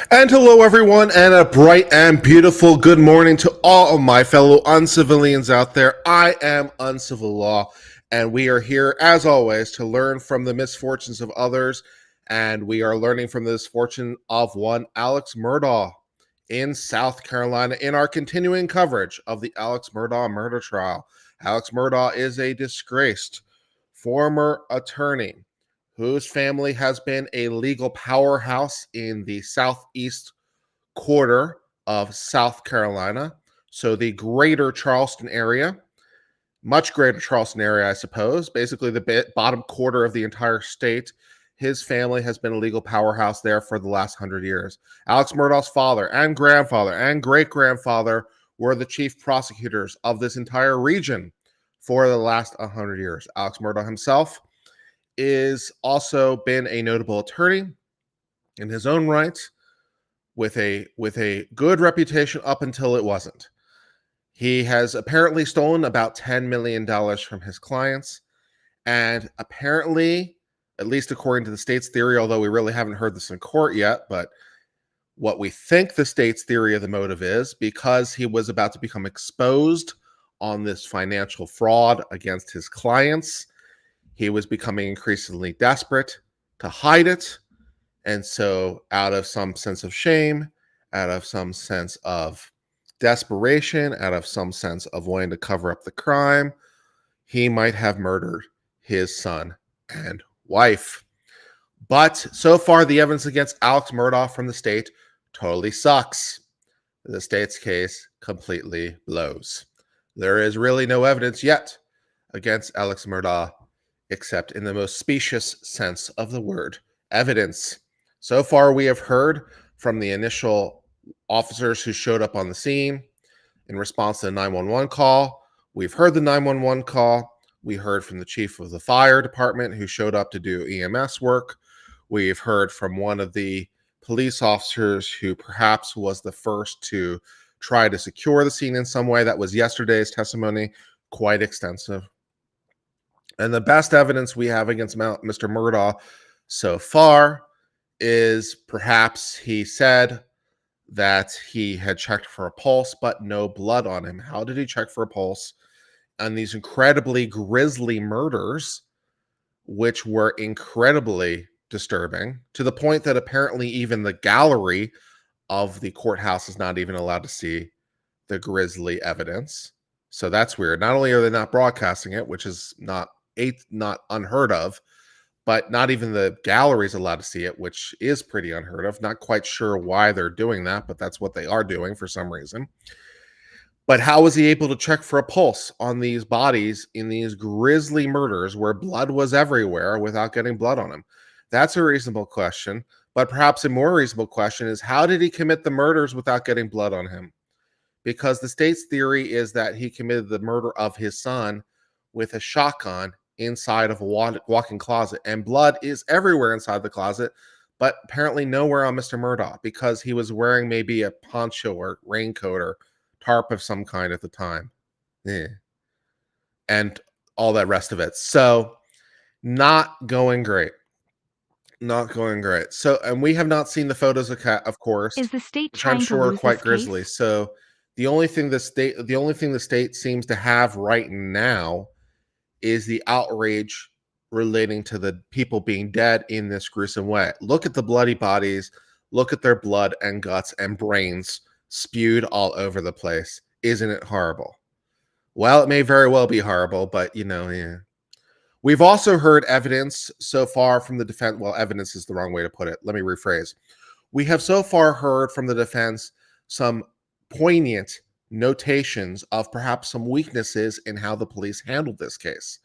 And hello, everyone, and a bright and beautiful good morning to all of my fellow uncivilians out there. I am Uncivil Law, and we are here, as always, to learn from the misfortunes of others. And we are learning from the misfortune of one Alex Murdaugh in South Carolina in our continuing coverage of the Alex Murdaugh murder trial. Alex Murdaugh is a disgraced former attorney whose family has been a legal powerhouse in the southeast quarter of South Carolina. So the greater Charleston area, much greater Charleston area, I suppose, basically the bottom quarter of the entire state. His family has been a legal powerhouse there for the last 100 years. Alex Murdaugh's father and grandfather and great-grandfather were the chief prosecutors of this entire region for the last 100 years. Alex Murdaugh himself is also been a notable attorney in his own right, with a good reputation up until it wasn't. He has apparently stolen about $10 million from his clients, and apparently, at least according to the state's theory, although we really haven't heard this in court yet, but what we think the state's theory of the motive is, because he was about to become exposed on this financial fraud against his clients, he was becoming increasingly desperate to hide it. And so, out of some sense of shame, out of some sense of desperation, out of some sense of wanting to cover up the crime, he might have murdered his son and wife. But so far, the evidence against Alex Murdaugh from the state totally sucks. The state's case completely blows. There is really no evidence yet against Alex Murdaugh, except in the most specious sense of the word, evidence. So far, we have heard from the initial officers who showed up on the scene in response to the 911 call. We've heard the 911 call. We heard from the chief of the fire department who showed up to do EMS work. We've heard from one of the police officers who perhaps was the first to try to secure the scene in some way. That was yesterday's testimony, quite extensive. And the best evidence we have against Mr. Murdaugh so far is perhaps he said that he had checked for a pulse, but no blood on him. How did he check for a pulse on these incredibly grisly murders, which were incredibly disturbing, to the point that apparently even the gallery of the courthouse is not even allowed to see the grisly evidence? So that's weird. Not only are they not broadcasting it, which is not unheard of, but not even the gallery is allowed to see it, which is pretty unheard of. Not quite sure why they're doing that, but that's what they are doing for some reason. But how was he able to check for a pulse on these bodies in these grisly murders where blood was everywhere without getting blood on him? That's a reasonable question. But perhaps a more reasonable question is, how did he commit the murders without getting blood on him? Because the state's theory is that he committed the murder of his son with a shotgun inside of a walk-in closet, and blood is everywhere inside the closet, but apparently nowhere on Mr. Murdaugh, because he was wearing maybe a poncho or raincoat or tarp of some kind at the time. And all that rest of it. So not going great. Not going great. So, and we have not seen the photos of course, Is the state which I'm trying to sure are lose quite this grisly. case? So the only thing the state seems to have right now is the outrage relating to the people being dead in this gruesome way. Look at the bloody bodies. Look at their blood and guts and brains spewed all over the place. Isn't it horrible? Well, it may very well be horrible, but yeah. We've also heard evidence so far from the defense. Well, evidence is the wrong way to put it. Let me rephrase. We have so far heard from the defense some poignant notations of perhaps some weaknesses in how the police handled this case,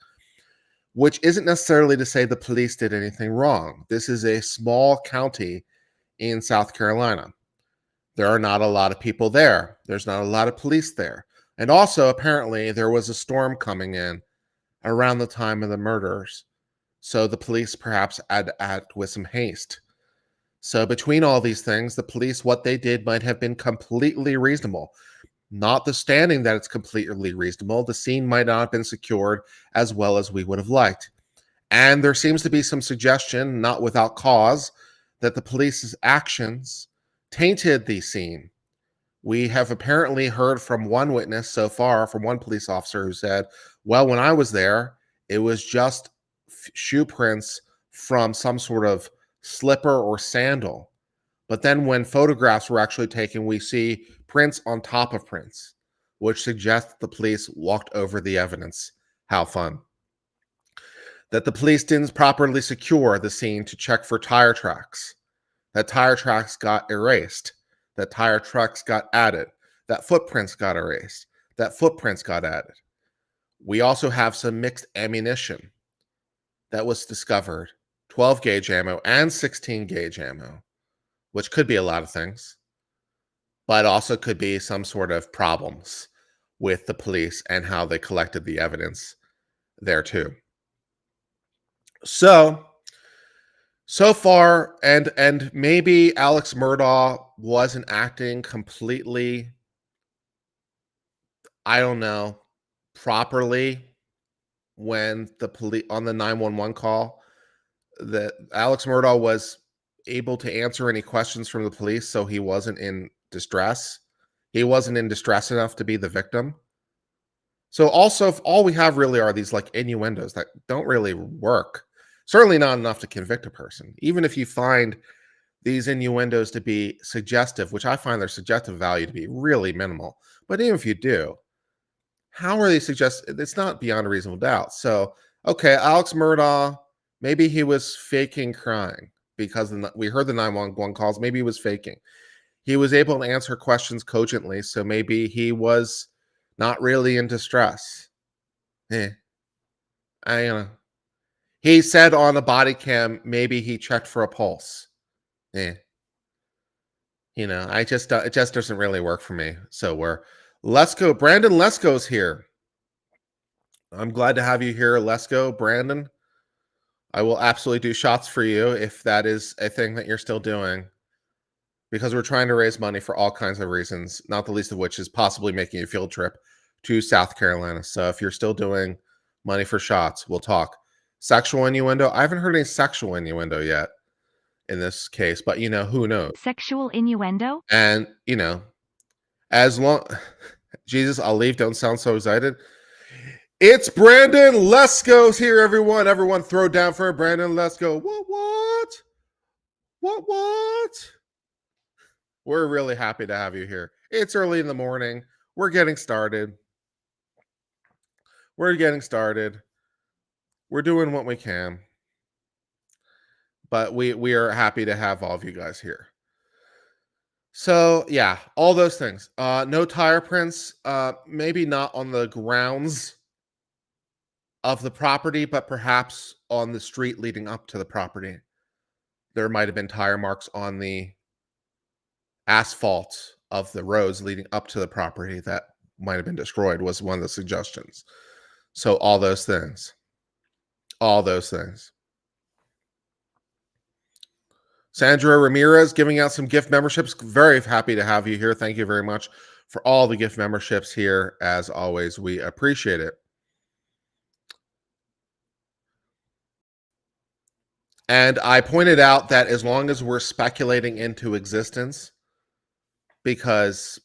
which isn't necessarily to say the police did anything wrong. This is a small county in South Carolina. There are not a lot of people there. There's not a lot of police there. And also, apparently, there was a storm coming in around the time of the murders. So the police perhaps had to act with some haste. So between all these things, the police, what they did might have been completely reasonable. Notwithstanding that it's completely reasonable, the scene might not have been secured as well as we would have liked. And there seems to be some suggestion, not without cause, that the police's actions tainted the scene. We have apparently heard from one witness so far, from one police officer who said, well, when I was there, it was just shoe prints from some sort of slipper or sandal. But then when photographs were actually taken, we see prints on top of prints, which suggests the police walked over the evidence. How fun. That the police didn't properly secure the scene to check for tire tracks. That tire tracks got erased. That tire tracks got added. That footprints got erased. That footprints got added. We also have some mixed ammunition that was discovered. 12 gauge ammo and 16 gauge ammo, which could be a lot of things, but also could be some sort of problems with the police and how they collected the evidence there too. So far, and maybe Alex Murdaugh wasn't acting completely, I don't know, properly when the police on the 911 call, that Alex Murdaugh was able to answer any questions from the police, so he wasn't in distress. He wasn't in distress enough to be the victim. So also, if all we have really are these like innuendos that don't really work, certainly not enough to convict a person. Even if you find these innuendos to be suggestive, which I find their suggestive value to be really minimal, but even if you do, how are they suggestive? It's not beyond a reasonable doubt. So, okay, Alex Murdaugh, maybe he was faking crying because we heard the 911 calls. Maybe he was faking. He was able to answer questions cogently, so maybe he was not really in distress. He said on the body cam, maybe he checked for a pulse. It just doesn't really work for me. So let's go. Brandon Lesko's here. I'm glad to have you here, Lesko. Brandon, I will absolutely do shots for you if that is a thing that you're still doing, because we're trying to raise money for all kinds of reasons, not the least of which is possibly making a field trip to South Carolina. So if you're still doing money for shots, we'll talk. Sexual innuendo. I haven't heard any sexual innuendo yet in this case, but who knows? Sexual innuendo? And, as long... Jesus, I'll leave. Don't sound so excited. It's Brandon Lesko's here, everyone. Everyone throw down for Brandon Lesko. What? We're really happy to have you here. It's early in the morning. We're getting started. We're doing what we can. But we are happy to have all of you guys here. So, yeah, all those things. No tire prints, maybe not on the grounds of the property, but perhaps on the street leading up to the property. There might have been tire marks on the asphalt of the roads leading up to the property that might have been destroyed, was one of the suggestions. So all those things. Sandra Ramirez giving out some gift memberships. Very happy to have you here. Thank you very much for all the gift memberships here. As always, we appreciate it. And I pointed out that as long as we're speculating into existence, because,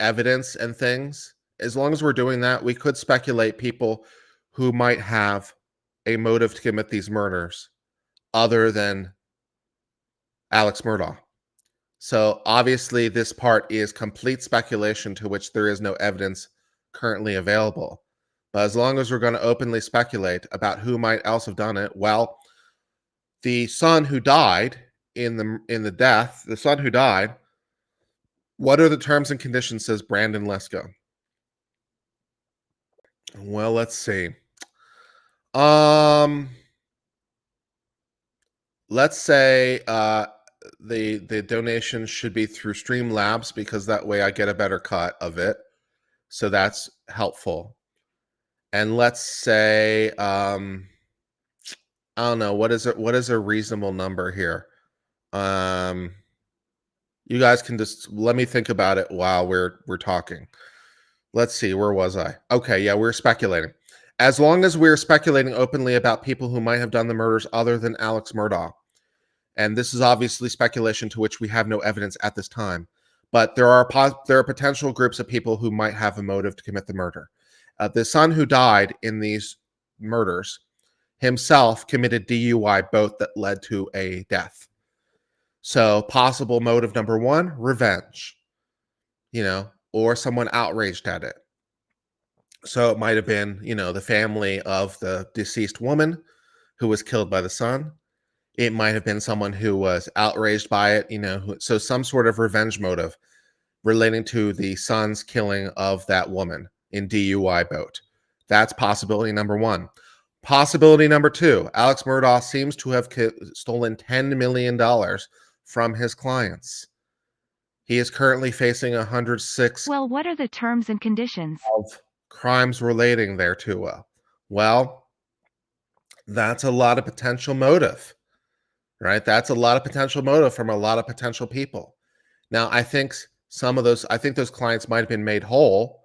evidence and things, as long as we're doing that, we could speculate people who might have a motive to commit these murders other than Alex Murdaugh. So obviously this part is complete speculation to which there is no evidence currently available. But as long as we're going to openly speculate about who might else have done it, well, the son who died in the death, the son who died, what are the terms and conditions, says Brandon Lesko? Well, let's see. Let's say the donation should be through Streamlabs, because that way I get a better cut of it. So that's helpful. And let's say I don't know, what is a reasonable number here? You guys can just let me think about it while we're talking. Let's see, where was I? Okay, yeah, we're speculating. As long as we're speculating openly about people who might have done the murders other than Alex Murdaugh, And this is obviously speculation to which we have no evidence at this time. But there are potential groups of people who might have a motive to commit the murder. The son who died in these murders himself committed DUI, both that led to a death. So possible motive number one, revenge, or someone outraged at it. So it might have been, the family of the deceased woman who was killed by the son. It might have been someone who was outraged by it, so some sort of revenge motive relating to the son's killing of that woman in DUI boat. That's possibility number one. Possibility number two, Alex Murdaugh seems to have stolen $10 million from his clients. He is currently facing 106. Well, what are the terms and conditions of crimes relating thereto? Well, that's a lot of potential motive, right? That's a lot of potential motive from a lot of potential people. Now, I think those clients might have been made whole,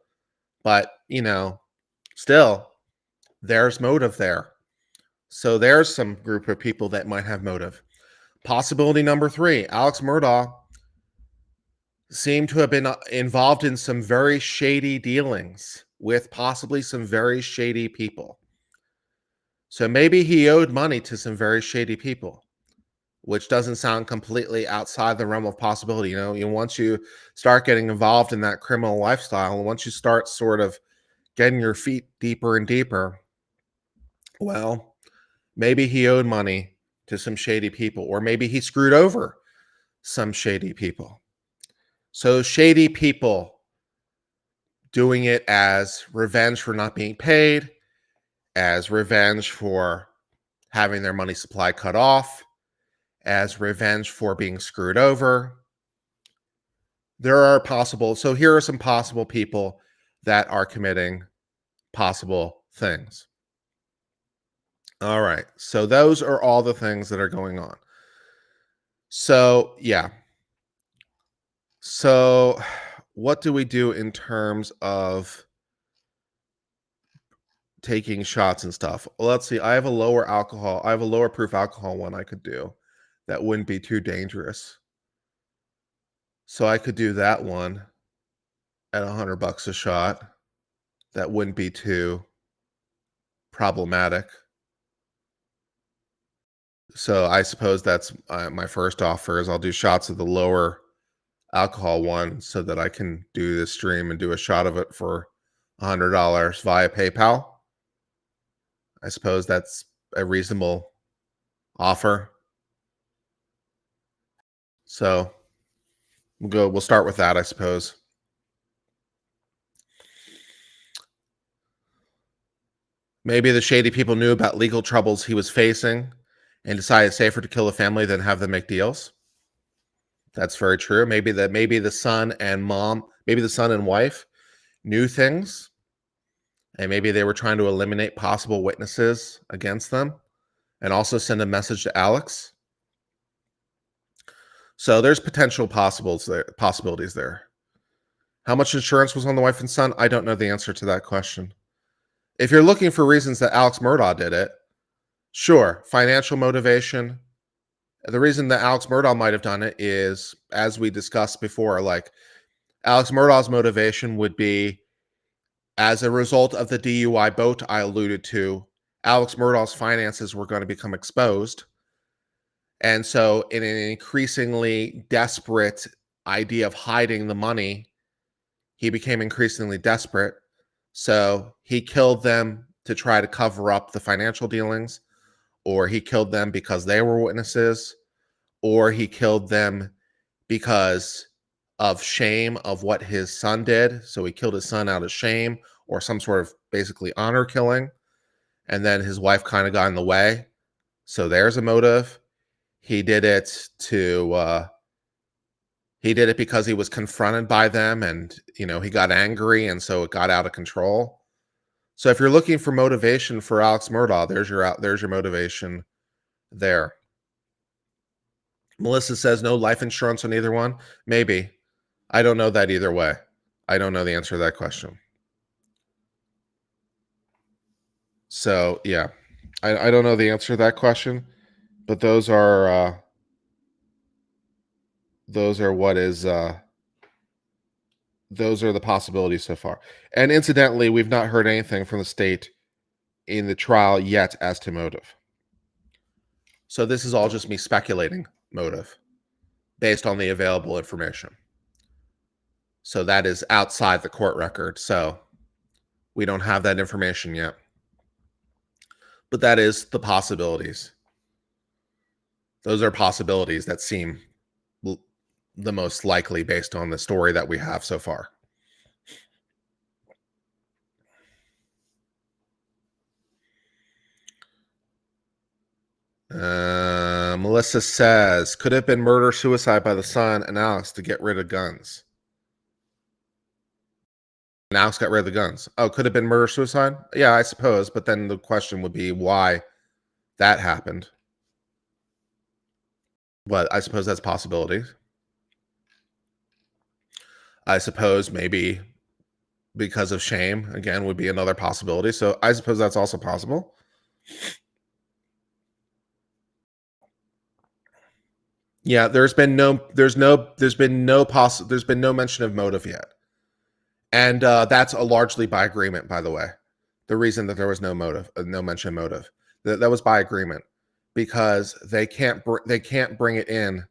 but, still, there's motive there. So there's some group of people that might have motive. Possibility number three, Alex Murdaugh seemed to have been involved in some very shady dealings with possibly some very shady people. So maybe he owed money to some very shady people, which doesn't sound completely outside the realm of possibility. Once you start getting involved in that criminal lifestyle, and once you start sort of getting your feet deeper and deeper, well, maybe he owed money to some shady people, or maybe he screwed over some shady people. So shady people doing it as revenge for not being paid, as revenge for having their money supply cut off, as revenge for being screwed over. Here are some possible people that are committing possible things. All right. So those are all the things that are going on. So, yeah. So what do we do in terms of taking shots and stuff? Well, let's see. I have a lower proof alcohol one I could do that wouldn't be too dangerous. So I could do that one at $100 a shot. That wouldn't be too problematic. So I suppose that's my first offer is I'll do shots of the lower alcohol one so that I can do this stream and do a shot of it for $100 via PayPal. I suppose that's a reasonable offer. So we'll start with that, I suppose. Maybe the shady people knew about legal troubles he was facing and decided safer to kill the family than have them make deals. That's very true. Maybe the son and wife knew things, and maybe they were trying to eliminate possible witnesses against them and also send a message to Alex. So there's potential possibilities there. How much insurance was on the wife and son? I don't know the answer to that question. If you're looking for reasons that Alex Murdaugh did it, sure, financial motivation. The reason that Alex Murdaugh might have done it is, as we discussed before, like Alex Murdaugh's motivation would be as a result of the DUI boat I alluded to, Alex Murdaugh's finances were going to become exposed. And so in an increasingly desperate idea of hiding the money, he became increasingly desperate. So he killed them to try to cover up the financial dealings, or he killed them because they were witnesses, or he killed them because of shame of what his son did. So he killed his son out of shame or some sort of basically honor killing. And then his wife kind of got in the way. So there's a motive. He did it because he was confronted by them and, he got angry and so it got out of control. So if you're looking for motivation for Alex Murdaugh, there's your motivation there. Melissa says no life insurance on either one. Maybe. I don't know that either way. I don't know the answer to that question. So, yeah. I don't know the answer to that question, but those are those are what is those are the possibilities so far. And incidentally, we've not heard anything from the state in the trial yet as to motive. So this is all just me speculating motive based on the available information. So that is outside the court record. So we don't have that information yet. But that is the possibilities. Those are possibilities that seem the most likely based on the story that we have so far. Melissa says, could have been murder-suicide by the son and Alex to get rid of guns. And Alex got rid of the guns. Oh, could have been murder-suicide? Yeah, I suppose. But then the question would be why that happened. But I suppose that's a possibility. I suppose maybe because of shame, again, would be another possibility. So I suppose that's also possible. Yeah, there's been no mention of motive yet. And that's largely by agreement, by the way. The reason that there was no motive, no mention of motive, that was by agreement, because they can't bring it in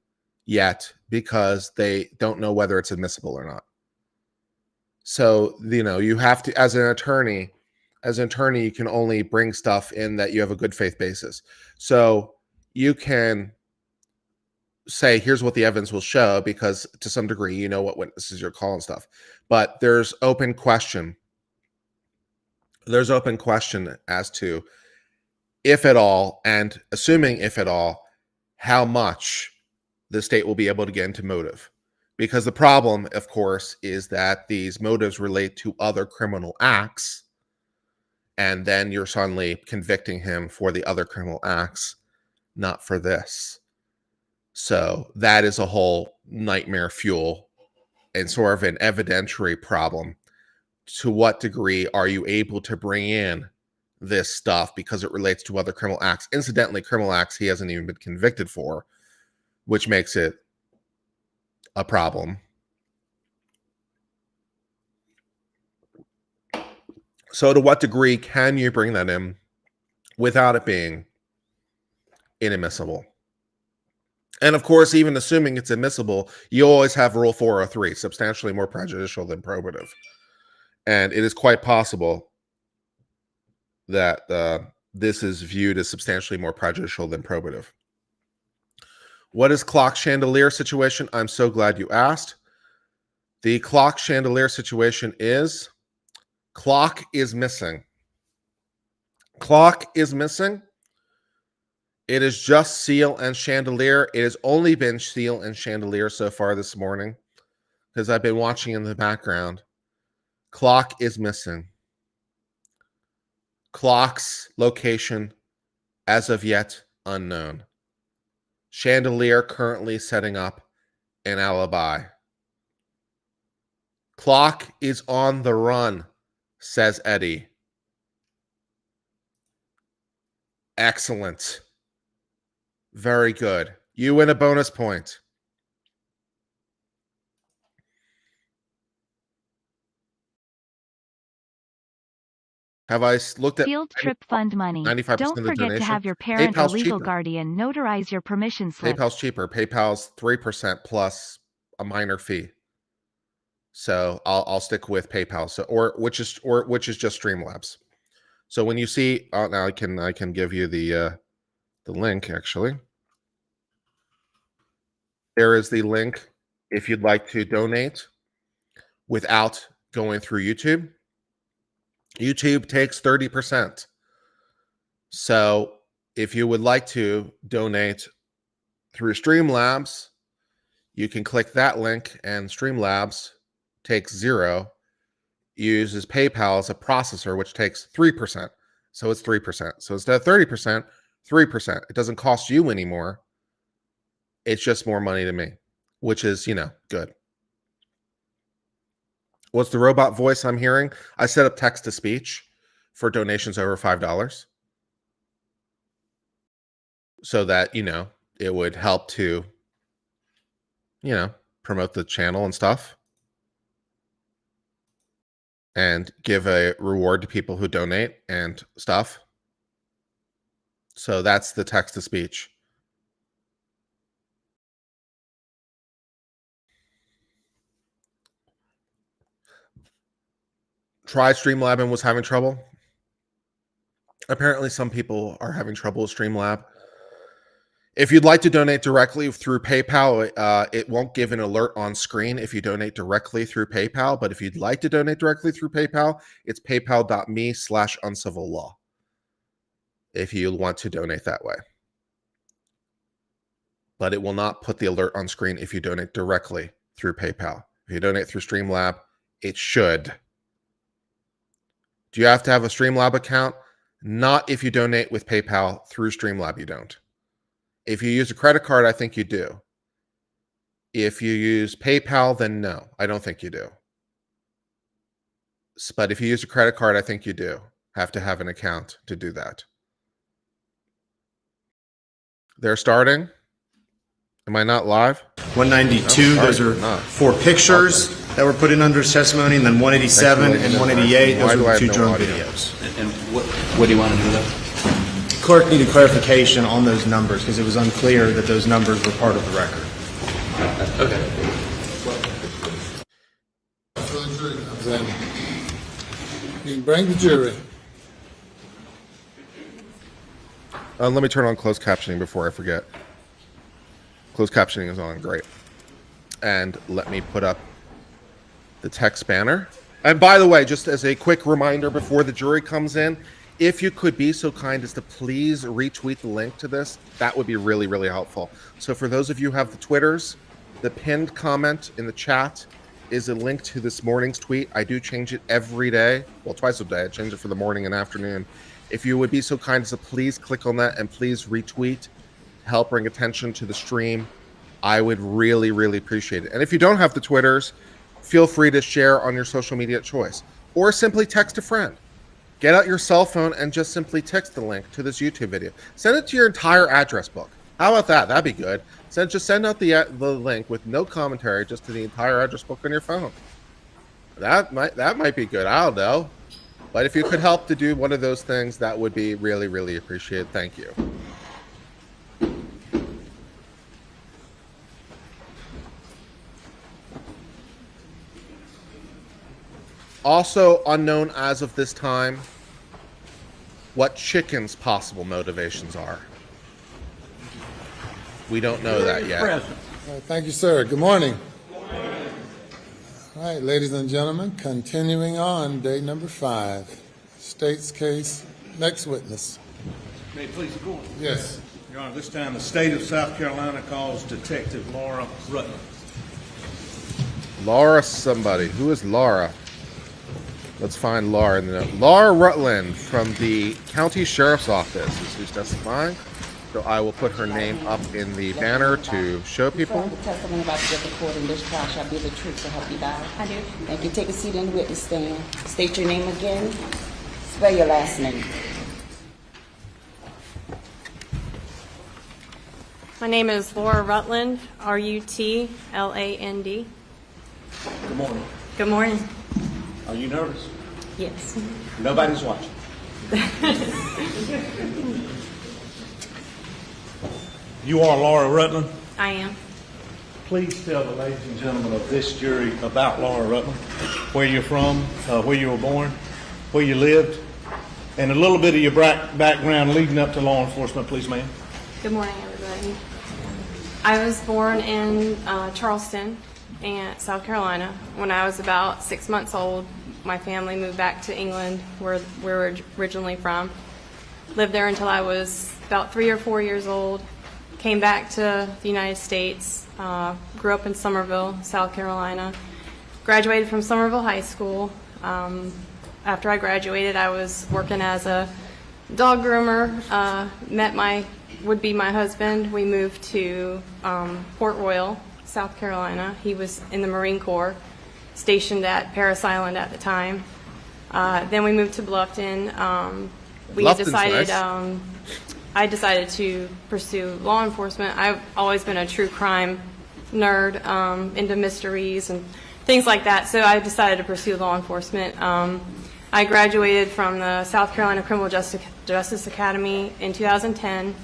yet because they don't know whether it's admissible or not. So you have to, as an attorney, you can only bring stuff in that you have a good faith basis. So you can say, here's what the evidence will show, because to some degree, you know what witnesses you're calling stuff. But there's open question. There's open question as to, if at all, and assuming if at all, how much the state will be able to get into motive. Because the problem, of course, is that these motives relate to other criminal acts, and then you're suddenly convicting him for the other criminal acts, not for this. So that is a whole nightmare fuel and sort of an evidentiary problem. To what degree are you able to bring in this stuff because it relates to other criminal acts? Incidentally, criminal acts he hasn't even been convicted for, which makes it a problem. So to what degree can you bring that in without it being inadmissible? And of course, even assuming it's admissible, you always have Rule 403, substantially more prejudicial than probative. And it is quite possible that this is viewed as substantially more prejudicial than probative. What is clock chandelier situation? I'm so glad you asked. The clock chandelier situation is clock is missing. Clock is missing. It is just seal and chandelier. It has only been seal and chandelier so far this morning because I've been watching in the background. Clock is missing. Clock's location as of yet unknown. Chandelier currently setting up an alibi. Clock is on the run, says Eddie. Excellent. Very good. You win a bonus point. Have I looked at Field trip fund money? 95% Don't of the forget donation? to have your parent or PayPal's legal cheaper. guardian notarize your permission slip. PayPal's cheaper. PayPal's 3% plus a minor fee. So I'll stick with PayPal. So which is just Streamlabs. So when you see, now I can give you the link actually. There is the link if you'd like to donate without going through YouTube. YouTube takes 30%. So if you would like to donate through Streamlabs, you can click that link, and Streamlabs takes 0, uses PayPal as a processor, which takes 3%. So it's 3%. So instead of 30%, 3%. It doesn't cost you anymore. It's just more money to me, which is, good. What's the robot voice I'm hearing? I set up text to speech for donations over $5 so that, it would help to promote the channel and stuff, and give a reward to people who donate and stuff. So that's the text to speech. Tried Streamlab and was having trouble. Apparently some people are having trouble with Streamlab. If you'd like to donate directly through PayPal, it won't give an alert on screen if you donate directly through PayPal. But if you'd like to donate directly through PayPal, it's paypal.me/uncivillaw if you want to donate that way. But it will not put the alert on screen if you donate directly through PayPal. If you donate through Streamlab, it should. Do you have to have a Streamlab account? Not if you donate with PayPal through Streamlab, you don't. If you use a credit card, I think you do. If you use PayPal, then no, I don't think you do. But if you use a credit card, I think you do have to have an account to do that. They're starting. Am I not live? 192, those are four pictures that were put in under testimony, and then 187 and 188, those are the two drone videos. And what do you want to do though? Clerk needed clarification on those numbers because it was unclear that those numbers were part of the record. Okay. For the jury comes in. You can bring the jury. Let me turn on closed captioning before I forget. Closed captioning is on, great. And let me put up the text banner. And by the way, just as a quick reminder before the jury comes in, if you could be so kind as to please retweet the link to this, that would be really, really helpful. So for those of you who have the Twitters, the pinned comment in the chat is a link to this morning's tweet. I do change it every day. Well, twice a day. I change it for the morning and afternoon. If you would be so kind as to please click on that and please retweet, help bring attention to the stream, I would really, really appreciate it. And if you don't have the Twitters, feel free to share on your social media of choice or simply text a friend. Get out your cell phone and just simply text the link to this YouTube video. Send it to your entire address book. How about that? That'd be good. Just send out the link with no commentary, just to the entire address book on your phone. That might be good. I don't know. But if you could help to do one of those things, that would be really, really appreciated. Thank you. Also unknown as of this time, what Chicken's possible motivations are. We don't know that yet. All right, thank you, sir. Good morning. All right, ladies and gentlemen, continuing on, day number 5. State's case, next witness. May it please the court. Yes. Your Honor, this time the state of South Carolina calls Detective Laura Rutland. Laura somebody. Who is Laura? Let's find Laura in the note. Laura Rutland from the County Sheriff's Office is who's testifying. So I will put her name up in the banner to show people. The testimony about to get recorded in this trial shall be the truth, so help you God. I do. Thank you. Take a seat in the witness stand. State your name again. Spell your last name. My name is Laura Rutland, Rutland. Good morning. Good morning. Are you nervous? Yes. Nobody's watching. You are Laura Rutland. I am. Please tell the ladies and gentlemen of this jury about Laura Rutland, where you're from, where you were born, where you lived, and a little bit of your background leading up to law enforcement, please, ma'am. Good morning, everybody. I was born in Charleston, South Carolina. When I was about 6 months old, my family moved back to England, where we were originally from. Lived there until I was about 3 or 4 years old. Came back to the United States. Grew up in Somerville, South Carolina. Graduated from Somerville High School. After I graduated, I was working as a dog groomer. Met my would-be my husband. We moved to Port Royal, South Carolina. He was in the Marine Corps, stationed at Parris Island at the time. Then we moved to Bluffton. I decided to pursue law enforcement. I've always been a true crime nerd, into mysteries and things like that, so I decided to pursue law enforcement. I graduated from the South Carolina Criminal Justice Academy in 2010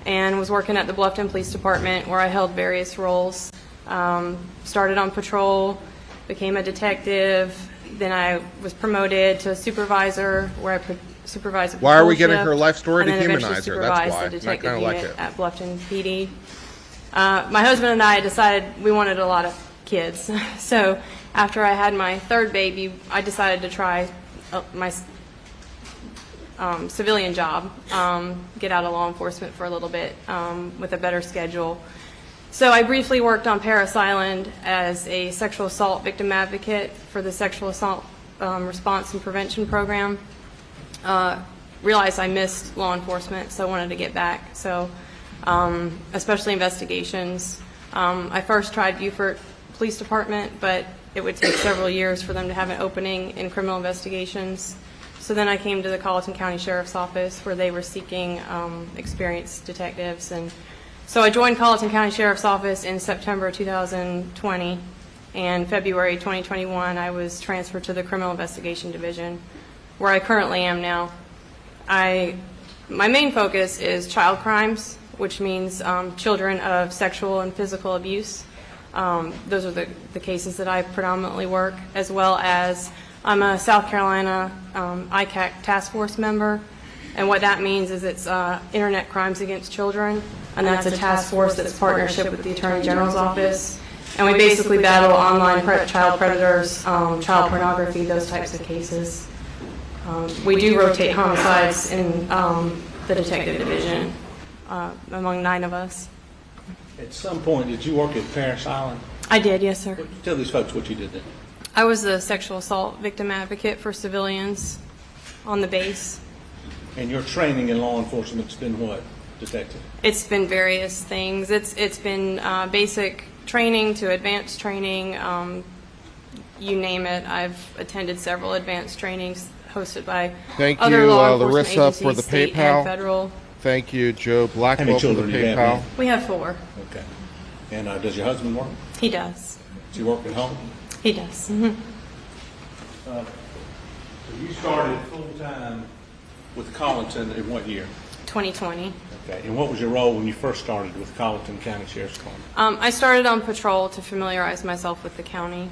and was working at the Bluffton Police Department, where I held various roles. Started on patrol, became a detective, then I was promoted to supervisor, where I supervised. Why are we getting her life story to and then eventually humanize her? supervised That's why. the I detective kind of like unit it. at Bluffton PD. My husband and I decided we wanted a lot of kids, so after I had my third baby, I decided to try my civilian job, get out of law enforcement for a little bit with a better schedule. So I briefly worked on Paris Island as a sexual assault victim advocate for the Sexual Assault Response and Prevention Program. Realized I missed law enforcement, so I wanted to get back. So, especially investigations. I first tried Beaufort Police Department, but it would take several years for them to have an opening in criminal investigations. So then I came to the Colleton County Sheriff's Office, where they were seeking experienced detectives. And so I joined Colleton County Sheriff's Office in September 2020, and February 2021 I was transferred to the Criminal Investigation Division, where I currently am now. My main focus is child crimes, which means children of sexual and physical abuse. Those are the cases that I predominantly work, as well as I'm a South Carolina ICAC task force member, and what that means is it's Internet Crimes Against Children, and that's a task force that's partnership with the Attorney General's office, and we basically battle online child predators, child pornography, those types of cases. We do rotate homicides in the detective division among 9 of us. At some point, did you work at Paris Island? I did, yes, sir. Tell these folks what you did there. I was the sexual assault victim advocate for civilians on the base. And your training in law enforcement's been what, detective? It's been various things. It's been basic training to advanced training, you name it. I've attended several advanced trainings hosted by Thank other you, law enforcement Larissa, agencies, for the state PayPal. and federal. Thank you, Joe How Blackwell, many for the children do you have, PayPal. ma'am? We have 4. Okay. And does your husband work? He does. Does he work at home? He does. Mhm. So you started full-time with Colleton in what year? 2020. Okay. And what was your role when you first started with Colleton County Sheriff's Department? I started on patrol to familiarize myself with the county.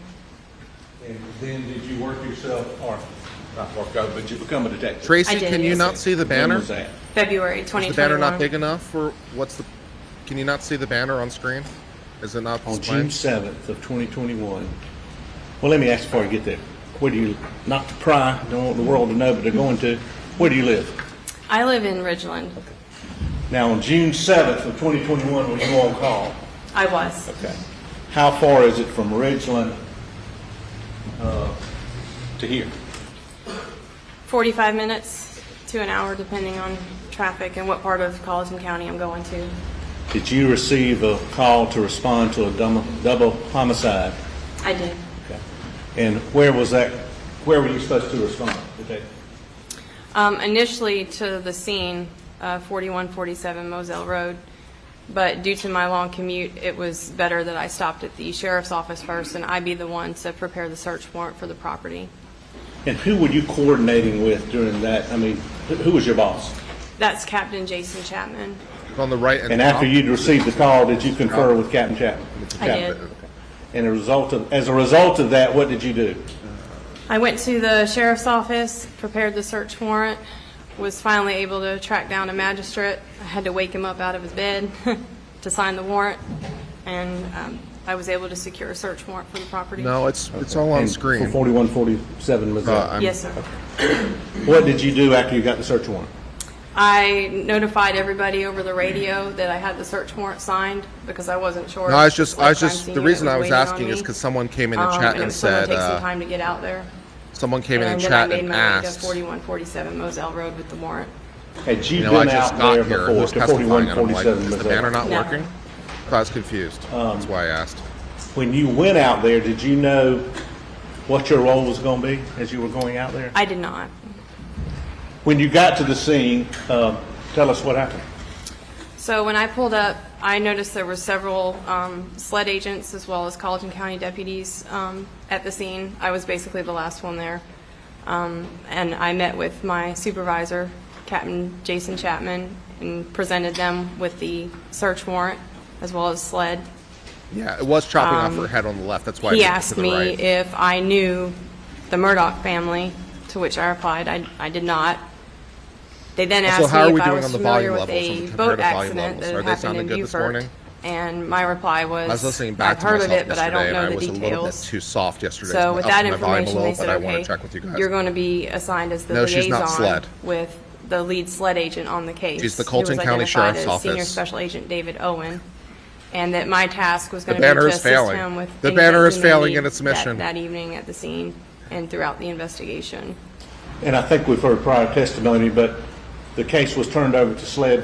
And then did you work yourself, or not work out, but you become a detective? Tracy, I did, can you yes. not see the When banner? was that? February Is 2021. the banner not big enough for can you not see the banner on screen? Is it not On displayed? June 7th of 2021. Well, let me ask before you get there. Where do you, not to pry, don't want the world to know, but they're going to, where do you live? I live in Ridgeland. Now, on June 7th of 2021, were you on call? I was. Okay. How far is it from Ridgeland to here? 45 minutes to an hour, depending on traffic and what part of Colleton County I'm going to. Did you receive a call to respond to a double homicide? I did. Okay. And where was that, where were you supposed to respond? Okay. Initially to the scene, 4147 Moselle Road, but due to my long commute, it was better that I stopped at the sheriff's office first and I be the one to prepare the search warrant for the property. And who were you coordinating with during that? I mean, who was your boss? That's Captain Jason Chapman. On the right And after you'd received the call, did you confer with Captain Chapman? I did. And as a result of that, what did you do? I went to the sheriff's office, prepared the search warrant, was finally able to track down a magistrate. I had to wake him up out of his bed to sign the warrant, and I was able to secure a search warrant for the property. No, it's all on And screen. For 4147 Missouri. Yes, sir. What did you do after you got the search warrant? I notified everybody over the radio that I had the search warrant signed because I wasn't sure. No, I was just Crime the Scene reason Unit I was waiting on asking is me. because someone came in and chat it and was gonna said take some time to get out there. someone came in and then chat I made and my way to asked. 4147 Moselle Road with the warrant. Had you You know, I been just out got there here. before Who's to testifying? And I'm like, 4147 is the Missouri? banner not No. working? So I was confused. That's why I asked. When you went out there, did you know what your role was going to be as you were going out there? I did not. When you got to the scene, tell us what happened. So when I pulled up, I noticed there were several SLED agents as well as Colleton County deputies at the scene. I was basically the last one there. And I met with my supervisor, Captain Jason Chapman, and presented them with the search warrant as well as SLED. Yeah, it was chopping off her head on the left. That's why I He moved to asked the me right. if I knew the Murdaugh family, to which I replied I did not. They then So asked how are me we if I doing was on the familiar volume with levels a compared boat to volume accident levels? that Are had they happened sounding in good this Beaufort. morning? And my reply was, I was listening back I've to heard myself of it, but I yesterday, don't know and I the was a little bit details. too soft yesterday. So with that my volume information, low, they said, but I want okay, to check with you guys. you're going to be assigned as the No, she's not liaison SLED. with the lead SLED agent on the case. She's the who Colton was County identified Sheriff's as Senior Office. Special Agent David Owen, and that my task was going The to be banner to is assist failing. him with The anything banner is he may failing need in its mission. that evening at the scene and throughout the investigation. And I think we've heard prior testimony, but the case was turned over to SLED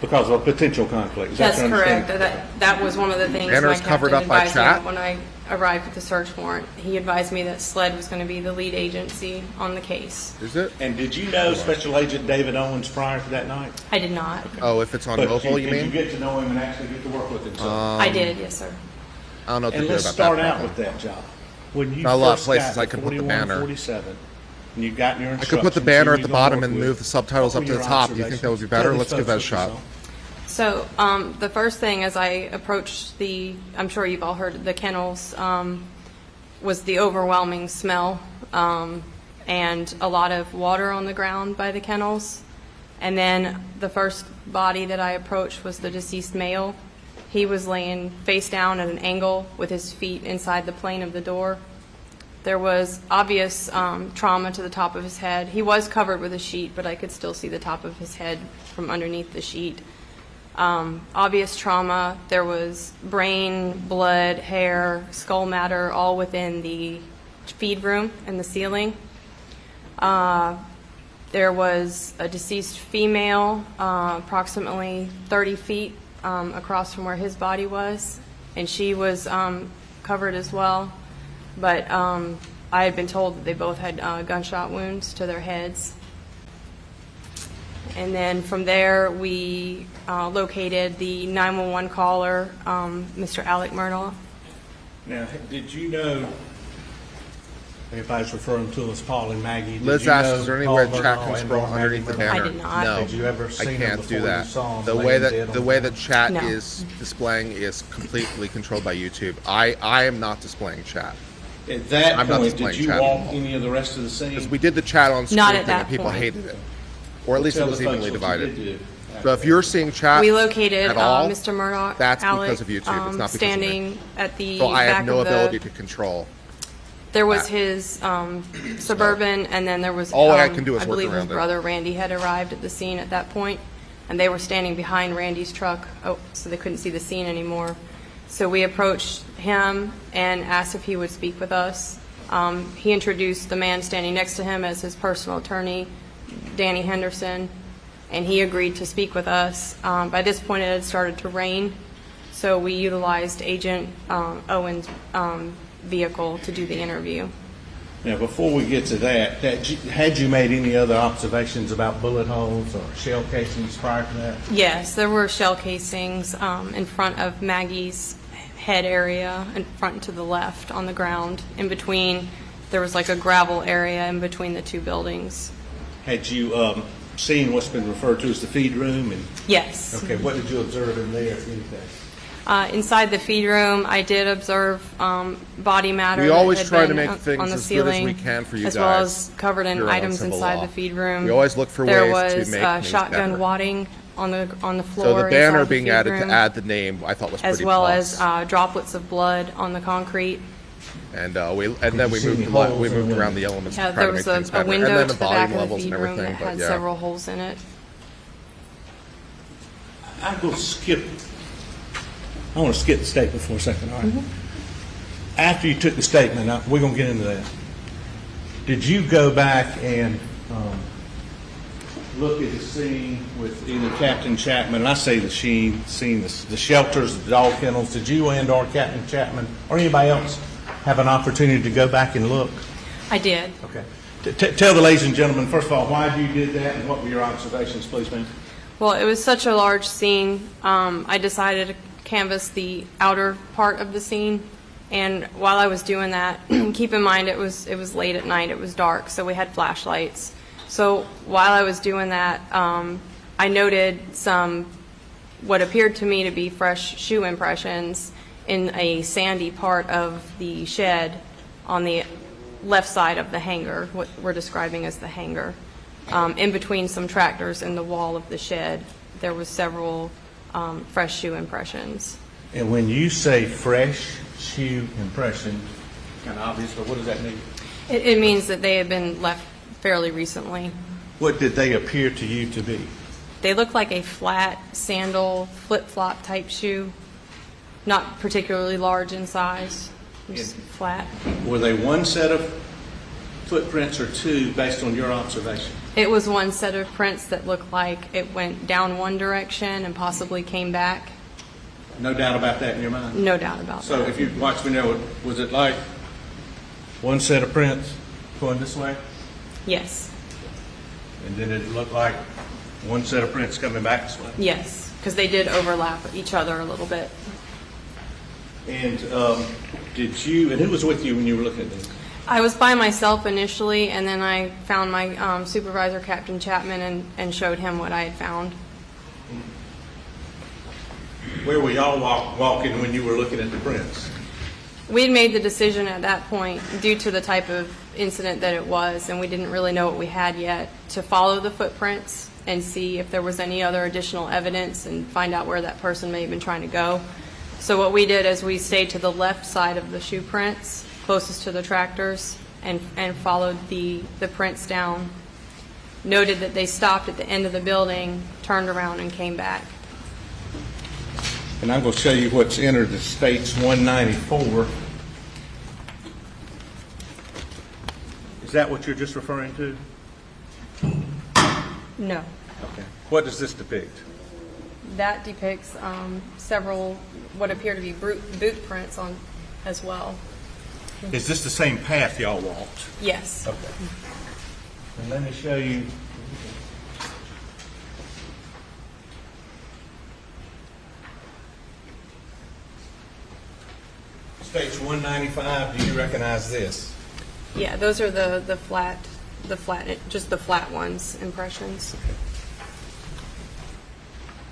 because of a potential conflict. Is that That's your correct. understanding? That was one of the things Banner's my covered captain up by advised me chat? of when I arrived at the search warrant. He advised me that SLED was going to be the lead agency on the case. Is it? And did you know Special Agent David Owens prior to that night? I did not. Oh, if it's on But mobile, you did you mean? get to know him and actually get to work with him? So. I did, yes, sir. I don't know what to And do let's about start that. out problem. with that job. When you Not a lot of first places got I to can put the 41, banner. 47, and you got your I could put the instructions, banner who at you the gonna bottom work and with. move the subtitles What up were to the your top. Do you think that would be better? observations? Let's give that a shot. So the first thing as I approached I'm sure you've all heard of the kennels, was the overwhelming smell and a lot of water on the ground by the kennels. And then the first body that I approached was the deceased male. He was laying face down at an angle with his feet inside the plane of the door. There was obvious trauma to the top of his head. He was covered with a sheet, but I could still see the top of his head from underneath the sheet. Obvious trauma. There was brain, blood, hair, skull matter, all within the feed room and the ceiling. There was a deceased female, approximately 30 feet across from where his body was, and she was covered as well. But I had been told that they both had gunshot wounds to their heads. And then from there, we located the 911 caller, Mr. Alex Murdaugh. Now, did you know, everybody's referring to him as Paul and Maggie. Did Liz you asks, know is there any Paul way chat Murdaugh can and scroll Maggie underneath the Murdaugh? banner? I did not. No. Had you ever seen I him can't do before that. you saw him The laying way dead that on the the way ground? that chat No. is displaying is completely controlled by YouTube. I am not displaying chat. At that I'm not point, displaying did you chat walk anymore. any of the rest of the scene? Because we did the chat on screen Not at thing that and people point. hated it. Or at least it Tell was the folks evenly what you divided. did do. So if you're seeing chat We located at all, Mr. Murdaugh, that's because Alex, of YouTube. It's not because of me. standing at the so I back have no of the. ability to control. There was that. his Suburban, and then there was. All I can do is I work believe his around it. brother Randy had arrived at the scene at that point, and they were standing behind Randy's truck. Oh, so they couldn't see the scene anymore. So we approached him and asked if he would speak with us. He introduced the man standing next to him as his personal attorney, Danny Henderson, and he agreed to speak with us. By this point, it had started to rain, so we utilized Agent Owen's vehicle to do the interview. Now, before we get to that, had you made any other observations about bullet holes or shell casings prior to that? Yes, there were shell casings in front of Maggie's head area, in front and to the left on the ground. In between, there was like a gravel area in between the two buildings. Had you seen what's been referred to as the feed room? And Yes. okay, what did you observe in there, if anything? Inside the feed room, I did observe body matter. We that always had try to been make on things the as good as ceiling, we can for you as well guys as covered in here on items Uncivil inside Law. the feed room. We always look for there ways to was make things shotgun better. wadding on the floor. So the banner inside being the feed added room, to add the name, I thought was pretty as well plus. as droplets of blood on the concrete. And then we see any moved holes in the around window? the elements Yeah, to try there to make was things a better. window And then to the the back volume of the levels feed and room everything. that But had yeah. several holes in it. I want to skip the statement for a second, all right? After you took the statement, we're going to get into that. Did you go back and look at the scene with either Captain Chapman, and I say the scene, the shelters, the dog kennels, did you and or Captain Chapman or anybody else have an opportunity to go back and look? I did. Okay. Tell the ladies and gentlemen, first of all, why you did that and what were your observations, please, ma'am? Well, it was such a large scene, I decided to canvass the outer part of the scene. And while I was doing that, keep in mind it was late at night, it was dark, so we had flashlights. So while I was doing that, I noted some what appeared to me to be fresh shoe impressions in a sandy part of the shed on the left side of the hangar, what we're describing as the hangar. In between some tractors and the wall of the shed, there was several fresh shoe impressions. And when you say fresh shoe impression, kind of obvious, but what does that mean? It means that they had been left fairly recently. What did they appear to you to be? They look like a flat sandal, flip-flop type shoe, not particularly large in size, just flat. Were they one set of footprints or two based on your observation? It was one set of prints that looked like it went down one direction and possibly came back. No doubt about that in your mind? No doubt about So that. if you watch me now, was it like one set of prints going this way? Yes, And then it looked like one set of prints coming back this way? yes, because they did overlap each other a little bit. And did you, and who was with you when you were looking at this? I was by myself initially, and then I found my supervisor, Captain Chapman, and showed him what I had found. Where were y'all walking when you were looking at the prints? We had made the decision at that point, due to the type of incident that it was, and we didn't really know what we had yet, to follow the footprints and see if there was any other additional evidence and find out where that person may have been trying to go. So what we did is we stayed to the left side of the shoe prints, closest to the tractors, and followed the prints down, noted that they stopped at the end of the building, turned around, and came back. And I'm going to show you what's entered the state's 194. Is that what you're just referring to? No. Okay. What does this depict? That depicts several what appear to be boot prints on as well. Is this the same path y'all walked? Yes. Okay. And let me show you. State's 195. Do you recognize this? Yeah, those are the flat, just the flat ones impressions.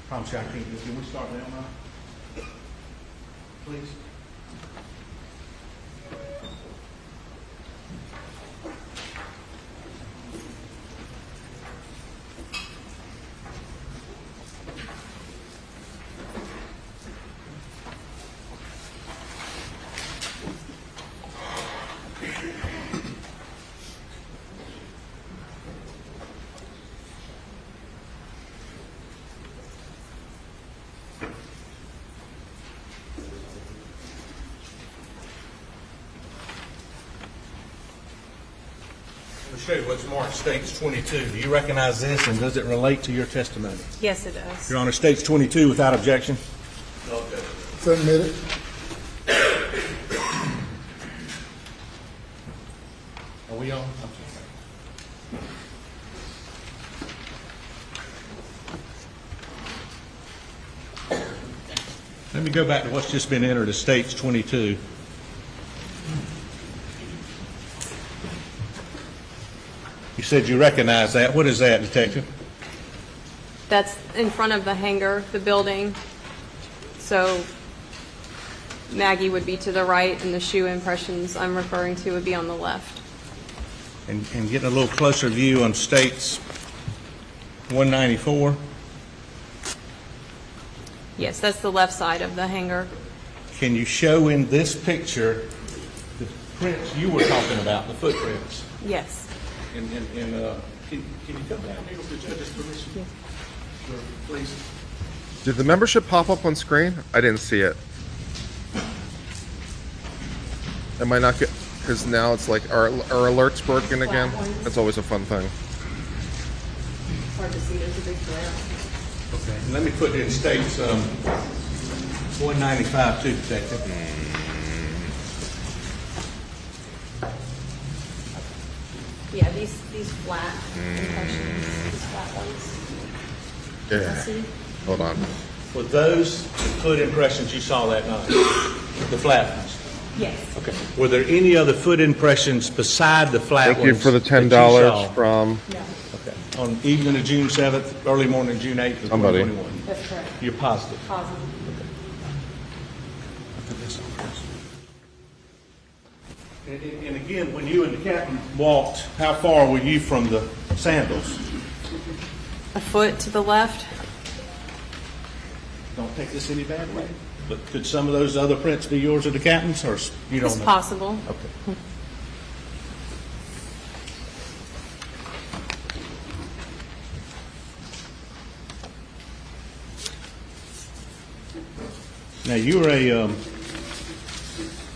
Promise you I can't. Can we start now, Mike? Please. I'll show you what's marked States 22. Do you recognize this, and does it relate to your testimony? Yes, it does. Your Honor, States 22 without objection. Submitted. Are we on? Let me go back to what's just been entered as States 22. You said you recognize that. What is that, Detective? That's in front of the hangar, the building. So Maggie would be to the right, and the shoe impressions I'm referring to would be on the left. And getting a little closer view on States 194. Yes, that's the left side of the hangar. Can you show in this picture the prints you were talking about, the footprints? Yes. And can you come down here with the judge's permission? Yeah. Sure, please. Did the membership pop up on screen? I didn't see it. Am I not get? Because now it's like our alerts broken again. That's always a fun thing. It's hard to see. There's a big glare. Okay. And let me put in States 195 too, Detective. Yeah, these flat impressions, these flat ones. Yeah. Hold on. Were those the foot impressions you saw that night? The flat ones? Yes. Okay. Were there any other foot impressions beside the flat ones? Thank you for the that you $10 saw? from Okay. On evening of June 7th, early morning of June 8th of Somebody. 2021? That's correct. You're positive? Positive. And again, when you and the captain walked, how far were you from the sandals? A foot to the left? Don't take this any bad way, but could some of those other prints be yours or the captain's, or you don't It's know? possible. Okay. Now, you were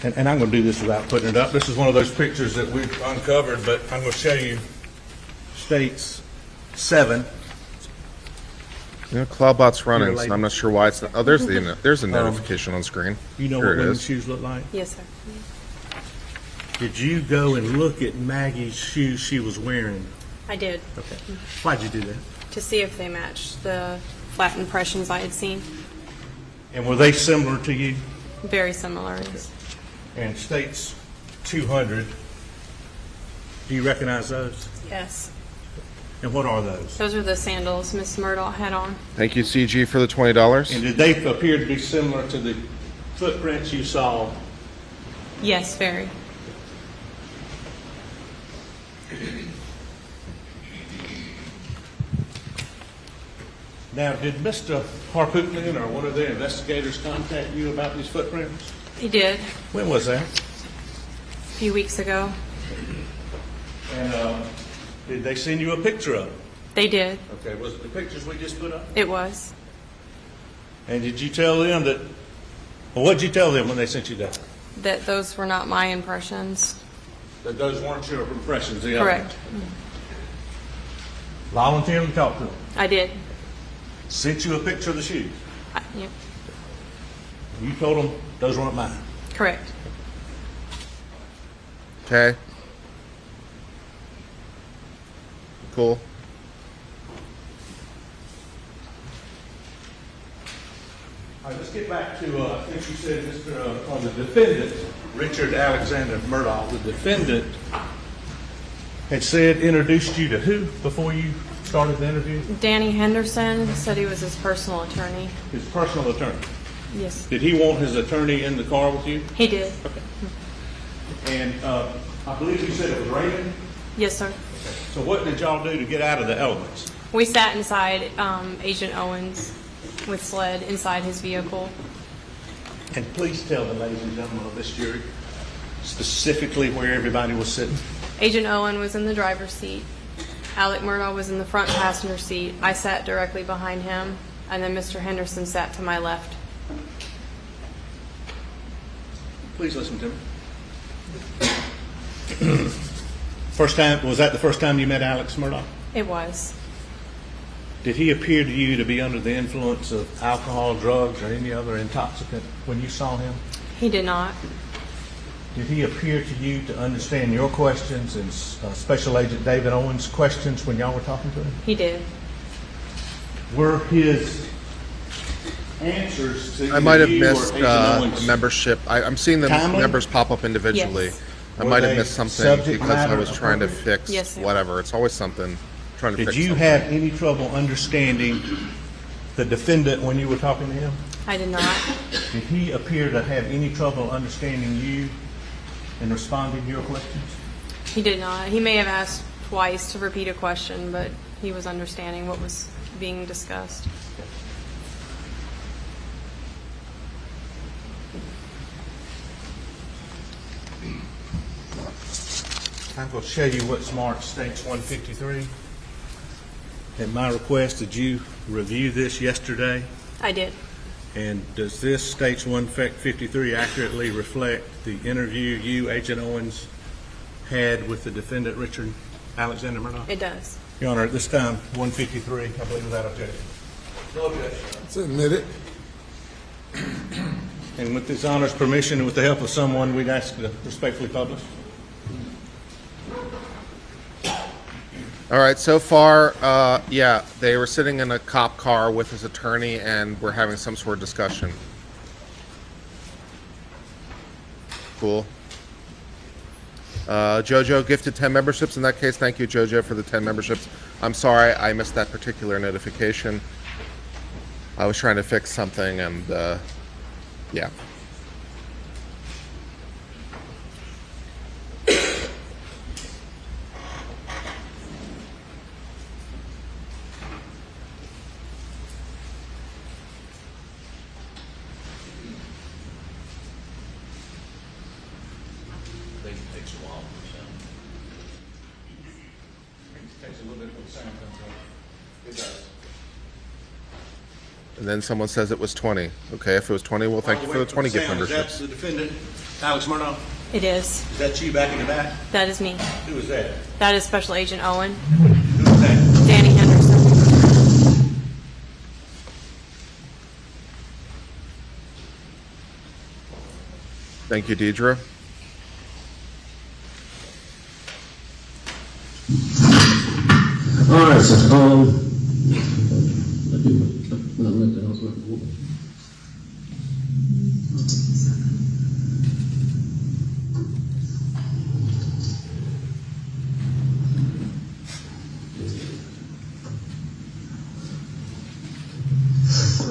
and I'm going to do this without putting it up. This is one of those pictures that we've uncovered, but I'm going to show you states 7. You know, Cloudbot's running, Here, so lady. I'm not sure why it's not. Oh, there's a notification on screen. You know Here what it women's is. shoes look like? Yes, sir. Did you go and look at Maggie's shoes she was wearing? I did, Okay. Why'd you do that? to see if they matched the flat impressions I had seen. And were they similar to you? Very similar. Yes. And states 200. Do you recognize those? Yes. And what are those? Those are the sandals Miss Murdaugh had on. Thank you, CG, for the $20. And did they appear to be similar to the footprints you saw? Yes, very. Now, did Mr. Harpootlian or one of the investigators contact you about these footprints? He did When was that? a few weeks ago. And did they send you a picture of them? They did. Okay, was it the pictures we just put up? It was. And did you tell them that, well, what did you tell them when they sent you that? That those were not my impressions. That those weren't your impressions? The Correct. Voluntarily talked to them? I did. Sent you a picture of the shoes? Yep. You told them those weren't mine? Correct. Okay. Cool. All right, let's get back to, I think you said on the defendant, Richard Alexander Murdaugh, the defendant had said, introduced you to who before you started the interview? Danny Henderson said he was his personal attorney. His personal attorney. Yes. Did he want his attorney in the car with you? He did. And I believe you said it was raining? Yes, sir. So what did y'all do to get out of the elements? We sat inside Agent Owens with sled inside his vehicle. And please tell the ladies and gentlemen of this jury specifically where everybody was sitting. Agent Owen was in the driver's seat. Alex Murdaugh was in the front passenger seat. I sat directly behind him, and then Mr. Henderson sat to my left. Please listen to me. First time, was that the first time you met Alex Murdaugh? It was. Did he appear to you to be under the influence of alcohol, drugs, or any other intoxicant when you saw him? He did not. Did he appear to you to understand your questions and Special Agent David Owens' questions when y'all were talking to him? He did. Were his answers to I might have you or missed Agent Owens membership. I'm seeing the Timely? numbers pop up individually. Yes. I Were might have they missed something subject because I matter was trying to appropriate? fix Yes, sir. whatever. It's always something. Trying to Did fix you something. have any trouble understanding the defendant when you were talking to him? I did not. Did he appear to have any trouble understanding you and responding to your questions? He did not. He may have asked twice to repeat a question, but he was understanding what was being discussed. I'm going to show you what's marked States 153. At my request, did you review this yesterday? I did. And does this States 153 accurately reflect the interview you, Agent Owens, had with the defendant, Richard Alexander Murdaugh? It does. Your Honor, at this time, 153, I believe without objection. No objection. It's admitted. And with this Honor's permission and with the help of someone, we'd ask to respectfully publish. All right, so far, yeah, they were sitting in a cop car with his attorney and we're having some sort of discussion. Cool. Jojo gifted 10 memberships. In that case, thank you, Jojo, for the 10 memberships. I'm sorry I missed that particular notification. I was trying to fix something and, yeah. And then someone says it was 20. Okay, if it was 20, well, thank you for the 20 gift memberships. Is that the defendant, Alex Murdaugh? It is. Is that you back in the back? That is me. Who is that? That is Special Agent Owen. Who is that? Danny Henderson. Thank you, Deidre. All right, so all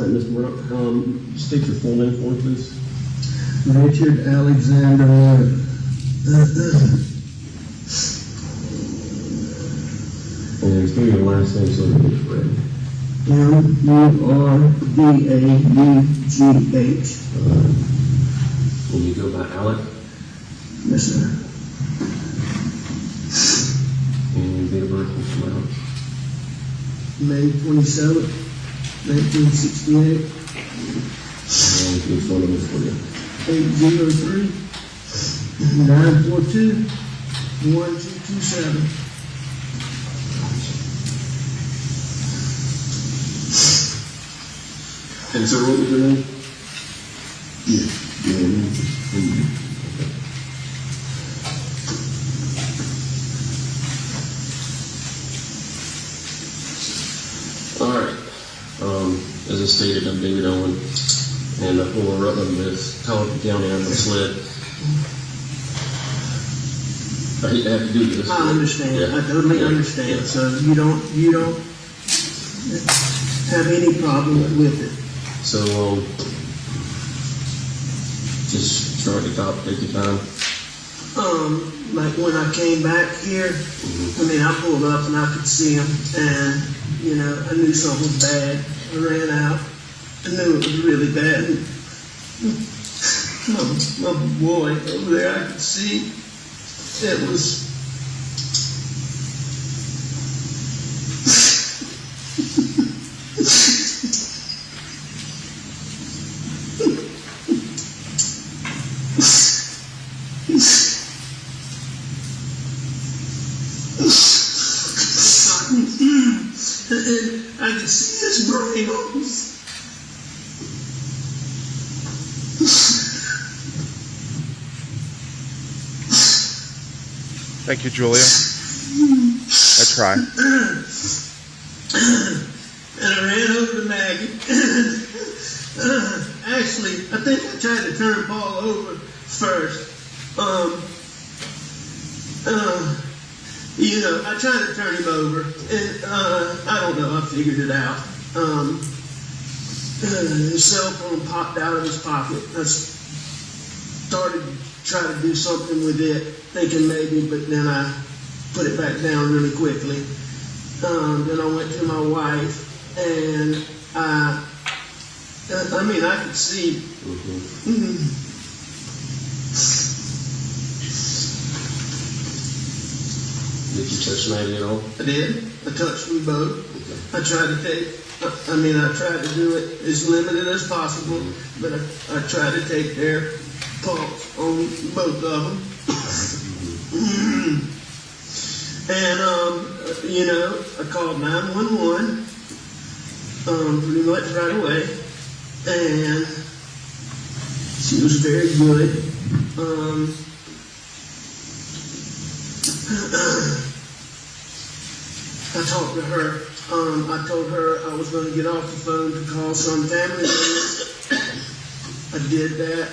right, Mr. Murdaugh, state your full name for me, please. Richard Alexander. And give me your last name so it gets read. Murdaugh. Will you go by Alec? Yes, sir. And date of birth, Mr. Murdaugh? May 27th, 1968. And can you phone number for you? 803-942-1227. And sir, what was your name? All right. As I stated, I'm David Owen, and I'm from Rutland with Colleton County. I'm a sled. I hate to have to do this. I understand. Yeah. I totally understand. Yeah. So you don't have any problem with it. So, just start at the top, take your time. Like when I came back here, I mean, I pulled up and I could see him, and you know, I knew something was bad. I ran out. I knew it was really bad. My boy over there, I could see it was. I could see his brain almost. Thank you, Julia. I try. And I ran over to Maggie. Actually, I think I tried to turn Paul over first. You know, I tried to turn him over, and I don't know, I figured it out. His cell phone popped out of his pocket. I started trying to do something with it, thinking maybe, but then I put it back down really quickly. Then I went to my wife, and I mean, I could see. Did you touch Maggie at all? I did. I touched them both. Okay. I tried to do it as limited as possible, but I tried to take their pulse on both of them. And, you know, I called 911 pretty much right away, and she was very good. I talked to her. I told her I was going to get off the phone to call some family members. I did that.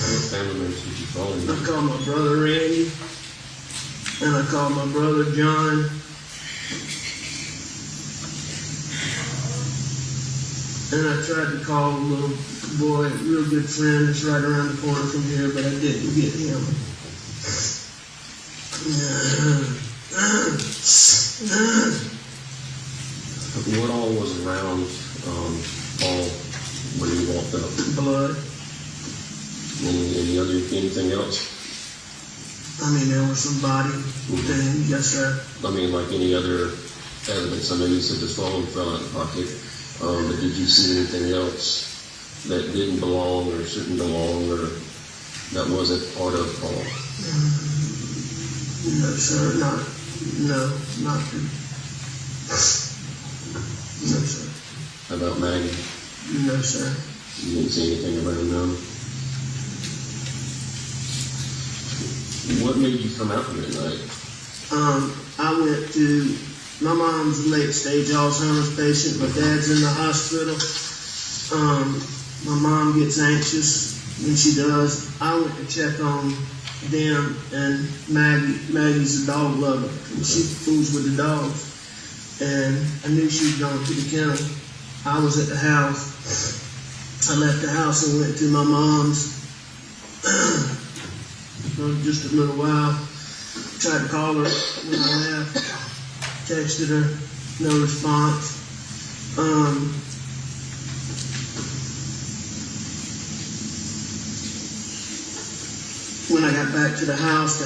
What family members did you call? I called my brother Randy, and I called my brother John, and I tried to call a little boy, a real good friend that's right around the corner from here, but I didn't get him. What all was around Paul when you walked up? Blood. Anything else? I mean, there was some body things, yes, sir. I mean, like any other evidence? I know you said the phone fell out of the pocket, but did you see anything else that didn't belong or shouldn't belong or that wasn't part of Paul? No, sir, not the, no, sir. How about Maggie? No, sir. You didn't see anything around them? What made you come out here at night? I went to, my mom's a late stage Alzheimer's patient. My dad's in the hospital. My mom gets anxious when she does. I went to check on them and Maggie's a dog lover. And she fools with the dogs. And I knew she'd gone to the kennel. I was at the house. I left the house and went to my mom's. For just a little while. Tried to call her when I left. Texted her, no response. When I got back to the house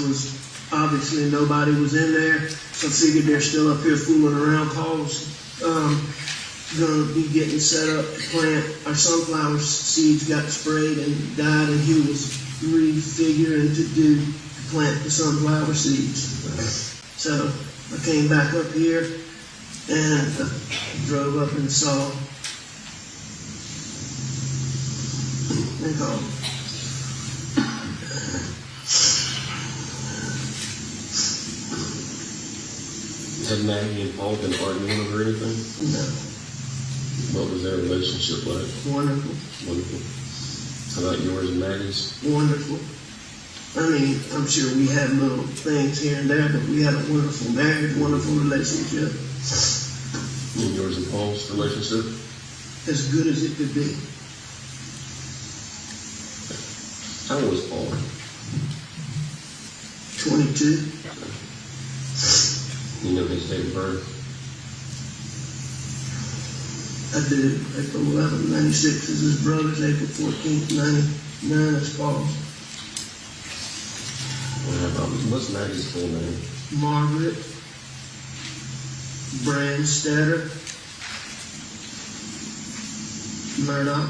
was obviously nobody was in there. So I figured they're still up here fooling around. Paul's gonna be getting set up to plant. Our sunflower seeds got sprayed and died, and he was refiguring to plant the sunflower seeds. So I came back up here and drove up and saw and called. Had Maggie and Paul been arguing over anything? No. What was their relationship like? Wonderful. Wonderful. How about yours and Maggie's? Wonderful. I mean, I'm sure we had little things here and there, but we had a wonderful marriage, wonderful relationship. And yours and Paul's relationship? As good as it could be. How old was Paul? 22. You know his date of birth? I do. April 11th, 96 is his brother's. April 14th, 99 is Paul's. What's Maggie's full name? Margaret Brandstetter Murdaugh.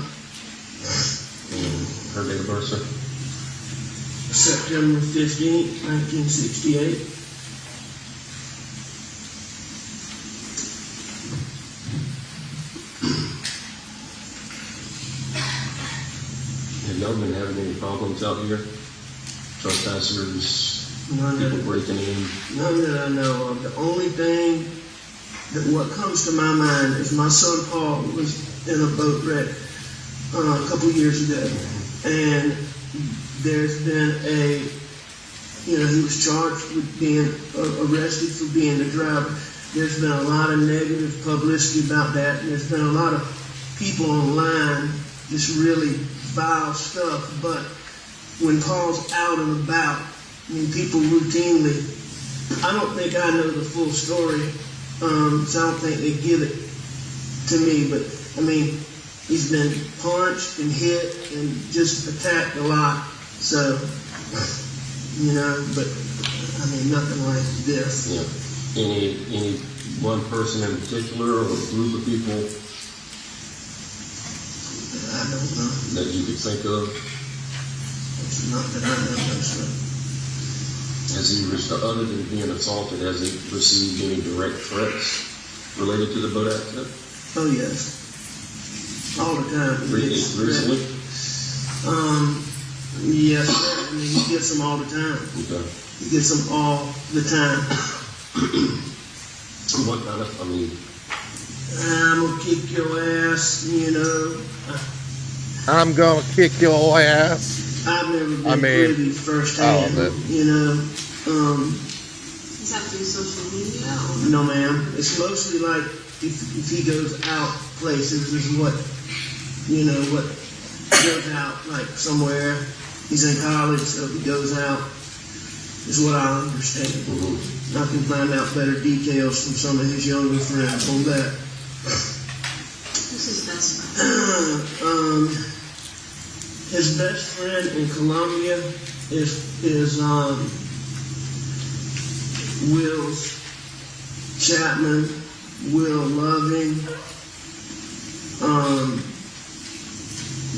Her date of birth, sir? September 15th, 1968. Have y'all been having any problems out here? Trespassers, None people that, breaking in? none that I know of. The only thing that what comes to my mind is my son Paul was in a boat wreck a couple years ago, and there's been he was charged with being arrested for being the driver. There's been a lot of negative publicity about that, and there's been a lot of people online just really vile stuff. But when Paul's out and about, I mean, people routinely, I don't think I know the full story, so I don't think they give it to me, but I mean, he's been punched and hit and just attacked a lot, so, but I mean, nothing like this. Yeah. Any one person in particular or a group of people I don't know. that you could think of? It's not that I know, no, sir. Has he, other than being assaulted, has he received any direct threats related to the boat accident? Oh, yes. All the time. Recently? Yes, sir. I mean, he gets them all the time. Okay. He gets them all the time. What kind of, I mean, I'm gonna kick your ass, you know. I'm gonna kick your ass. I've never been privy firsthand, you know. Is that through social media? Or? No, ma'am. It's mostly like if he goes out places, is what, you know, what goes out, like somewhere. He's in college, so if he goes out, is what I understand. I can find out better details from some of his younger friends on that. Who's his best friend? His best friend in Columbia is Will's Chapman, Will Loving,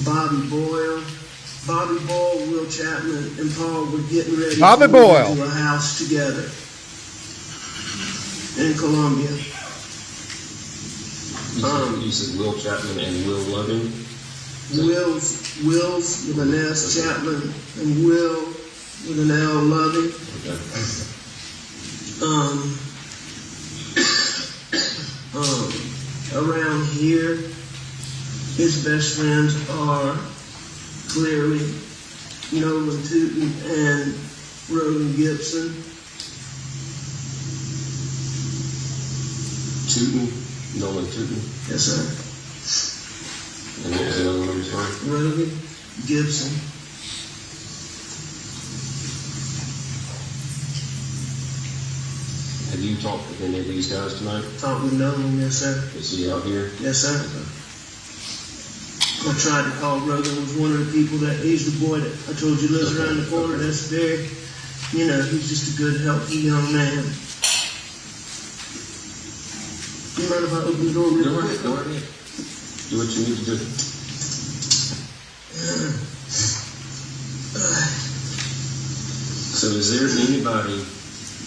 Bobby Boyle. Bobby Boyle, Will Chapman, and Paul were getting ready to move into a house together in Columbia. you said Will Chapman and Will Loving? Will's with an S, Chapman, and Will with an L, Loving. Around here, his best friends are clearly Nolan Tootin and Roden Gibson. Nolan Tootin? Yes, sir. And what was the other one, I'm sorry? Roden Gibson. Have you talked with any of these guys tonight? Talked with Nolan, yes, sir. Is he out here? Yes, sir. I tried to call Roden, was one of the people that, he's the boy that I told you lives around the corner. That's very, you know, he's just a good, healthy young man. You mind if I open the door real quick? Go ahead. Do what you need to do. So is there anybody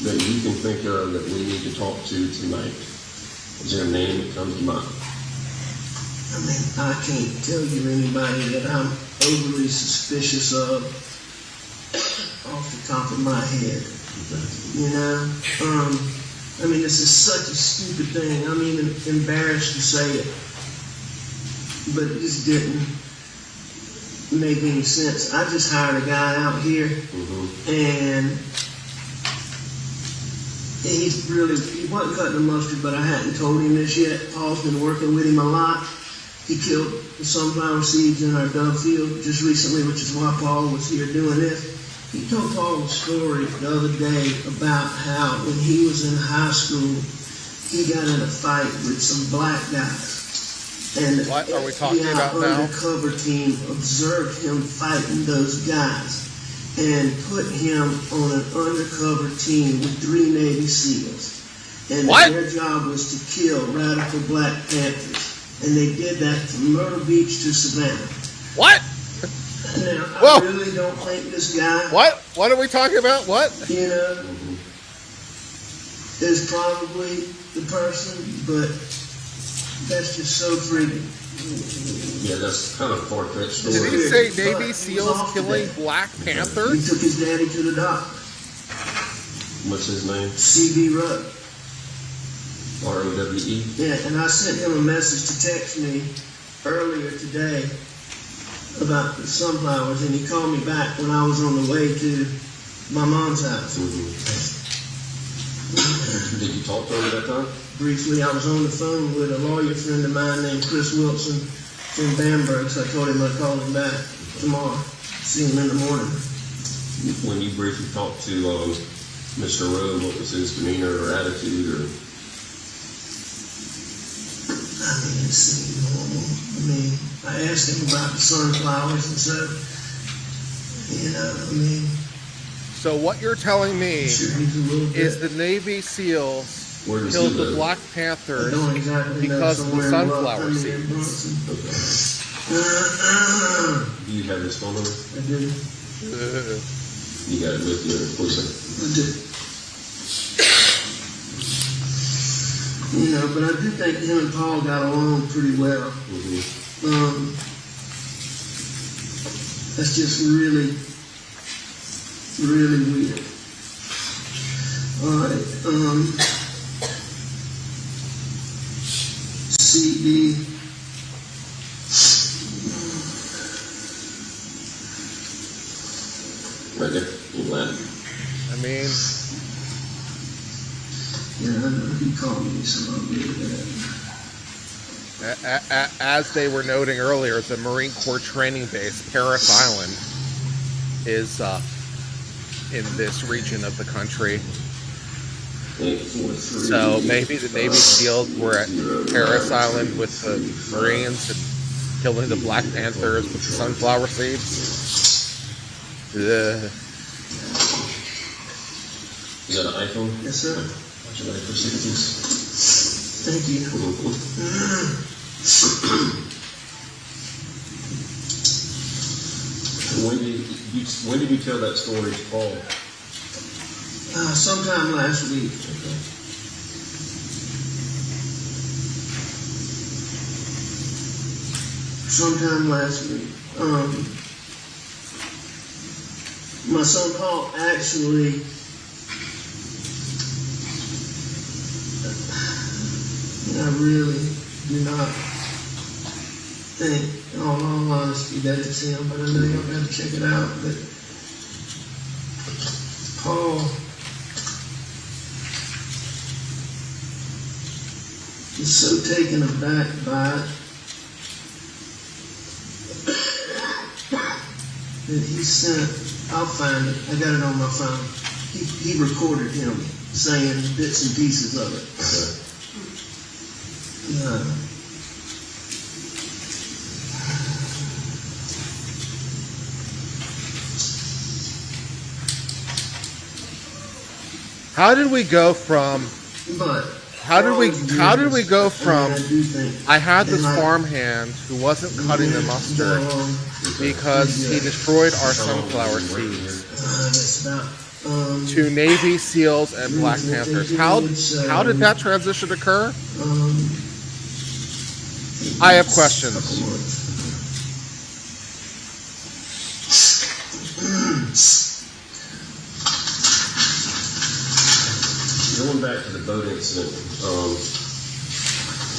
that you can think of that we need to talk to tonight? Is there a name that comes to mind? I mean, I can't tell you anybody that I'm overly suspicious of off the top of my head. You know? I mean, this is such a stupid thing. I'm even embarrassed to say it. But it just didn't make any sense. I just hired a guy out here, and he wasn't cutting the mustard, but I hadn't told him this yet. Paul's been working with him a lot. He killed the sunflower seeds in our dove field just recently, which is why Paul was here doing this. He told Paul a story the other day about how when he was in high school, he got in a fight with some black guys. And what are we talking the about now? undercover team observed him fighting those guys and put him on an undercover team with 3 Navy SEALs. And their job was to kill radical Black Panthers. And they did that from Myrtle Beach to Savannah. What? Now, Whoa. I really don't think this guy... What? What are we talking about? What? You know, is probably the person, but that's just so freaky. Yeah, that's kind of a far-fetched story. Did he say Navy SEALs killing Black He Panthers? took his daddy to the doctor. What's his name? C.B. Rudd. R-O-W-E? Yeah, and I sent him a message to text me earlier today about the sunflowers, and he called me back when I was on the way to my mom's house. Did you talk to him at that time? Briefly, I was on the phone with a lawyer friend of mine named Chris Wilson from Bamberg, so I told him I'd call him back tomorrow, see him in the morning. When you briefly talked to Mr. Rowe, what was his demeanor or attitude? Or I mean, it seemed normal. I mean, I asked him about the sunflowers and stuff. You know, I mean... So what you're telling me is the Navy SEALs killed the Black Panthers because of the sunflower seeds. Do you have this phone number? I do. You got it with you, please. I do. You know, but I do think him and Paul got along pretty well. That's just really, really weird. All right, CD. Right there, in Latin. I mean, Yeah, I know he called me, so I'll read that. as they were noting earlier, the Marine Corps training base, Parris Island, is in this region of the country. So maybe the Navy SEALs were at Parris Island with the Marines and killing the Black Panthers with the sunflower seeds. Is that an iPhone? Yes, sir. Watch it like for 60s. Thank you. When did you tell that story to Paul? Sometime last week. Sometime last week. My son Paul actually, I really do not think, in all honesty, that it's him, but I know you'll have to check it out. But Paul is so taken aback by it that he sent, I'll find it, I got it on my phone. He recorded him saying bits and pieces of it. How did we go from? But How did we go from? I do think I had this in my- farmhand who wasn't cutting the mustard because he destroyed our sunflower seeds, it's about, to Navy SEALs and Black Panthers. How did that transition occur? I have questions. Going back to the boat incident,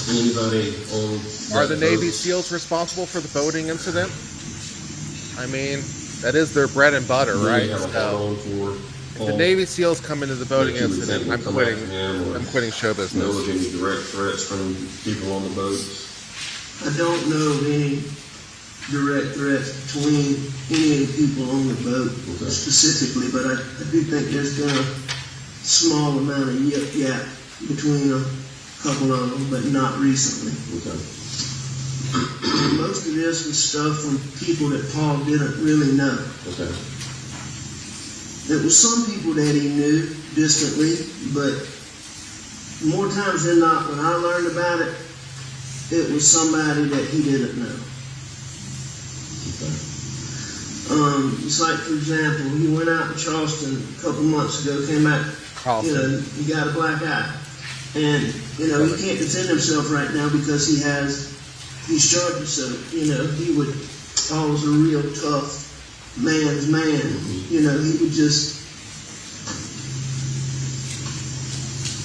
anybody on... Are the Navy SEALs responsible for the boating incident? I mean, that is their bread and butter, right? So, if the Navy SEAls come into the boating incident, I'm quitting show business. Know of any direct threats from people on the boat? I don't know of any direct threats between any of the people on the boat specifically, but I do think there's been a small amount of yip-yap between a couple of them, but not recently. Most of this was stuff from people that Paul didn't really know. There was some people that he knew distantly, but more times than not, when I learned about it, it was somebody that he didn't know. It's like, for example, he went out in Charleston a couple months ago, came back, he got a black eye. And, he can't defend himself right now because he's charged, so, Paul was a real tough man's man.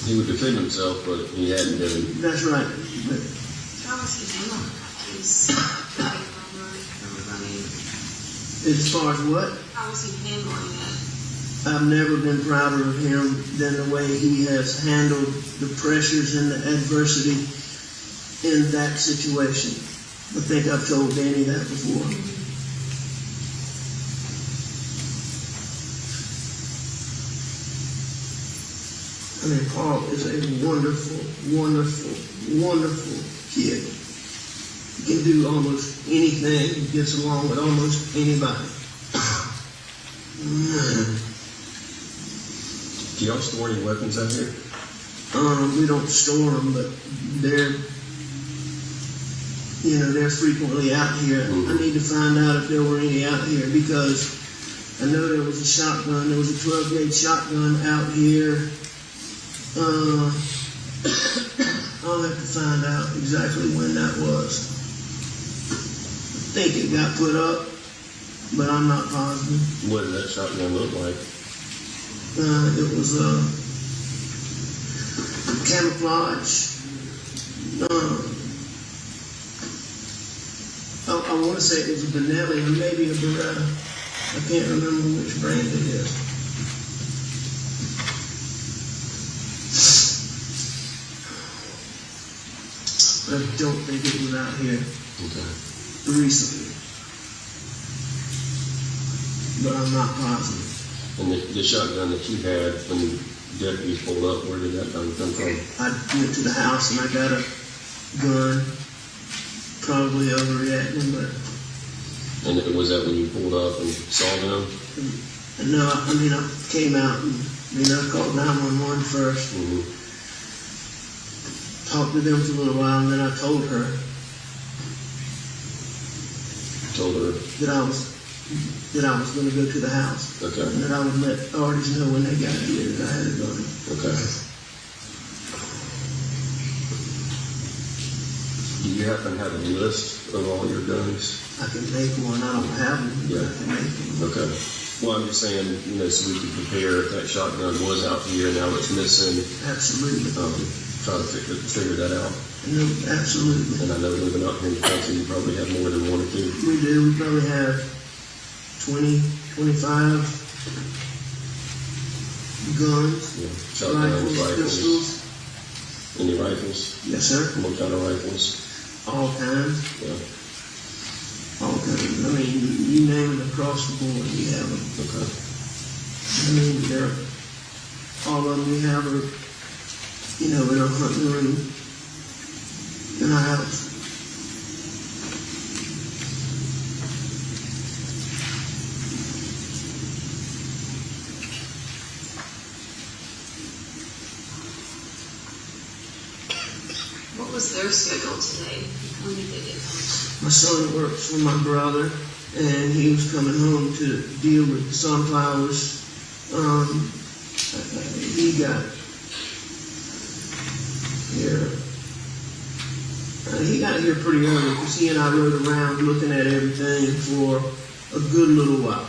He would defend himself, but he hadn't done it. That's right. But, How was he handling his as far as what? How was he handling it? I've never been prouder of him than the way he has handled the pressures and the adversity in that situation. I think I've told Danny that before. I mean, Paul is a wonderful, wonderful, wonderful kid. He can do almost anything. He gets along with almost anybody. Do y'all store any weapons out here? We don't store them, but they're frequently out here. I need to find out if there were any out here because I know there was a shotgun. There was a 12-gauge shotgun out here. I'll have to find out exactly when that was. I think it got put up but I'm not positive. What did that shotgun look like? It was camouflage. I want to say it was a Benelli or maybe a Beretta. I can't remember which brand it is. I don't think it was out here recently, but I'm not positive. And the shotgun that you had when the deputies pulled up, where did that gun come from? I went to the house and I got a gun, probably overreacting, but. And was that when you pulled up and saw them? No, I mean, I came out and, I called 911 first. Mm-hmm. Talked to them for a little while, and then I told her. Told her? That I was going to go to the house. Okay. And that I would let authorities know when they got here that I had a gun. Okay. Do you happen to have a list of all your guns? I can make one. I don't have one, but I can make one. Okay. Well, I'm just saying, so we can compare if that shotgun was out here, now it's missing. Absolutely. Try to figure that out. No, absolutely. And I know living out here in the country, you probably have more than one or two. We do. We probably have 20, 25 guns, Yeah. Shotguns, rifles. pistols. Any rifles? Yes, sir. What kind of rifles? All kinds. Yeah. All kinds. I mean, you name it across the board, we have them. Okay. I mean, all of them we have are, in our hunting room, in our house. What was their schedule today? When did they get home? My son works for my brother, and he was coming home to deal with sunflowers. He got here. He got here pretty early because he and I rode around looking at everything for a good little while,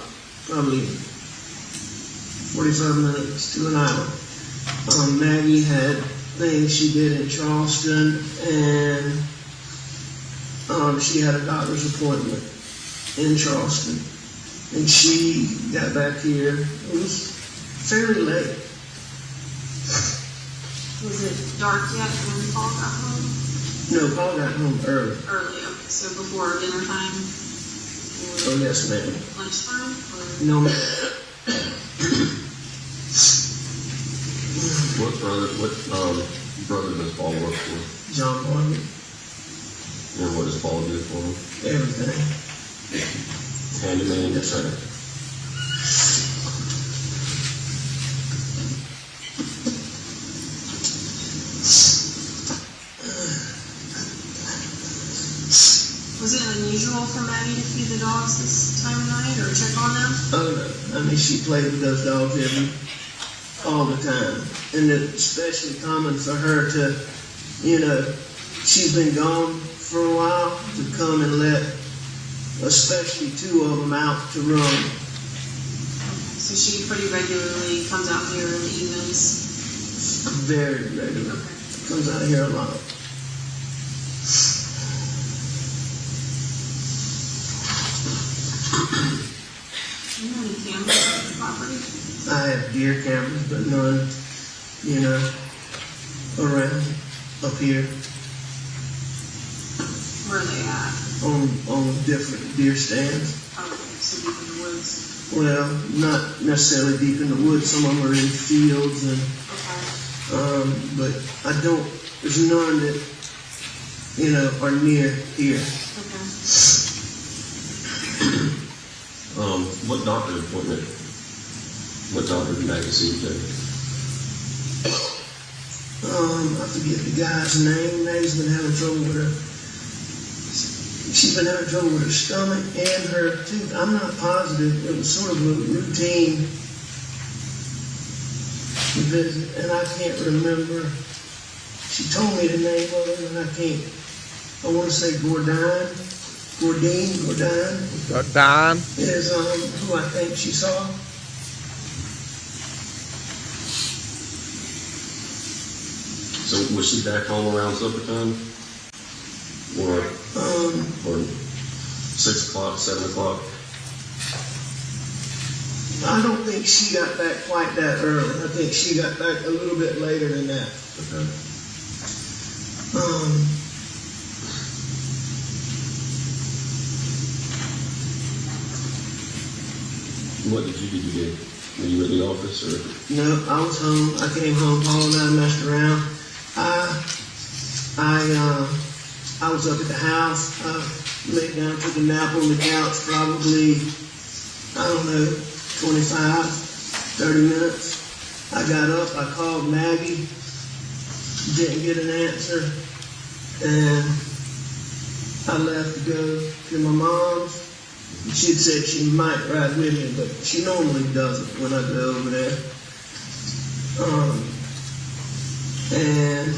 probably 45 minutes to an hour. Maggie had things she did in Charleston, and she had a doctor's appointment in Charleston, and she got back here. It was fairly late. Was it dark yet when Paul got home? No, Paul got home early. Early, okay. So before dinner time? Oh, yes, ma'am. Lunchtime? Or? No, ma'am. What brother does Paul work for? John Morgan. And what does Paul do for him? Everything. Handyman. Yes, sir. Was it unusual for Maggie to feed the dogs this time of night or check on them? Oh, no. I mean, she played with those dogs all the time. And it's especially common for her to, she's been gone for a while, to come and let especially two of them out to run. Okay. So she pretty regularly comes out here in the evenings? Very regular. Okay. Comes out here a lot. Do you have any cameras on the property? I have deer cameras, but none, around up here Where are they at? on different deer stands. Okay, so deep in the woods. Well, not necessarily deep in the woods. Some of them are in fields, and Okay. but there's none that are near here. Okay. What doctor appointment? What doctor did Maggie see today? I forget the guy's name. Maggie's been having trouble with her. She's been having trouble with her stomach and her tooth. I'm not positive. It was sort of a routine visit, and I can't remember. She told me the name of it, and I can't. I want to say Gordine. Gordine Don. is who I think she saw. So was she back home around supper time? Or 6 o'clock, 7 o'clock? I don't think she got back quite that early. I think she got back a little bit later than that. Okay. What did you do? Were you in the office or? No, I was home. I came home. Paul and I messed around. I was up at the house. Laid down, took a nap on the couch, probably, I don't know, 25, 30 minutes. I got up, I called Maggie, didn't get an answer, and I left to go to my mom's. She'd said she might ride with me, but she normally doesn't when I go over there. And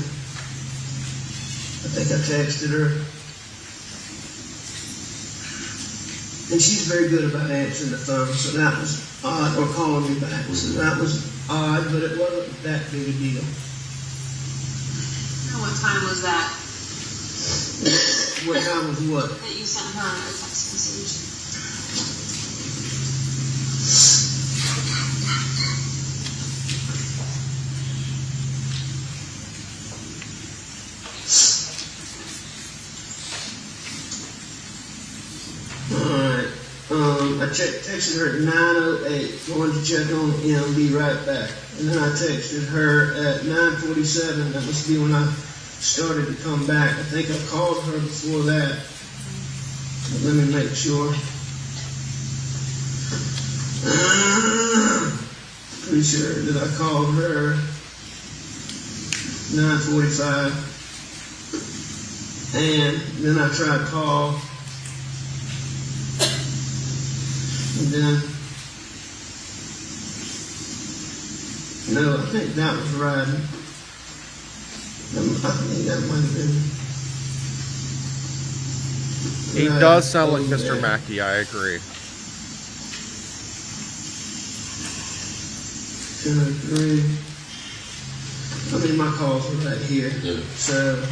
I think I texted her. And she's very good about answering the phone, so that was odd, or calling me back. So that was odd, but it wasn't that big a deal. Now, what time was that? What time was what? That you sent her a text message? I texted her at 9:08, going to check on him, be right back. And then I texted her at 9:47, that must be when I started to come back. I think I called her before that. But let me make sure. Pretty sure that I called her 9:45. And then I tried Paul. And then, no, I think that was riding. I think that might have been. He does sound like Mr. Mackey, I agree. 203. I mean, my calls were right here. Yeah. So,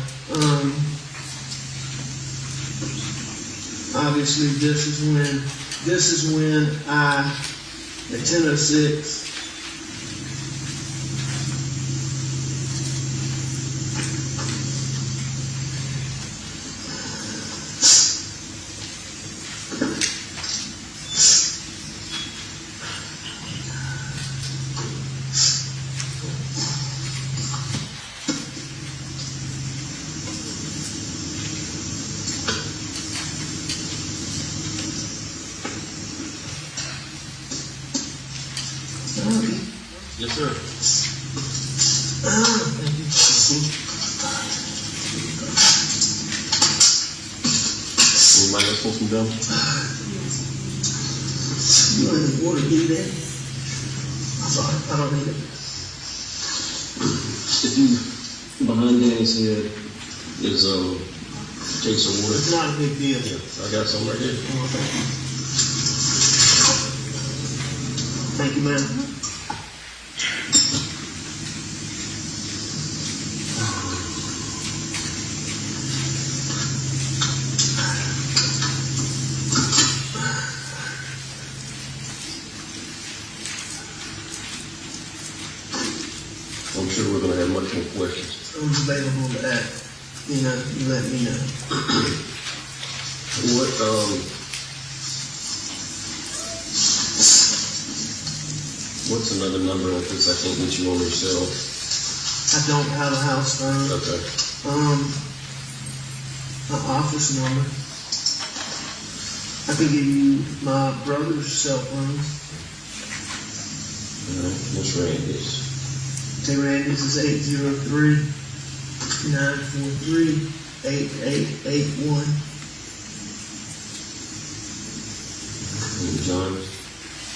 obviously this is when I, at 10:06, Yes, sir. Anybody else want some gum? You want any water, do that? I'm sorry, I don't need it. If you, behind Danny's head is a case of water. It's not a big deal. Yeah, I got some right here. Oh, thank you, ma'am. I'm sure we're going to have much more questions. I'm available to act. You know, you let me know. What's another number in case I can't get you on your cell? I don't have a house phone. Okay. My office number. I can give you my brother's cell phone. What's Randy's? Say Randy's is 803-943-8881. And John's?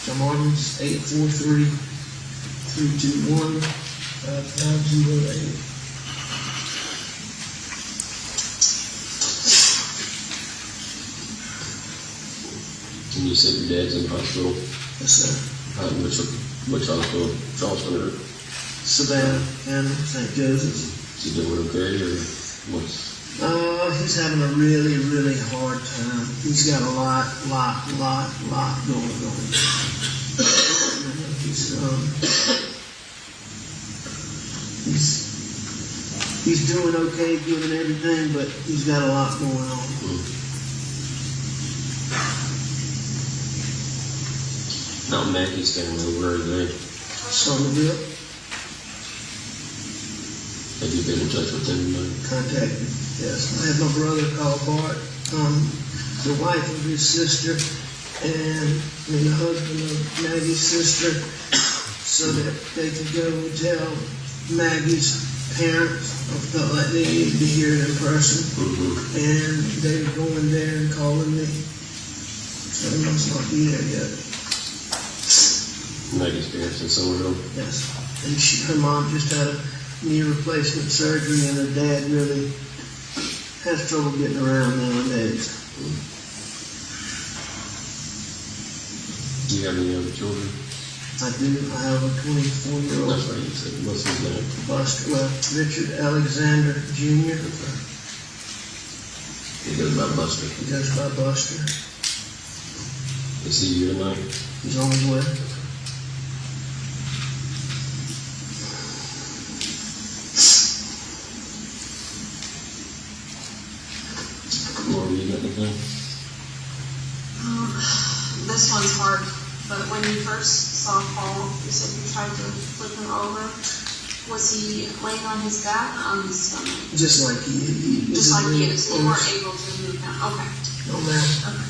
John Martin's 843-321-5508. And you said your dad's in the hospital. Yes, sir. Which hospital? Charleston or Savannah County, St. Joseph's. is he doing okay or what's? He's having a really, really hard time. He's got a lot going on. He's doing okay, doing everything, but he's got a lot going on. Now Maggie's family, where are they? Somerville, Have you been in touch with them? contacted. Yes, I had my brother call Bart, the wife of his sister, and the husband of Maggie's sister, so that they could go and tell Maggie's parents. I felt like they needed to hear it in person, and they were going there and calling me. So they must not be there yet. Maggie's parents in Somerville? Yes, and her mom just had a knee replacement surgery, and her dad really has trouble getting around nowadays. Do you have any other children? I do. I have a 24-year-old. That's right, you said. What's his name? Buster, Richard Alexander Jr. He goes by Buster. He goes by Buster. Is he here tonight? He's on his way. Laura, you got anything? This one's hard, but when you first saw Paul, you said you tried to flip him over. Was he laying on his back or on his stomach? Just like he Just like you, so you weren't able to move him. Okay. No matter. Okay.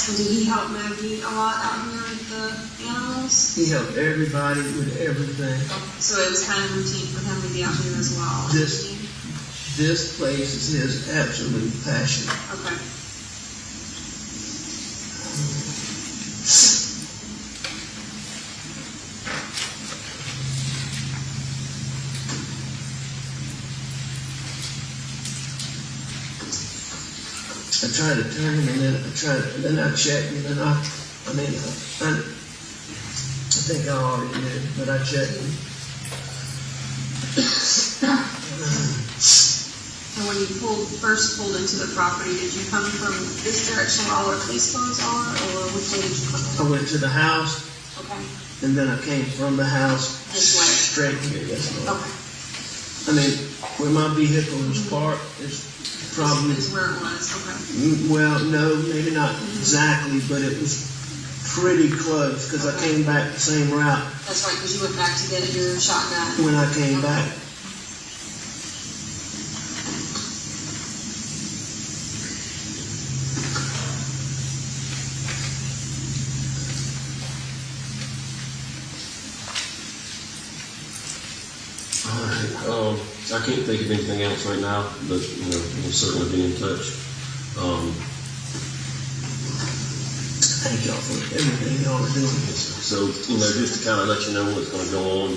And did he help Maggie a lot out here with the animals? He helped everybody with everything. So it was kind of routine for him to be out here as well. This place is his absolute passion. Okay. I try to turn him, and then I check, and then I think I already did, but I checked him. And when you first pulled into the property, did you come from this direction where all our police cars are, or which way did you come in? I went to the house, Okay. and then I came from the house This way. straight here. Yes, Lord. Okay. I mean, where my vehicle was parked is probably, Is where it was. Okay. well, no, maybe not exactly, but it was pretty close, because I came back the same route That's right, because you went back to get your shotgun. when I came back. All right. I can't think of anything else right now, but we'll certainly be in touch. Thank y'all for everything y'all are doing. So, just to kind of let you know what's going to go on,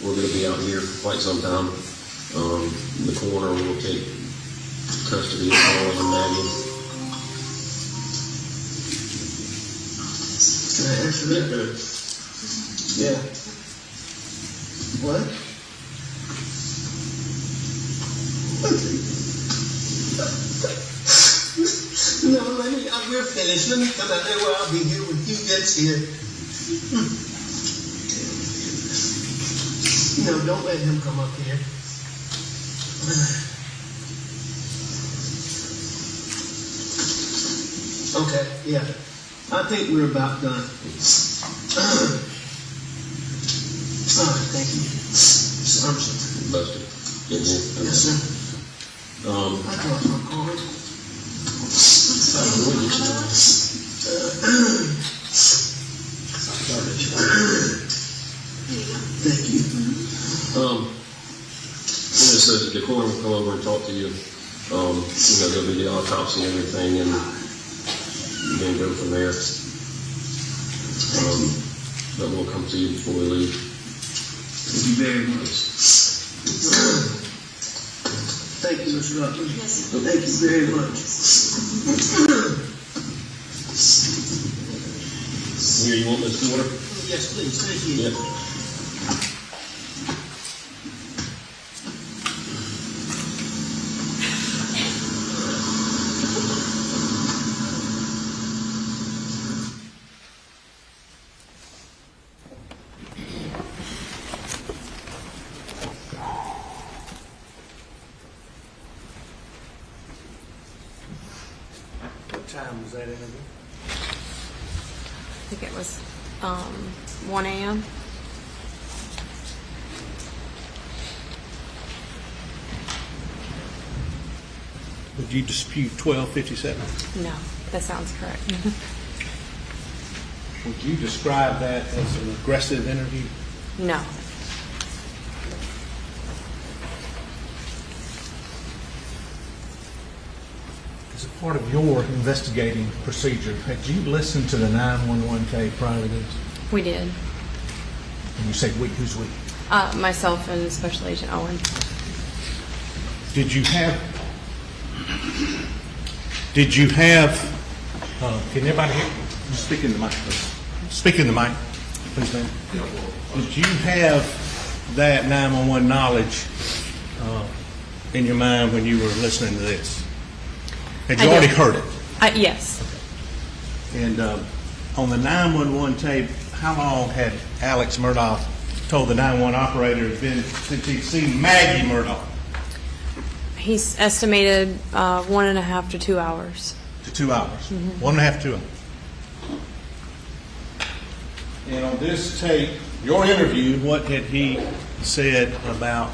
we're going to be out here for quite some time. The coroner will take custody of Paul and Maggie. Can I answer that? Yeah. What? No, we're finished. Let me come out there where I'll be here when he gets here. No, don't let him come up here. Okay, yeah. I think we're about done. All right, thank you. Sergeant. Buster. Get here. Yes, sir. I dropped my card. Thank you. So the coroner will come over and talk to you. There'll be the autopsy and everything, and then go from there. But we'll come to you before we leave. Thank you very much. Thank you Ms. Rutland. Yes. Thank you very much. Here, you want this water? Yes, please, thank you. Yeah. What time was that interview? I think it was 1 a.m. Would you dispute 1257? No, that sounds correct. Would you describe that as an aggressive interview? No. As a part of your investigating procedure, had you listened to the 911 tape prior to this? We did. And you say we, who's we? Myself and Special Agent Owen. Did you have, can everybody hear? Speak in the mic, please. Speak in the mic, please, ma'am. Did you have that 911 knowledge in your mind when you were listening to this? Had you already heard it? Yes. And on the 911 tape, how long had Alex Murdaugh told the 911 operator it had been since he'd seen Maggie Murdaugh? He's estimated 1.5 to 2 hours. To 2 hours. 1.5 to 2 hours. And on this tape, your interview, what had he said about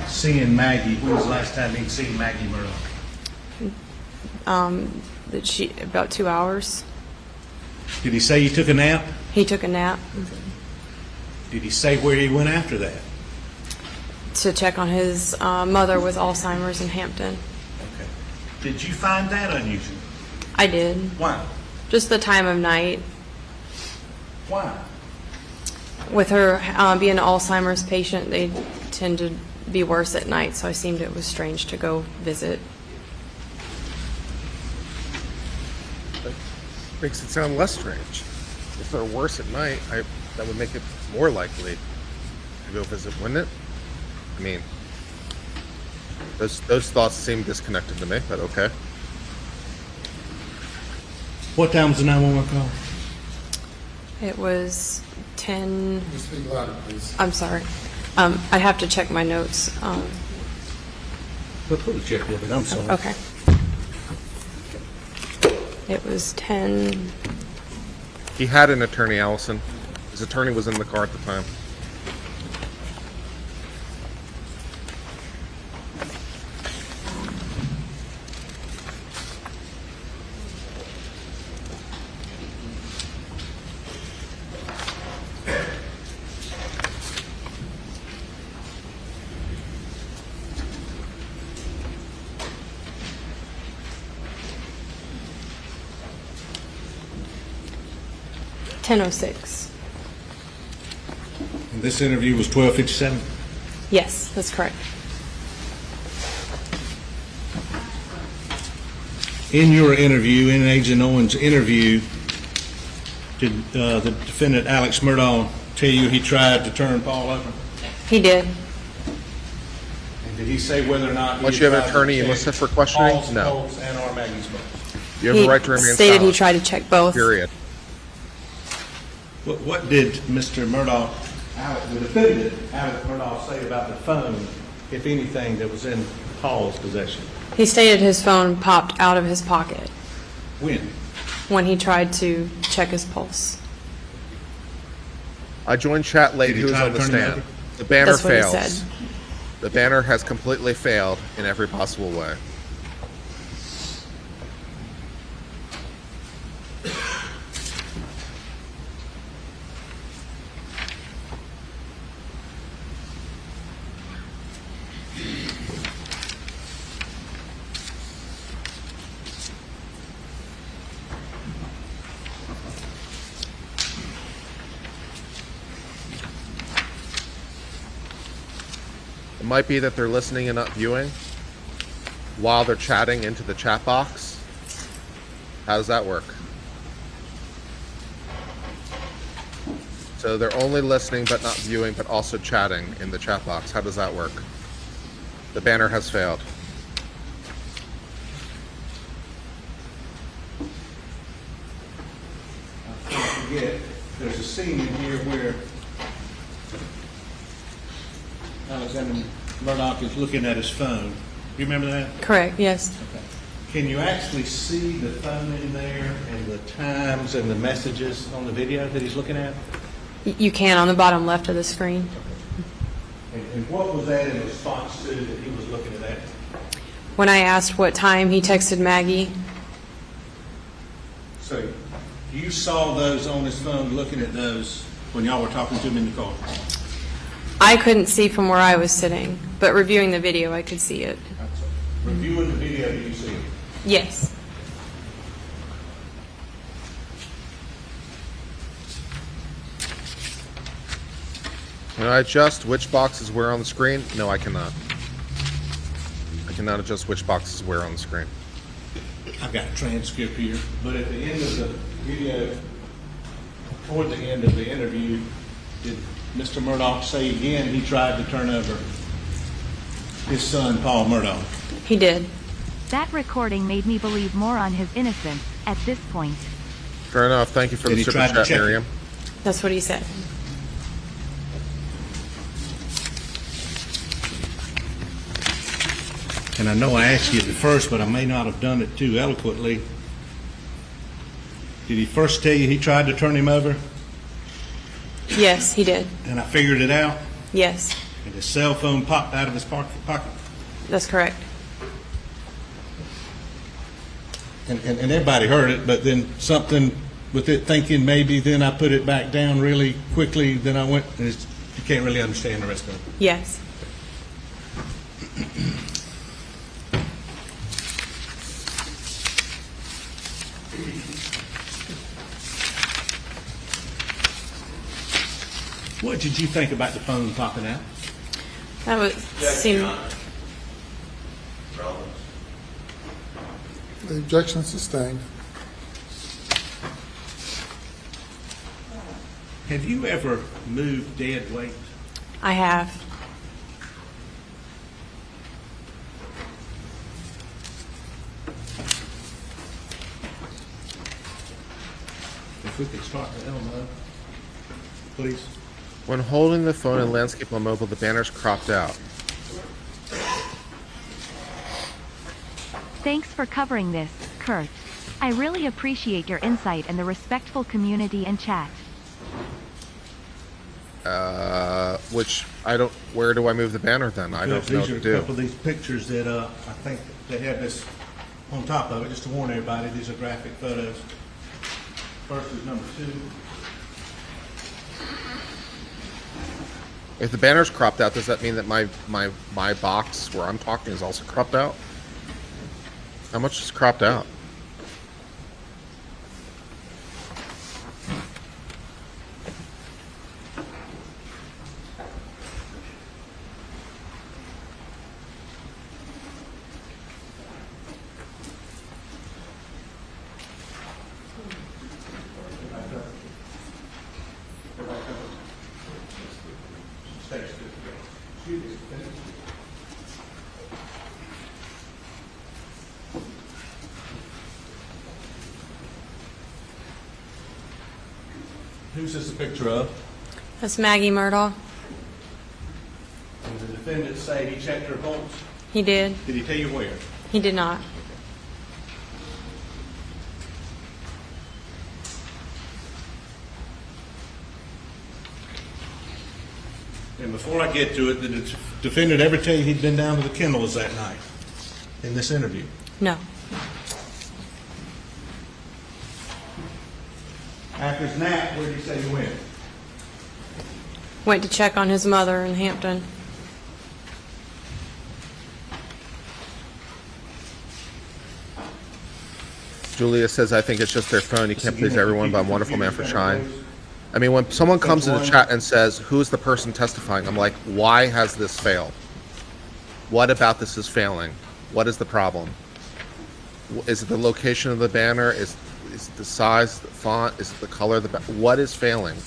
seeing Maggie? When was the last time he'd seen Maggie Murdaugh? That she about 2 hours. Did he say he took a nap? He took a nap Did he say where he went after that? to check on his mother with Alzheimer's in Hampton. Okay. Did you find that unusual? I did. Why? Just the time of night. Why? With her being an Alzheimer's patient, they tend to be worse at night, so I seemed it was strange to go visit. Makes it sound less strange. If they're worse at night, that would make it more likely to go visit, wouldn't it? I mean, those thoughts seem disconnected to me, but okay. What time was the 911 call? It was 10. Can you speak louder, please? I'm sorry. I'd have to check my notes. We'll put a check with it. I'm sorry. Okay. It was 10. He had an attorney, Allison. His attorney was in the car at the time. $10:06. And this interview was 12:57? Yes, that's correct. In your interview, in Agent Owen's interview, did the defendant Alex Murdaugh tell you he tried to turn Paul over? He did. And did he say whether or not Once you have an attorney, you must have for questioning? Paul's No. pulse and or Maggie's pulse? You have a right to remain silent. Stated he tried to check both. Period. What did Mr. Murdaugh, the defendant, Alex Murdaugh, say about the phone, if anything, that was in Paul's possession? He stated his phone popped out of his pocket When he tried to check his pulse. I joined chat late. Did he Who's try on to the turn him stand? over? The banner That's what he fails. said. The banner has completely failed in every possible way. It might be that they're listening and not viewing. while they're chatting into the chat box? How does that work? So they're only listening but not viewing, but also chatting in the chat box. How does that work? The banner has failed. Don't forget, there's a scene in here where Alexander Murdaugh is looking at his phone. You remember that? Correct, yes. Okay. Can you actually see the phone in there and the times and the messages on the video that he's looking at? You can on the bottom left of the screen. And what was that in response to that he was looking at that? When I asked what time, he texted Maggie. So you saw those on his phone looking at those when y'all were talking to him in the car? I couldn't see from where I was sitting, but reviewing the video, I could see it. Reviewing the video, did you see it? Yes. Can I adjust which boxes where on the screen? No, I cannot. I cannot adjust which boxes where on the screen. I've got a transcript here, but at the end of the video, toward the end of the interview, did Mr. Murdaugh say again he tried to turn over his son, Paul Murdaugh? He did. That recording made me believe more on his innocence at this point. Fair enough. Thank you for Did the he super try to chat, check it? Miriam. That's what he said. And I know I asked you at the first, but I may not have done it too eloquently. Did he first tell you he tried to turn him over? Yes, he did. And I figured it out? Yes, And his cell phone popped out of his pocket? that's correct. And everybody heard it, but then something with it thinking maybe then I put it back down really quickly, then I went, and you can't really understand the rest of it. Yes. What did you think about the phone popping out? That was seemed. The objection sustained. Have you ever moved dead weight? I have. If we could start with Elmo, please. When holding the phone in landscape on mobile, the banner's cropped out. Thanks for covering this, Kurt. I really appreciate your insight and the respectful community and chat. Which I don't. Where do I move the banner then? I don't know what These to are a do. couple of these pictures that I think they have this on top of it, just to warn everybody, these are graphic photos. First is number 2. If the banner's cropped out, does that mean that my box where I'm talking is also cropped out? How much is cropped out? Who's this a picture of? That's Maggie Murdaugh. Did the defendant say he checked her pulse? He did. Did he tell you where? He did not. And before I get to it, did the defendant ever tell you he'd been down to the kennels that night in this interview? No. After his nap, where did he say he went? Went to check on his mother in Hampton. Julia says, I think it's just their phone. You can't please everyone, but I'm a wonderful man for shine. I mean, when someone comes in the chat and says, who's the person testifying? I'm like, why has this failed? What about this is failing? What is the problem? Is it the location of the banner? Is it the size, the font? Is it the color of the banner? What is failing?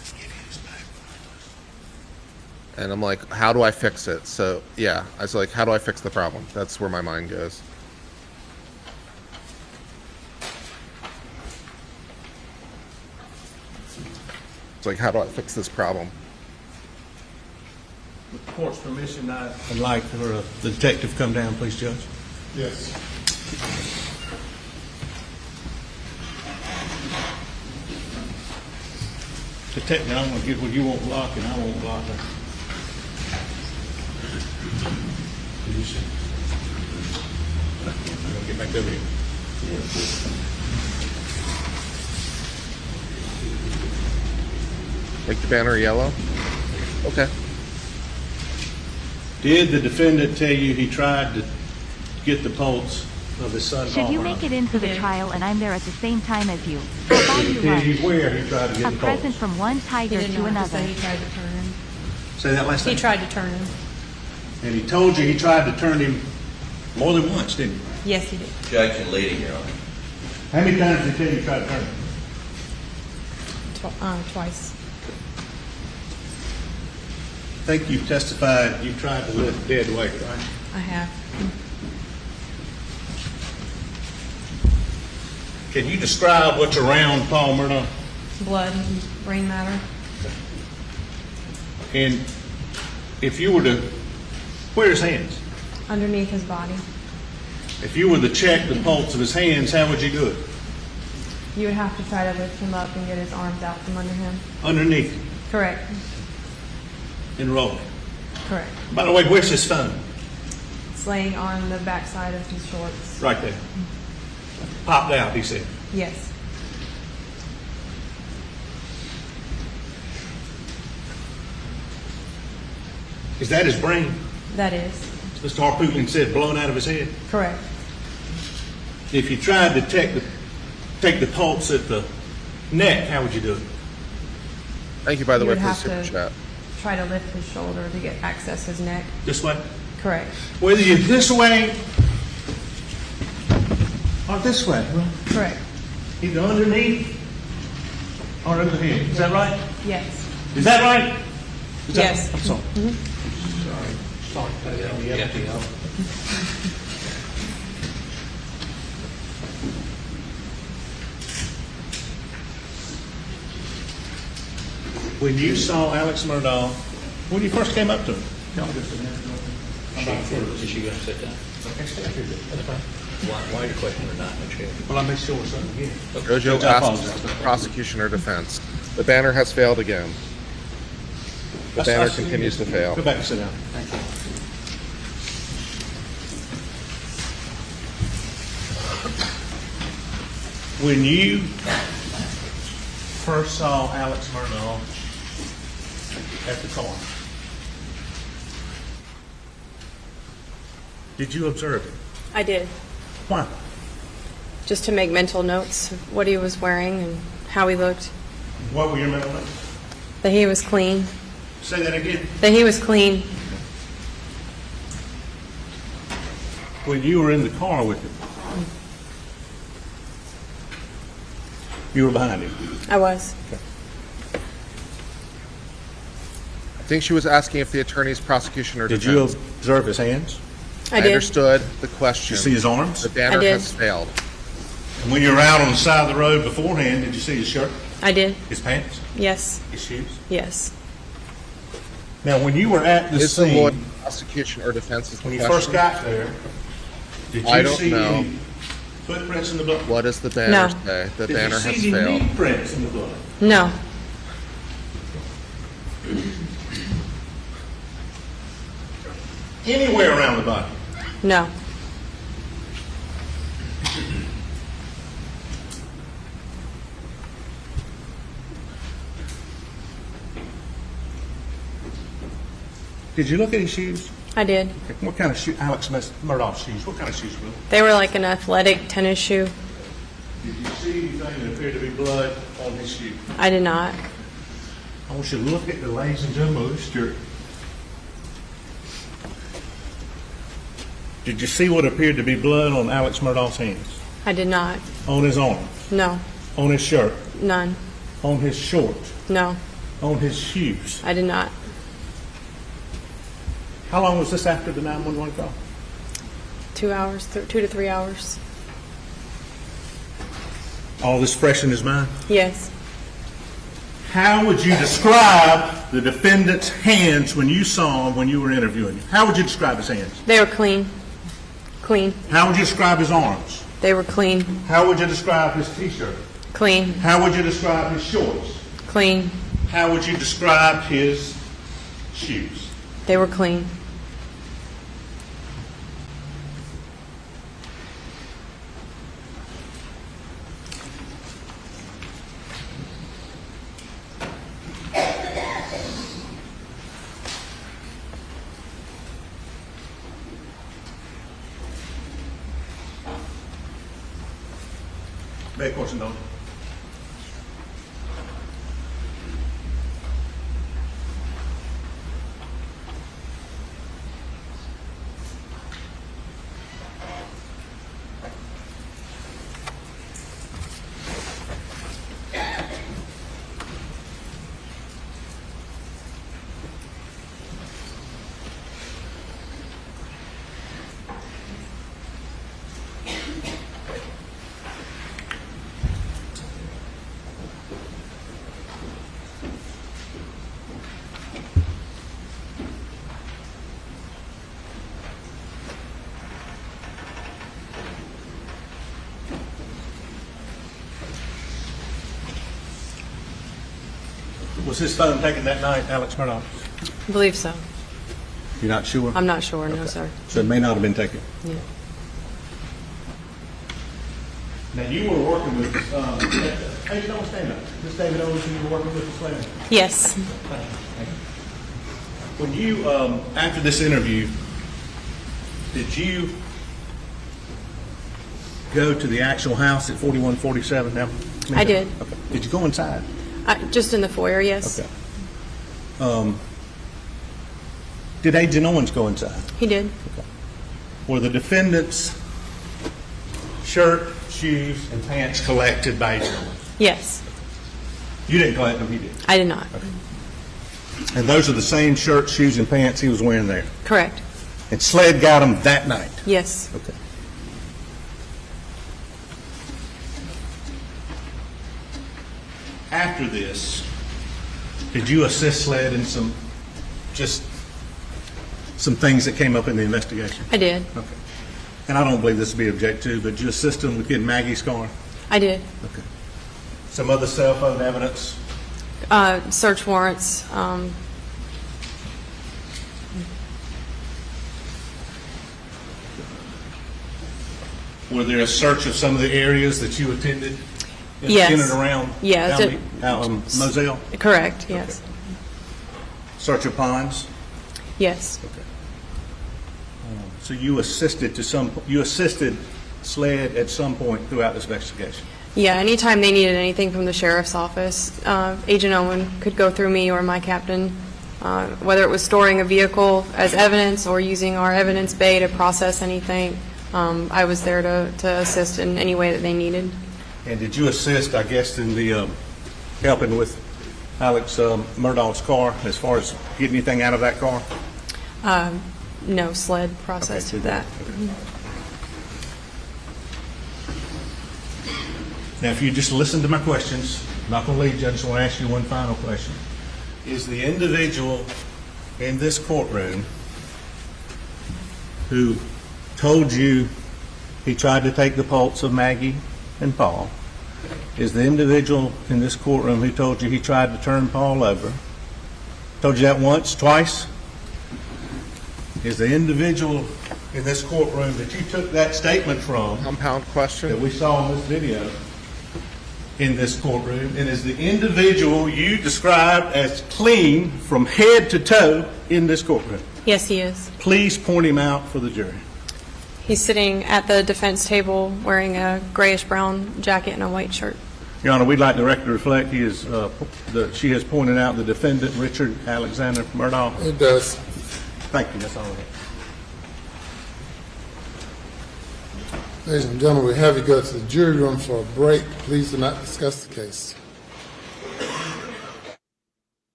And I'm like, how do I fix it? So yeah, I was like, how do I fix the problem? That's where my mind goes. It's like, how do I fix this problem? With the court's permission, I'd like for the detective to come down, please, Judge. Yes. Detective, I'm going to get what you won't block and I won't block her. Did you see? I'm going to get back over here. Make the banner yellow? Okay. Did the defendant tell you he tried to get the pulse of his son? Should you make it into the trial and I'm there at the same time as you, I'll buy you Did he lunch. where he tried to get A the present pulse? from one tiger to another. He tried to turn him. Say that last He thing. tried to turn him. And he told you he tried to turn him more than once, didn't he? Yes, he did. Judge and leading, Your Honor. How many times did he tell you he tried to turn him? Twice. I think you've testified you tried to lift dead weight, right? I have. Can you describe what's around Paul Murdaugh? Blood, brain matter. And if you were to, where's his hands? Underneath his body. If you were to check the pulse of his hands, how would you do it? You would have to try to lift him up and get his arms out from under him. Underneath Correct. and roll. Correct. By the way, where's his phone? It's laying on the backside of his shorts. Right there. Popped out, he said. Yes. Is that his brain? That is. Mr. Harpootlian said blown out of his head. Correct. If you tried to take the pulse at the neck, how would you do it? Thank you, by the You way, would for the have super to chat. try to lift his shoulder to get access his neck. This way? Correct. Whether you're this way or this way. Correct. Either underneath or under the head. Is that right? Yes. Is that right? Is that- Yes. I'm sorry. Mm-hmm. Sorry. When you saw Alex Murdaugh, when you first came up to him, Is she going to sit down? Why are you questioning her not in the chair? well, I made sure something again. Jojo Judge, I asks apologize. prosecution or defense. The banner has failed again. The banner continues to fail. Go back and sit down. Thank you. When you first saw Alex Murdaugh at the car, did you observe him? I did. Why? Just to make mental notes of what he was wearing and how he looked. What were your mental notes? That he was clean. Say that again. That he was clean. When you were in the car with him, you were behind him. I was. I think she was asking if the attorney's prosecution or Did defense. you observe his hands? I did. understood the Did question. you see his arms? The banner I did. has failed. And when you were out on the side of the road beforehand, did you see his shirt, I did. his pants, Yes. his shoes? Yes. Now, when you were at the Is the lawyer scene, prosecution or defense is the when you question? first got there, did I you don't see know. any footprints in the blood? What does the banner No. say? The Did banner you has see any failed. knee prints in the blood? No. Anywhere around the body? No. Did you look at his shoes? I did. What kind of shoe? Alex Murdaugh shoes. What kind of shoes were they? They were like an athletic tennis shoe. Did you see anything that appeared to be blood on his shoe? I did not. I want you to look at the ladies and gentlemen of this jury. Did you see what appeared to be blood on Alex Murdaugh's hands? I did not. On his arm? No. On his shirt? None. On his shorts? No. On his shoes? I did not. How long was this after the 911 call? 2 hours, 2 to 3 hours. All this fresh in his mind? Yes. How would you describe the defendant's hands when you saw him when you were interviewing him? How would you describe his hands? They were clean. Clean. How would you describe his arms? They were clean. How would you describe his t-shirt? Clean. How would you describe his shorts? Clean. How would you describe his shoes? They were clean. Big question, though. Was his phone taken that night, Alex Murdaugh? I believe so. You're not sure? I'm not sure, no, sir. So it may not have been taken. Yeah. Now, you were working with, hey, don't stand up. This David Owens, who you were working with this morning? Yes. When you, after this interview, did you go to the actual house at 4147 now? I did. Okay. Did you go inside? Just in the foyer, yes. Okay. Did Agent Owens go inside? He did. Okay. Were the defendant's shirt, shoes, and pants collected by Agent Owens? Yes. You didn't collect them, he did? I did not. Okay. And those are the same shirt, shoes, and pants he was wearing there? Correct. And SLED got them that night? Yes. Okay. After this, did you assist SLED in some things that came up in the investigation? I did. Okay. And I don't believe this would be object to, but did you assist them with getting Maggie's car? I did. Okay. Some other cell phone evidence? Search warrants. Were there a search of some of the areas that you attended? Yes. In and around? Yeah. Moselle? Correct, yes. Okay. Search of ponds? Yes. Okay. So you assisted SLED at some point throughout this investigation? Yeah, anytime they needed anything from the sheriff's office, Agent Owen could go through me or my captain, whether it was storing a vehicle as evidence or using our evidence bay to process anything. I was there to assist in any way that they needed. And did you assist, I guess, in the helping with Alex Murdaugh's car as far as getting anything out of that car? No, SLED processed that. Okay. Now, if you just listen to my questions, I'm not going to lead you, I just want to ask you one final question. Is the individual in this courtroom who told you he tried to take the pulse of Maggie and Paul, is the individual in this courtroom who told you he tried to turn Paul over, told you that once, twice? Is the individual in this courtroom that you took that statement from, Compound question. that we saw in this video, in this courtroom, and is the individual you described as clean from head to toe in this courtroom? Yes, he is. Please point him out for the jury. He's sitting at the defense table wearing a grayish-brown jacket and a white shirt. Your Honor, we'd like the record to reflect he is, she has pointed out the defendant, Richard Alexander Murdaugh. It does. Thank you, that's all I have. Ladies and gentlemen, we have you go to the jury room for a break. Please do not discuss the case.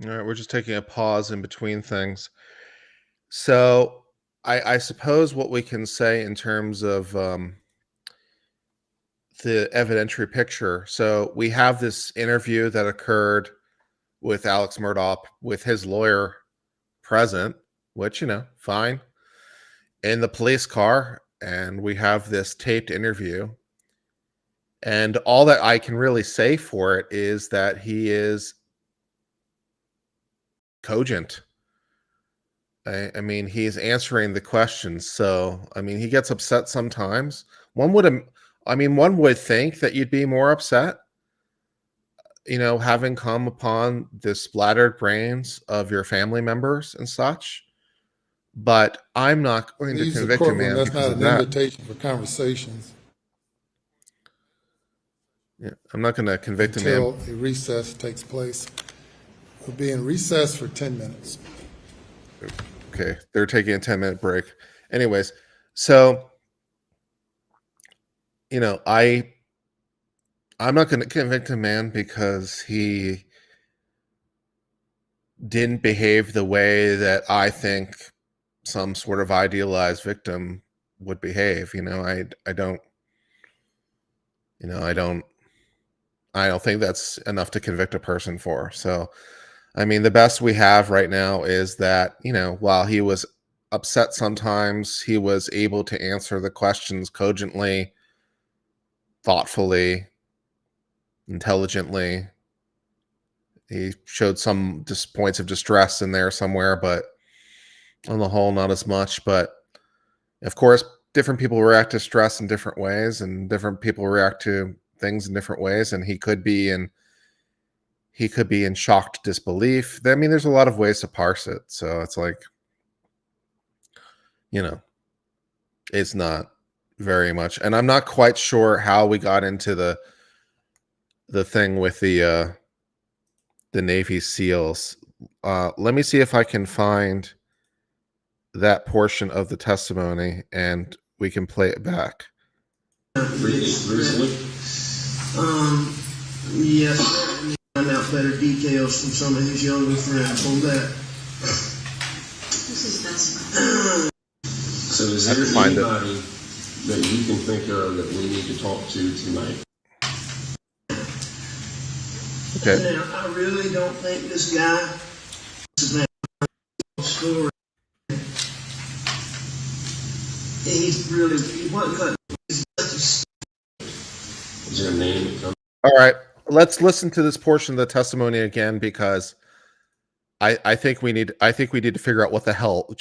All right, we're just taking a pause in between things. So I suppose what we can say in terms of the evidentiary picture. So we have this interview that occurred with Alex Murdaugh with his lawyer present, which, fine, in the police car. And we have this taped interview. And all that I can really say for it is that he is cogent. I mean, he's answering the questions. So, I mean, he gets upset sometimes. One would think that you'd be more upset, having come upon the splattered brains of your family members and such. But I'm not going to convict a man. That's not an invitation for conversations. Yeah, I'm not going to convict a man until a recess takes place. We'll be in recess for 10 minutes. Okay, they're taking a 10-minute break. Anyways, so I'm not going to convict a man because he didn't behave the way that I think some sort of idealized victim would behave. I don't think that's enough to convict a person for. So, I mean, the best we have right now is that, while he was upset sometimes, he was able to answer the questions cogently, thoughtfully, intelligently. He showed some points of distress in there somewhere, but on the whole, not as much. But of course, different people react to stress in different ways, and different people react to things in different ways. And he could be in shocked disbelief. I mean, there's a lot of ways to parse it. So it's like, it's not very much. And I'm not quite sure how we got into the thing with the Navy SEALs. Let me see if I can find that portion of the testimony and we can play it back. Yes, find out better details from some of his younger friends on that. This is best. So is there anybody that you can think of that we need to talk to tonight? Okay. Now, I really don't think this guy is a story. He wasn't cutting. He's such a. Is there a name that comes? All right. Let's listen to this portion of the testimony again, because I think we need to figure out what the hell.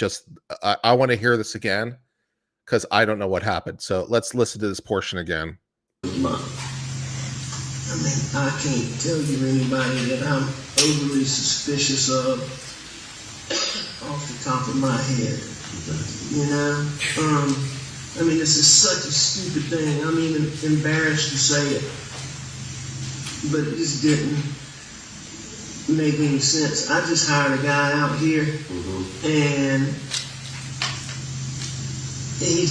I want to hear this again because I don't know what happened. So let's listen to this portion again. I mean, I can't tell you anybody that I'm overly suspicious of off the top of my head. I mean, this is such a stupid thing. I'm even embarrassed to say it, but it just didn't make any sense. I just hired a guy out here, and he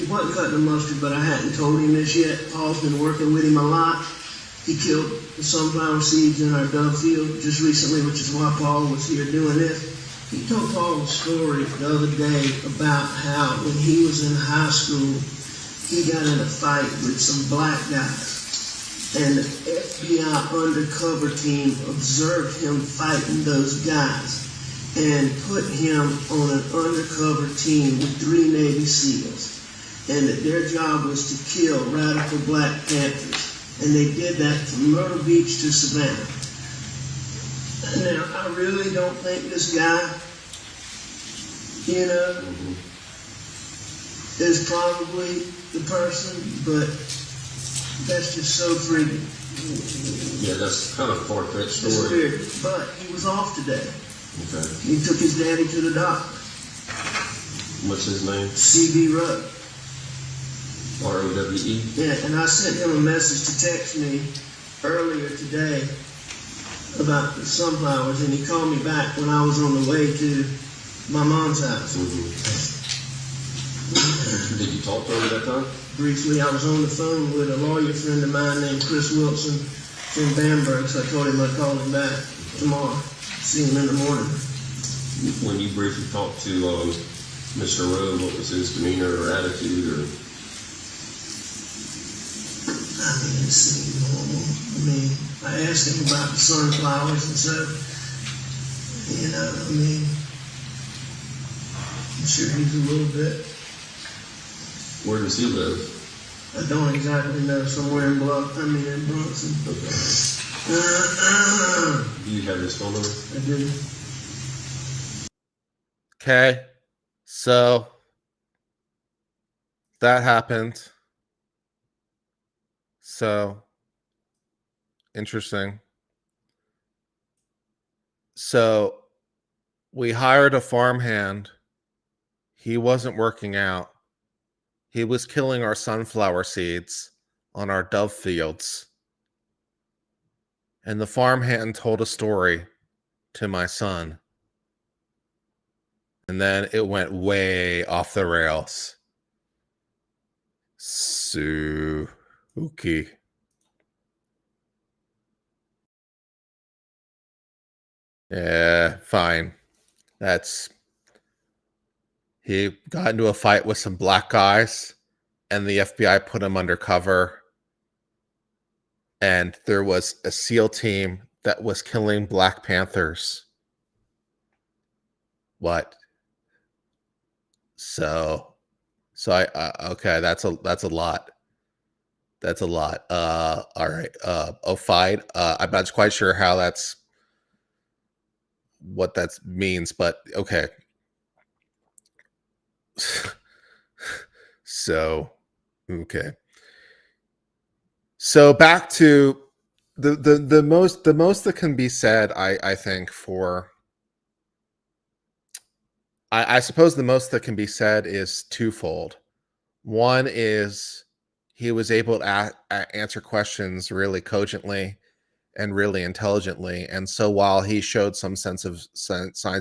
wasn't cutting the mustard, but I hadn't told him this yet. Paul's been working with him a lot. He killed the sunflower seeds in our dove field just recently, which is why Paul was here doing this. He told Paul a story the other day about how when he was in high school, he got in a fight with some black guys. And the FBI undercover team observed him fighting those guys and put him on an undercover team with 3 Navy SEALs. And that their job was to kill radical Black Panthers. And they did that from Myrtle Beach to Savannah. Now, I really don't think this guy, is probably the person, but that's just so freaky. Yeah, that's kind of a far-fetched story. It's weird, but he was off today. Okay. He took his daddy to the doctor. What's his name? C.B. Rudd. R-O-W-E? Yeah, and I sent him a message to text me earlier today about the sunflowers, and he called me back when I was on the way to my mom's house. Did you talk to him at that time? Briefly, I was on the phone with a lawyer friend of mine named Chris Wilson from Bamberg, so I told him I'd call him back tomorrow, see him in the morning. When you briefly talked to Mr. Rowe, what was his demeanor or attitude? Or I mean, it seemed normal. I mean, I asked him about the sunflowers and stuff. You know, I mean, I'm sure he's a little bit. Where does he live? I don't exactly know. Somewhere in in Bronson. Okay. Do you have his phone number? I do. Okay, so that happened. So interesting. So we hired a farmhand. He wasn't working out. He was killing our sunflower seeds on our dove fields. And the farmhand told a story to my son. And then it went way off the rails. Spooky. Yeah, fine. He got into a fight with some black guys, and the FBI put him undercover. And there was a SEAL team that was killing Black Panthers. What? So I okay, that's a lot. That's a lot. All right. Fine. I'm not quite sure how what that means, but okay. So, okay. So back to the most that can be said, I think I suppose the most that can be said is twofold. One is he was able to answer questions really cogently and really intelligently. And so while he showed some signs of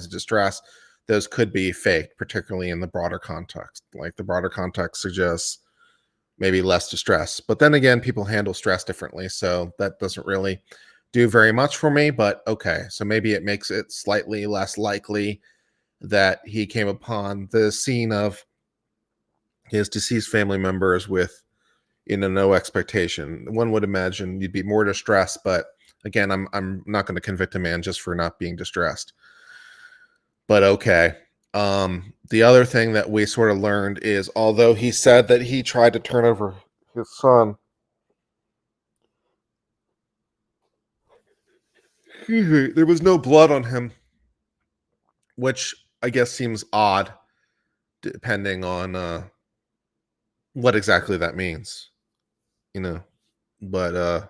distress, those could be faked, particularly in the broader context. Like the broader context suggests maybe less distress. But then again, people handle stress differently. So that doesn't really do very much for me. But okay, so maybe it makes it slightly less likely that he came upon the scene of his deceased family members with, no expectation. One would imagine you'd be more distressed, but again, I'm not going to convict a man just for not being distressed. But okay. The other thing that we sort of learned is, although he said that he tried to turn over his son, there was no blood on him, which I guess seems odd, depending on what exactly that means, but that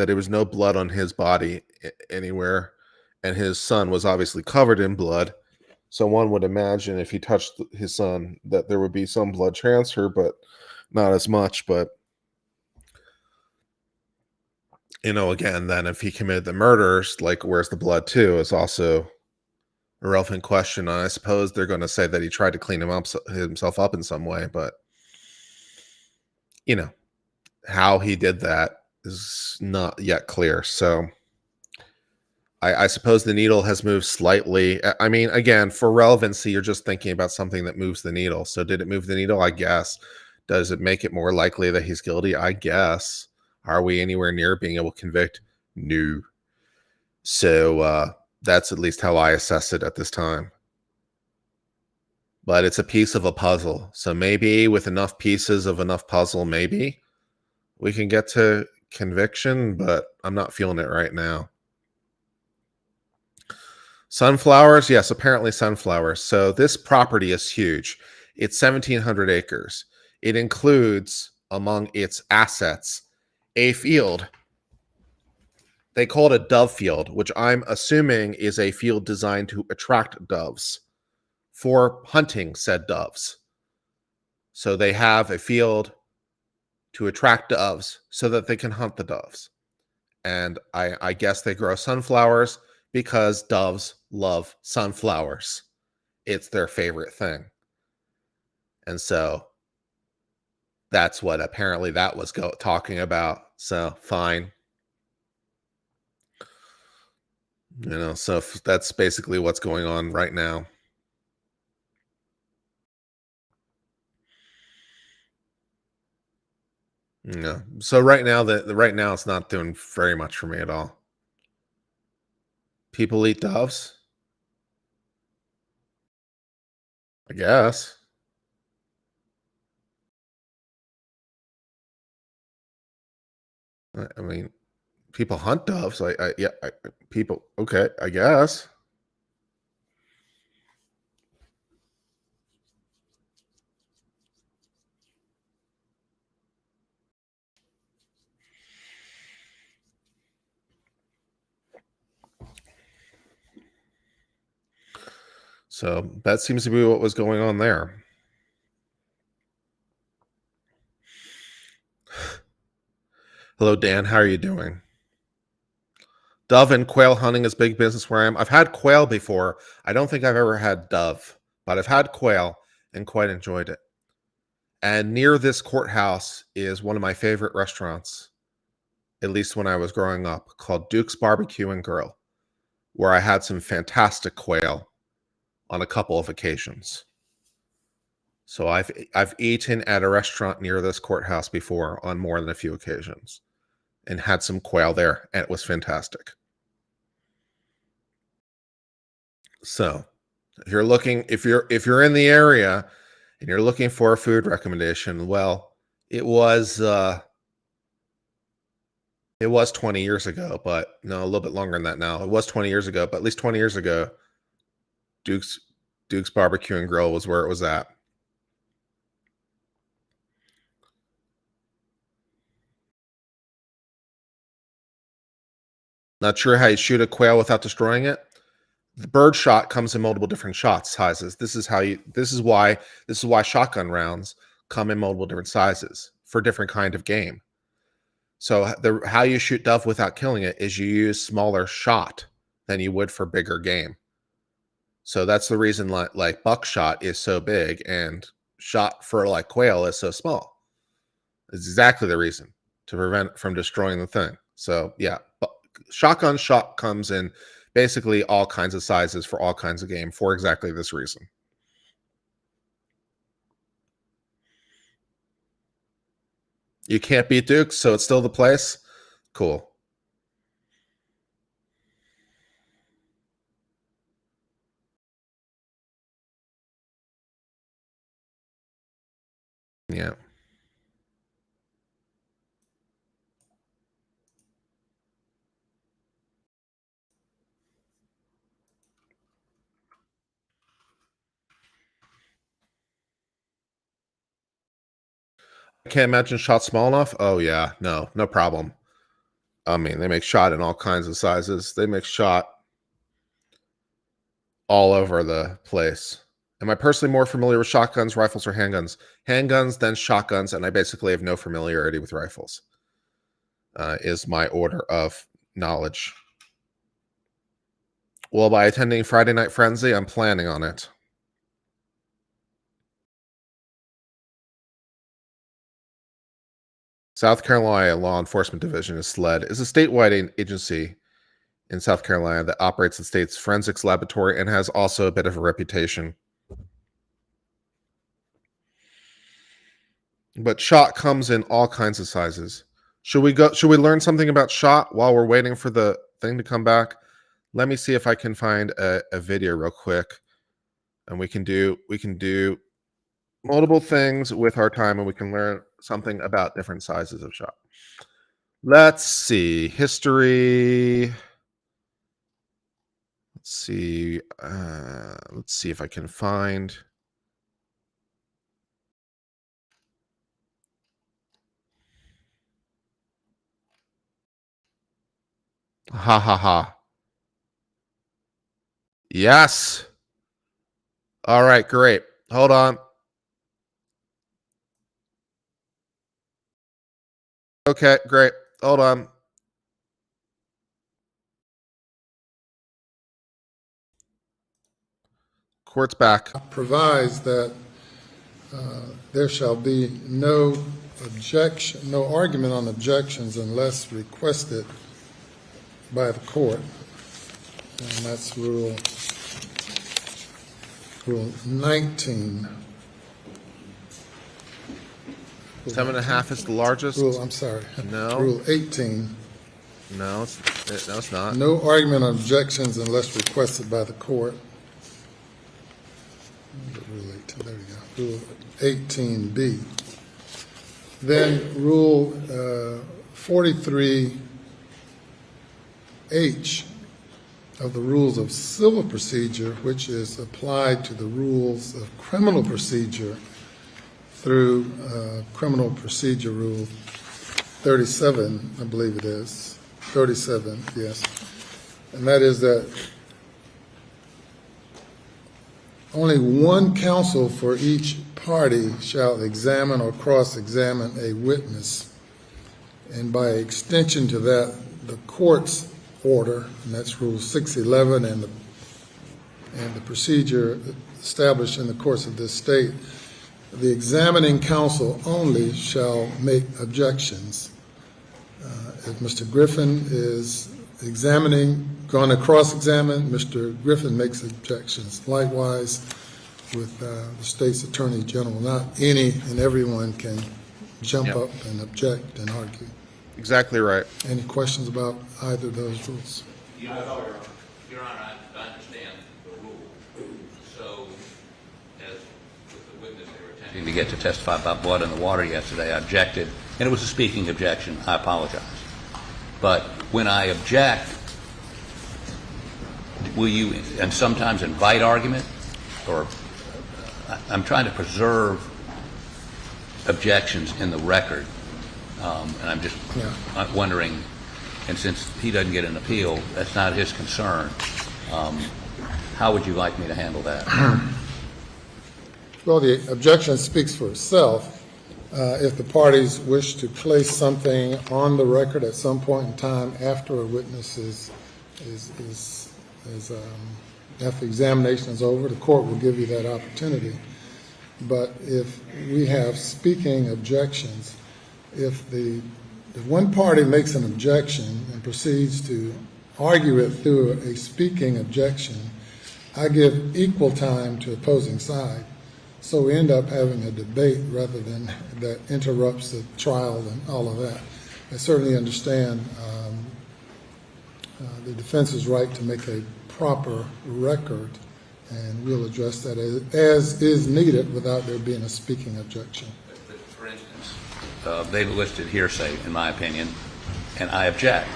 there was no blood on his body anywhere, and his son was obviously covered in blood. So one would imagine if he touched his son that there would be some blood transfer, but not as much. But, again, then if he committed the murders, like, where's the blood too, is also a relevant question. And I suppose they're going to say that he tried to clean himself up in some way, but, how he did that is not yet clear. So I suppose the needle has moved slightly. I mean, again, for relevancy, you're just thinking about something that moves the needle. So did it move the needle? I guess. Does it make it more likely that he's guilty? I guess. Are we anywhere near being able to convict? No. So that's at least how I assess it at this time. But it's a piece of a puzzle. So maybe with enough pieces of enough puzzle, maybe we can get to conviction, but I'm not feeling it right now. Sunflowers, yes, apparently sunflowers. So this property is huge. It's 1,700 acres. It includes, among its assets, a field. They call it a dove field, which I'm assuming is a field designed to attract doves for hunting said doves. So they have a field to attract doves so that they can hunt the doves. And I guess they grow sunflowers because doves love sunflowers. It's their favorite thing. And so that's what apparently that was talking about. So fine. So that's basically what's going on right now. So right now it's not doing very much for me at all. People eat doves? I guess. I mean, people hunt doves. People. Okay, I guess. So that seems to be what was going on there. Hello, Dan. How are you doing? Dove and quail hunting is big business where I am. I've had quail before. I don't think I've ever had dove, but I've had quail and quite enjoyed it. And near this courthouse is one of my favorite restaurants, at least when I was growing up, called Duke's Barbecue and Grill, where I had some fantastic quail on a couple of occasions. So I've eaten at a restaurant near this courthouse before on more than a few occasions and had some quail there, and it was fantastic. So if you're in the area and you're looking for a food recommendation, well, it was 20 years ago, but no, a little bit longer than that now. It was 20 years ago, but at least 20 years ago, Duke's Barbecue and Grill was where it was at. Not sure how you shoot a quail without destroying it. The bird shot comes in multiple different sizes. This is why shotgun rounds come in multiple different sizes for different kind of game. So how you shoot dove without killing it is you use smaller shot than you would for bigger game. So that's the reason like buckshot is so big and shot for like quail is so small. It's exactly the reason, to prevent it from destroying the thing. So yeah, shotgun shot comes in basically all kinds of sizes for all kinds of game for exactly this reason. You can't beat Duke's, so it's still the place? Cool. Yeah. I can't imagine shot small enough. Oh yeah, no problem. I mean, they make shot in all kinds of sizes. They make shot all over the place. Am I personally more familiar with shotguns, rifles, or handguns? Handguns, then shotguns, and I basically have no familiarity with rifles. Is my order of knowledge. Well, by attending Friday Night Frenzy, I'm planning on it. South Carolina Law Enforcement Division is SLED, is a statewide agency in South Carolina that operates the state's forensics laboratory and has also a bit of a reputation. But shot comes in all kinds of sizes. Should we learn something about shot while we're waiting for the thing to come back? Let me see if I can find a video real quick, and we can do multiple things with our time, and we can learn something about different sizes of shot. Let's see. History. Let's see if I can find. Ha ha ha. Yes. All right, great. Hold on. Okay, great. Hold on. Court's back. Provides that there shall be no objection, no argument on objections unless requested by the court. And that's Rule 19. 7.5 is the largest. I'm sorry. No. Rule 18. No, it's not. No argument on objections unless requested by the court. Rule 18, there we go. Rule 18B. Then Rule 43H of the Rules of Civil Procedure, which is applied to the rules of criminal procedure through Criminal Procedure Rule 37, I believe it is. 37, yes. And that is that only one counsel for each party shall examine or cross-examine a witness. And by extension to that, the court's order, and that's Rule 611 and the procedure established in the courts of this state, the examining counsel only shall make objections. If Mr. Griffin is going to cross-examine, Mr. Griffin makes objections. Likewise, with the state's attorney general, not any and everyone can jump up and object and argue. Exactly right. Any questions about either of those rules? Your Honor, I understand the rule. So, as with the witness, they were attempting to get to testify about blood in the water yesterday, I objected, and it was a speaking objection. I apologize. But when I object, will you, and sometimes invite argument, or I'm trying to preserve objections in the record, and I'm just wondering, and since he doesn't get an appeal, that's not his concern, how would you like me to handle that? Well, the objection speaks for itself. If the parties wish to place something on the record at some point in time after a witness after the examination is over, the court will give you that opportunity. But if we have speaking objections, if one party makes an objection and proceeds to argue it through a speaking objection, I give equal time to opposing side. So we end up having a debate rather than that interrupts the trial and all of that. I certainly understand the defense's right to make a proper record, and we'll address that as is needed without there being a speaking objection. For instance, they've listed hearsay, in my opinion, and I object.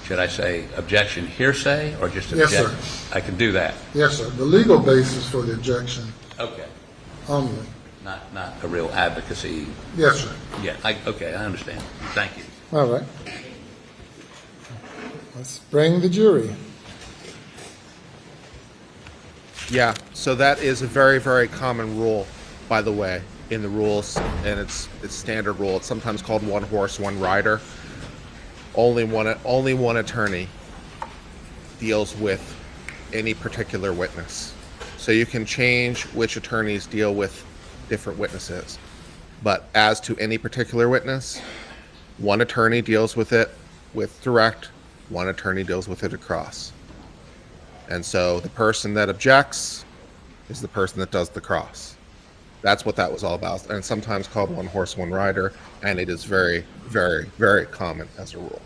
Should I say objection hearsay or just object? Yes, sir. I can do that. Yes, sir. The legal basis for the objection. Okay. Only. Not a real advocacy. Yes, sir. Yeah. Okay, I understand. Thank you. All right. Let's bring the jury. Yeah, so that is a very, very common rule, by the way, in the rules, and it's standard rule. It's sometimes called one horse, one rider. Only one attorney deals with any particular witness. So you can change which attorneys deal with different witnesses. But as to any particular witness, one attorney deals with it with direct, one attorney deals with it across. And so the person that objects is the person that does the cross. That's what that was all about. And it's sometimes called one horse, one rider, and it is very, very, very common as a rule.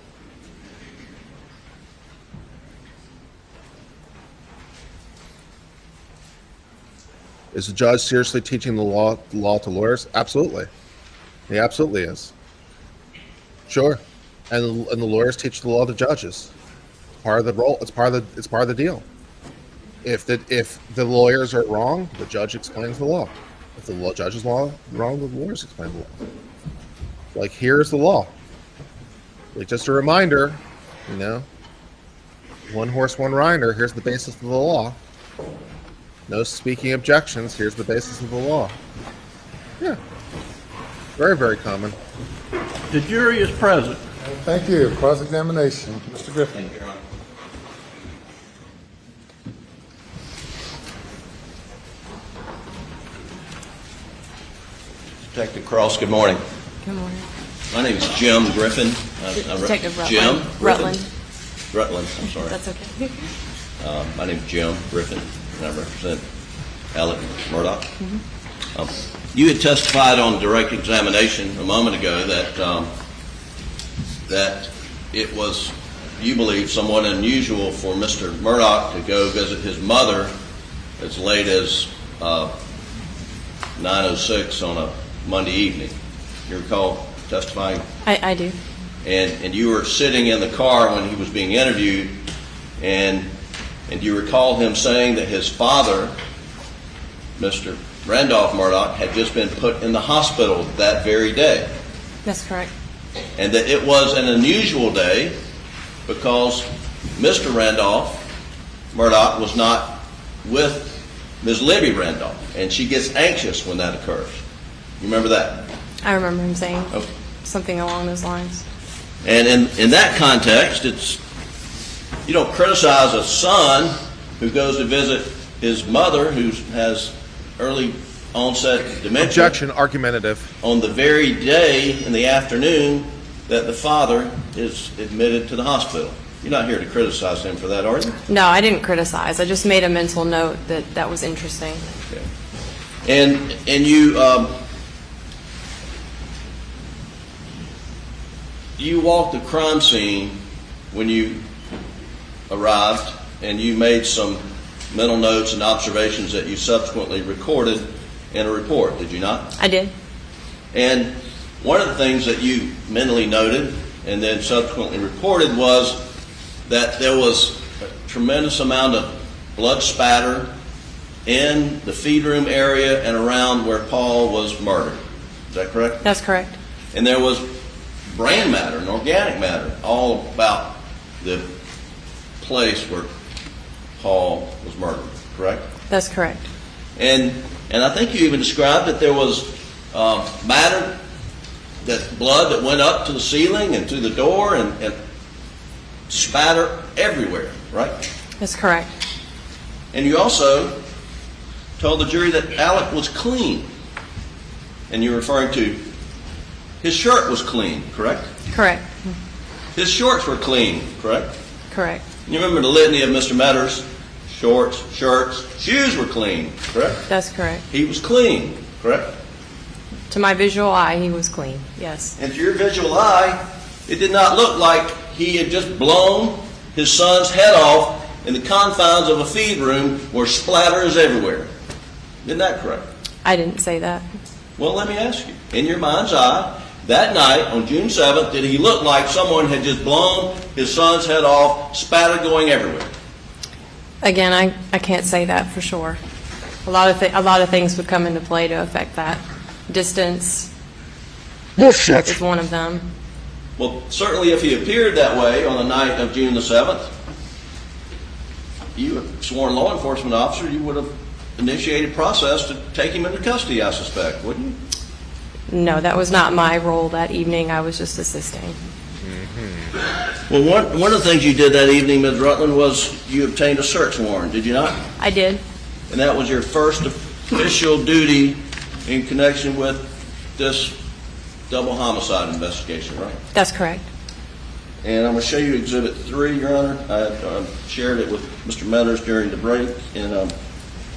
Is the judge seriously teaching the law to lawyers? Absolutely. He absolutely is. Sure. And the lawyers teach the law to judges. Part of the role. It's part of the deal. If the lawyers are wrong, the judge explains the law. If the judge is wrong, the lawyers explain the law. Like, here's the law. Like, just a reminder, one horse, one rider. Here's the basis of the law. No speaking objections. Here's the basis of the law. Yeah. Very, very common. The jury is present. Thank you. Cross-examination. Mr. Griffin. Thank you, Your Honor. Detective Cross, good morning. Good morning. My name is Jim Griffin. Detective Rutland. Jim? Rutland. Rutland, I'm sorry. That's okay. My name is Jim Griffin, and I represent Alex Murdaugh. You had testified on direct examination a moment ago that it was, you believe, somewhat unusual for Mr. Murdaugh to go visit his mother as late as 9:06 on a Monday evening. You recall testifying? I do. And you were sitting in the car when he was being interviewed, and you recall him saying that his father, Mr. Randolph Murdaugh, had just been put in the hospital that very day, That's correct. and that it was an unusual day because Mr. Randolph Murdaugh was not with Ms. Libby Randolph, and she gets anxious when that occurs. You remember that? I remember him saying Okay. something along those lines. And in that context, you don't criticize a son who goes to visit his mother who has early onset dementia. Objection, argumentative. On the very day in the afternoon that the father is admitted to the hospital. You're not here to criticize him for that, are you? No, I didn't criticize. I just made a mental note that was interesting. Okay. And you walked the crime scene when you arrived, and you made some mental notes and observations that you subsequently recorded in a report, did you not? I did. And one of the things that you mentally noted and then subsequently reported was that there was a tremendous amount of blood spatter in the feed room area and around where Paul was murdered. Is that correct? That's correct. And there was brain matter and organic matter all about the place where Paul was murdered, correct? That's correct. And I think you even described that there was matter, that blood that went up to the ceiling and to the door and spatter everywhere, right? That's correct. And you also told the jury that Alec was clean. And you're referring to his shirt was clean, correct? Correct. His shorts were clean, correct? Correct. You remember the litany of Mr. Metters? Shorts, shirts, shoes were clean, correct? That's correct. He was clean, correct? To my visual eye, he was clean. Yes. And to your visual eye, it did not look like he had just blown his son's head off in the confines of a feed room where splatter is everywhere. Isn't that correct? I didn't say that. Well, let me ask you. In your mind's eye, that night on June 7th, did he look like someone had just blown his son's head off, spatter going everywhere? Again, I can't say that for sure. A lot of things would come into play to affect that. Distance is one of them. Well, certainly if he appeared that way on the night of June the 7th, you, a sworn law enforcement officer, you would have initiated process to take him into custody, I suspect, wouldn't you? No, that was not my role that evening. I was just assisting. Well, one of the things you did that evening, Ms. Rutland, was you obtained a search warrant, did you not? I did. And that was your first official duty in connection with this double homicide investigation, right? That's correct. And I'm going to show you Exhibit 3, Your Honor. I shared it with Mr. Metters during the break and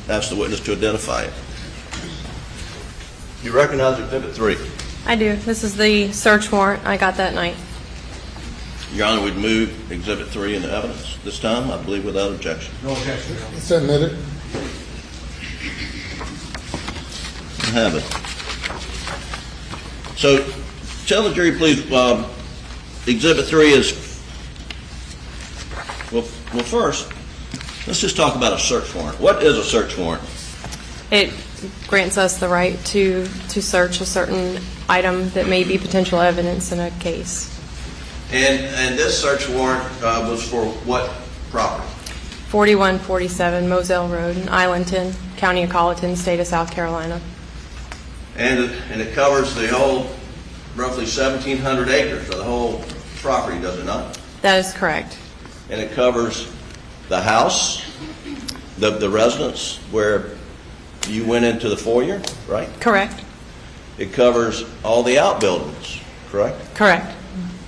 asked the witness to identify it. You recognize Exhibit 3? I do. This is the search warrant I got that night. Your Honor, we'd move Exhibit 3 into evidence this time, I believe, without objection. No objection. It's admitted. I have it. So, tell the jury, please, Exhibit 3 is, well, first, let's just talk about a search warrant. What is a search warrant? It grants us the right to search a certain item that may be potential evidence in a case. And this search warrant was for what property? 4147 Moselle Road in Islandton, County of Colleton, State of South Carolina. And it covers the whole, roughly 1,700 acres of the whole property, does it not? That is correct. And it covers the house, the residence where you went into the foyer, right? Correct. it covers all the outbuildings, correct? Correct.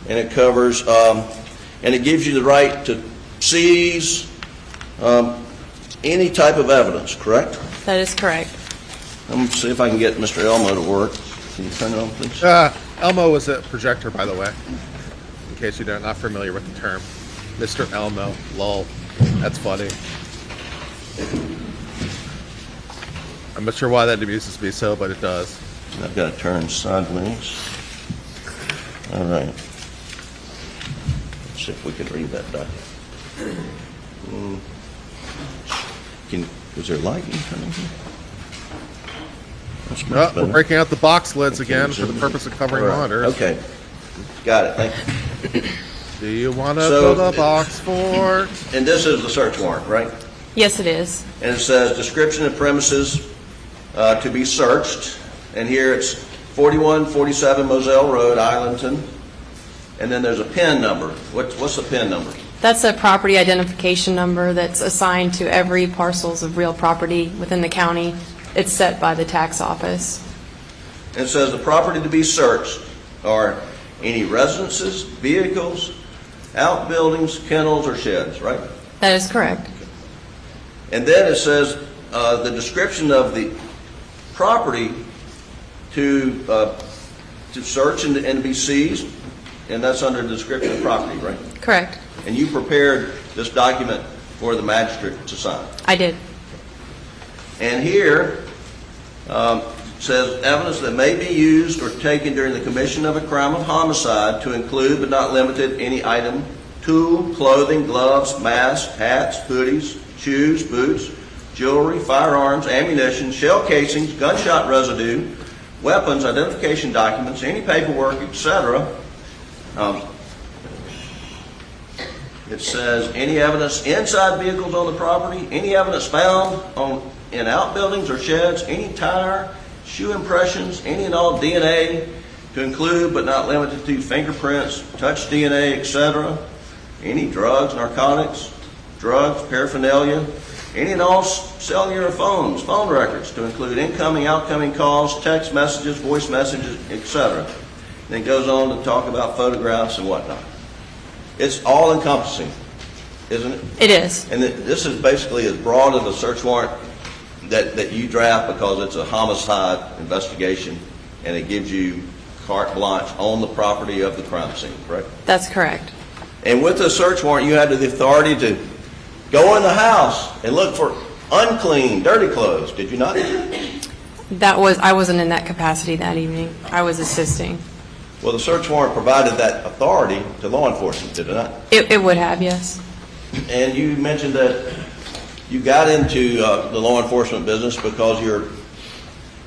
And it covers, and it gives you the right to seize any type of evidence, correct? That is correct. I'm going to see if I can get Mr. Elmo to work. Can you turn it on, please? Elmo is a projector, by the way, in case you're not familiar with the term. Mr. Elmo, lol. That's funny. I'm not sure why that amuses me so, but it does. I've got to turn sideways. All right. Let's see if we can read that document. Is there light you can turn on here? That's much Oh, we're better. breaking out the box lids again for the purpose of covering All right. monitors. Okay. Got it. Thank you. Do you want to So- build a box fort? And this is the search warrant, right? Yes, it is. And it says description of premises to be searched. And here it's 4147 Moselle Road, Islandton. And then there's a PIN number. What's the PIN number? That's a property identification number that's assigned to every parcels of real property within the county. It's set by the tax office. And it says the property to be searched are any residences, vehicles, outbuildings, kennels, or sheds, right? That is correct. And then it says the description of the property to search and to be seized, and that's under the description of property, right? Correct. And you prepared this document for the magistrate to sign. I did. And here says evidence that may be used or taken during the commission of a crime of homicide to include but not limited any item, tool, clothing, gloves, mask, hats, hoodies, shoes, boots, jewelry, firearms, ammunition, shell casings, gunshot residue, weapons, identification documents, any paperwork, etc. It says any evidence inside vehicles on the property, any evidence found in outbuildings or sheds, any tire, shoe impressions, any and all DNA to include but not limited to fingerprints, touch DNA, etc. Any drugs, narcotics, drugs, paraphernalia, any and all cellular phones, phone records to include incoming, outgoing calls, text messages, voice messages, etc. Then it goes on to talk about photographs and whatnot. It's all encompassing, isn't it? It is. And this is basically as broad of a search warrant that you draft because it's a homicide investigation and it gives you carte blanche on the property of the crime scene, correct? That's correct. And with the search warrant, you had the authority to go in the house and look for unclean, dirty clothes, did you not? I wasn't in that capacity that evening. I was assisting. Well, the search warrant provided that authority to law enforcement, did it not? It would have, yes. And you mentioned that you got into the law enforcement business because you're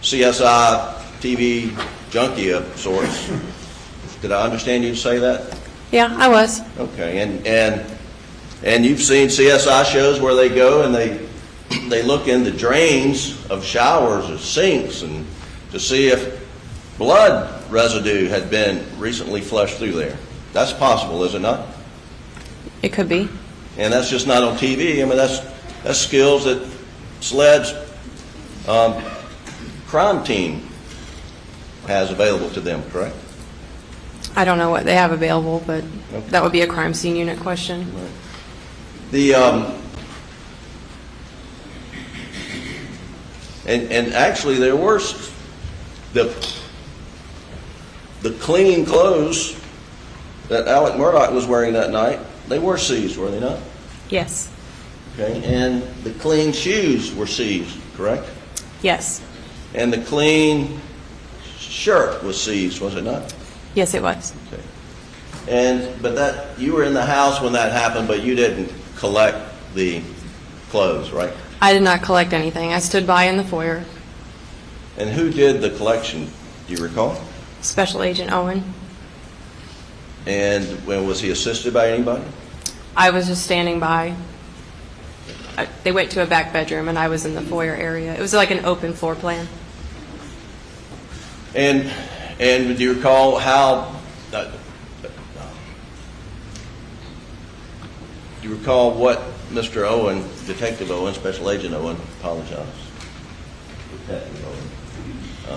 CSI TV junkie of sorts. Did I understand you to say that? Yeah, I was. Okay, and you've seen CSI shows where they go and they look in the drains of showers or sinks and to see if blood residue had been recently flushed through there. That's possible, is it not? It could be. And that's just not on TV. I mean, that's skills that SLED's crime team has available to them, correct? I don't know what they have available, but that would be a crime scene unit question. Right. The and actually there were the clean clothes that Alex Murdaugh was wearing that night, they were seized, were they not? Yes. Okay, and the clean shoes were seized, correct? Yes. And the clean shirt was seized, was it not? Yes, it was. Okay. But that you were in the house when that happened, but you didn't collect the clothes, right? I did not collect anything. I stood by in the foyer. And who did the collection? Do you recall? Special Agent Owen. And when was he assisted by anybody? I was just standing by. They went to a back bedroom, and I was in the foyer area. It was like an open floor plan. And do you recall how? Do you recall what Mr. Owen, Detective Owen, Special Agent Owen, apologize. Detective Owen.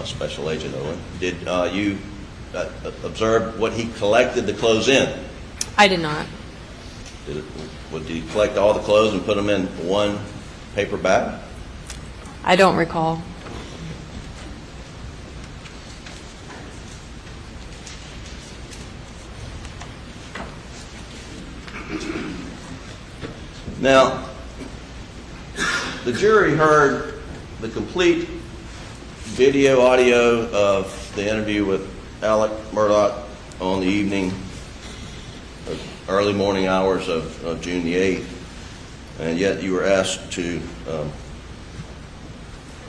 Special Agent Owen. Did you observe what he collected the clothes in? I did not. Did he collect all the clothes and put them in one paper bag? I don't recall. Now, the jury heard the complete video audio of the interview with Alex Murdaugh on the evening, early morning hours of June the 8th, and yet you were asked to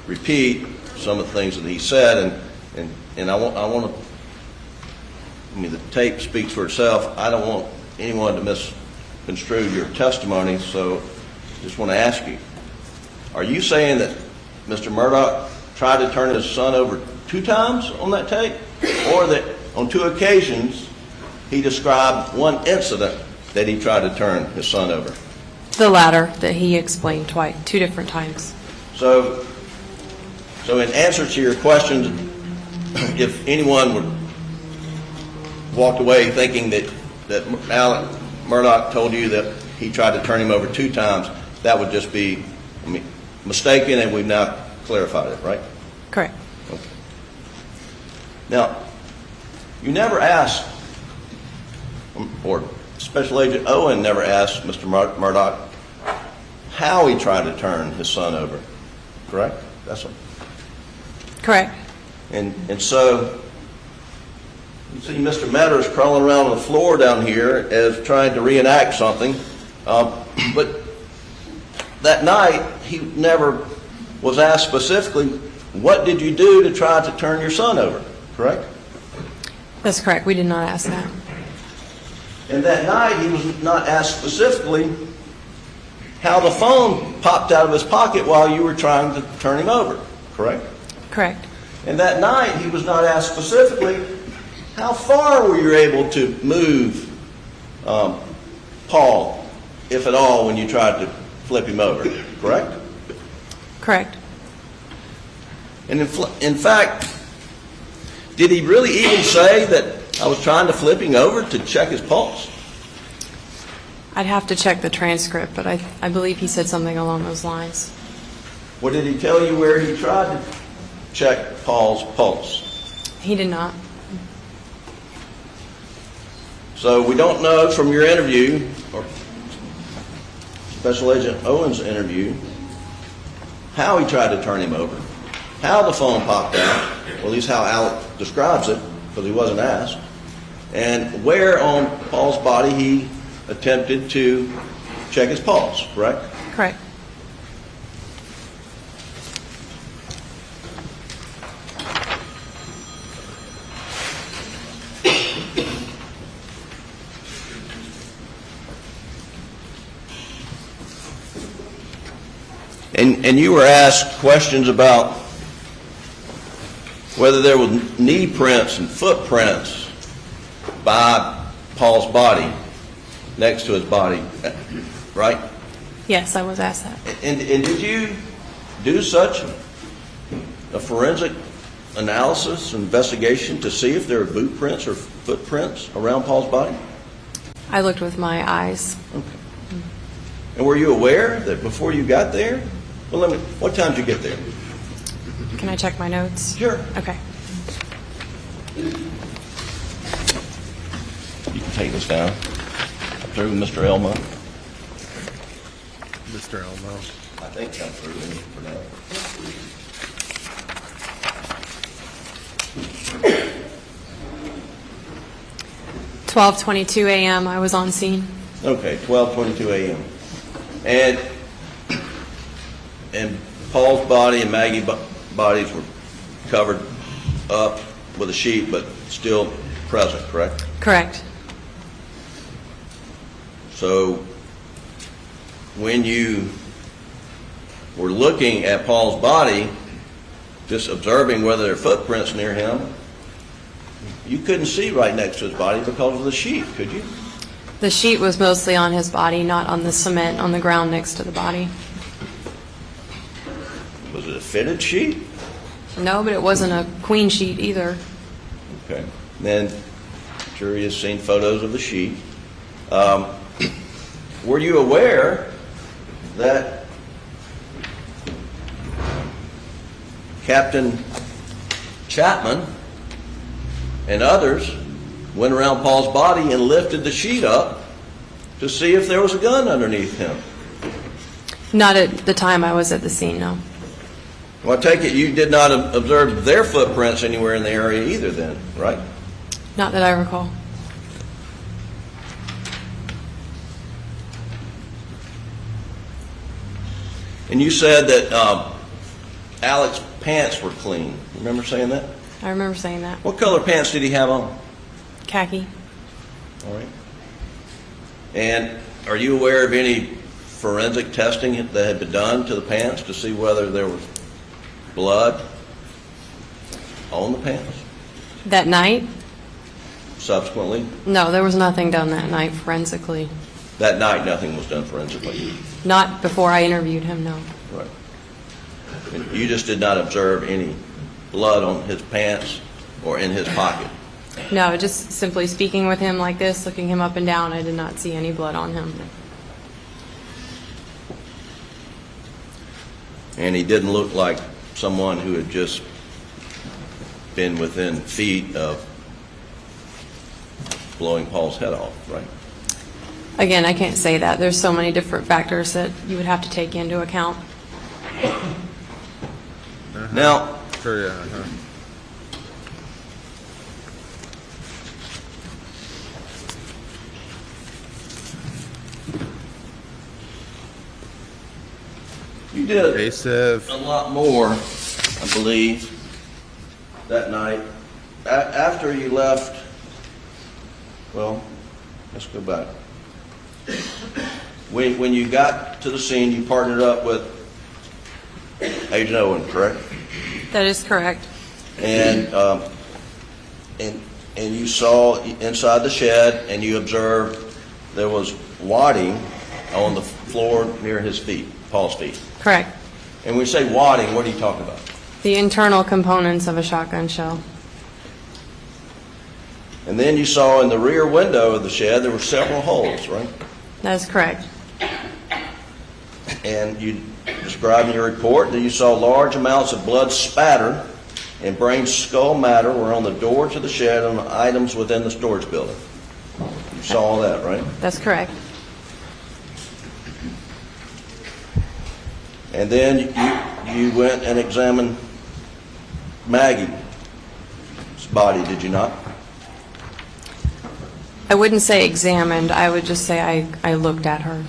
repeat some of the things that he said, and I want to, I mean, the tape speaks for itself. I don't want anyone to misconstrue your testimony, so I just want to ask you, are you saying that Mr. Murdaugh tried to turn his son over 2 times on that tape, or that on 2 occasions he described one incident that he tried to turn his son over? The latter, that he explained twice, 2 different times. So in answer to your question, if anyone would walked away thinking that Alex Murdaugh told you that he tried to turn him over 2 times, that would just be mistaken, and we've now clarified it, right? Correct. Okay. Now, you never asked, or Special Agent Owen never asked Mr. Murdaugh how he tried to turn his son over, correct? That's what. Correct. And so, you see Mr. Meadows crawling around on the floor down here as trying to reenact something, but that night he never was asked specifically, what did you do to try to turn your son over, correct? That's correct. We did not ask that. And that night he was not asked specifically how the phone popped out of his pocket while you were trying to turn him over, correct? Correct. And that night he was not asked specifically how far were you able to move Paul, if at all, when you tried to flip him over, correct? Correct. And in fact, did he really even say that I was trying to flip him over to check his pulse? I'd have to check the transcript, but I believe he said something along those lines. Or did he tell you where he tried to check Paul's pulse? He did not. So we don't know from your interview, or Special Agent Owen's interview, how he tried to turn him over, how the phone popped out, or at least how Alex describes it, because he wasn't asked, and where on Paul's body he attempted to check his pulse, correct? Correct. And you were asked questions about whether there were knee prints and footprints by Paul's body, next to his body, right? Yes, I was asked that. And did you do such a forensic analysis, investigation to see if there were boot prints or footprints around Paul's body? I looked with my eyes. Okay. And were you aware that before you got there? Well, what time did you get there? Can I check my notes? Sure. Okay. You can take this down. Through Mr. Elmo. Mr. Elmo. I think I'm through for now. 12:22 a.m. I was on scene. Okay, 12:22 a.m. And Paul's body and Maggie's bodies were covered up with a sheet, but still present, correct? Correct. So when you were looking at Paul's body, just observing whether there are footprints near him, you couldn't see right next to his body because of the sheet, could you? The sheet was mostly on his body, not on the cement on the ground next to the body. Was it a fitted sheet? No, but it wasn't a queen sheet either. Okay. Then jury has seen photos of the sheet. Were you aware that Captain Chapman and others went around Paul's body and lifted the sheet up to see if there was a gun underneath him? Not at the time I was at the scene, no. Well, I take it you did not observe their footprints anywhere in the area either then, right? Not that I recall. And you said that Alex's pants were clean. Remember saying that? I remember saying that. What color pants did he have on? Khaki. All right. And are you aware of any forensic testing that had been done to the pants to see whether there was blood on the pants That night? subsequently? No, there was nothing done that night forensically. That night, nothing was done forensically. Not before I interviewed him, no. Right. And you just did not observe any blood on his pants or in his pocket? No, just simply speaking with him like this, looking him up and down, I did not see any blood on him. And he didn't look like someone who had just been within feet of blowing Paul's head off, right? Again, I can't say that. There's so many different factors that you would have to take into account. Now, Sure, yeah. you did Evasive. a lot more, I believe, that night. After you left, well, let's go back. When you got to the scene, you partnered up with Agent Owen, correct? That is correct. And you saw inside the shed, and you observed there was wadding on the floor near his feet, Paul's feet. Correct. And when we say wadding, what are you talking about? The internal components of a shotgun shell. And then you saw in the rear window of the shed there were several holes, right? That is correct. And you described in your report that you saw large amounts of blood spatter and brain skull matter were on the door to the shed and on items within the storage building. You saw all that, right? That's correct. And then you went and examined Maggie's body, did you not? I wouldn't say examined. I would just say I looked at her.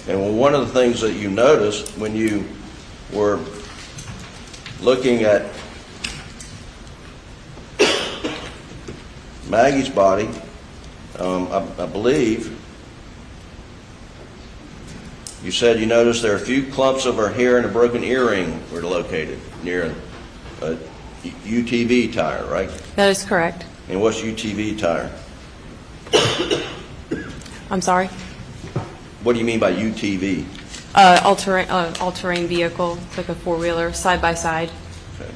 And one of the things that you noticed when you were looking at Maggie's body, I believe, you said you noticed there are a few clumps of her hair and a broken earring were located near a UTV tire, right? That is correct. And what's UTV tire? I'm sorry? What do you mean by UTV? All-terrain vehicle, it's like a four-wheeler, side-by-side. Okay.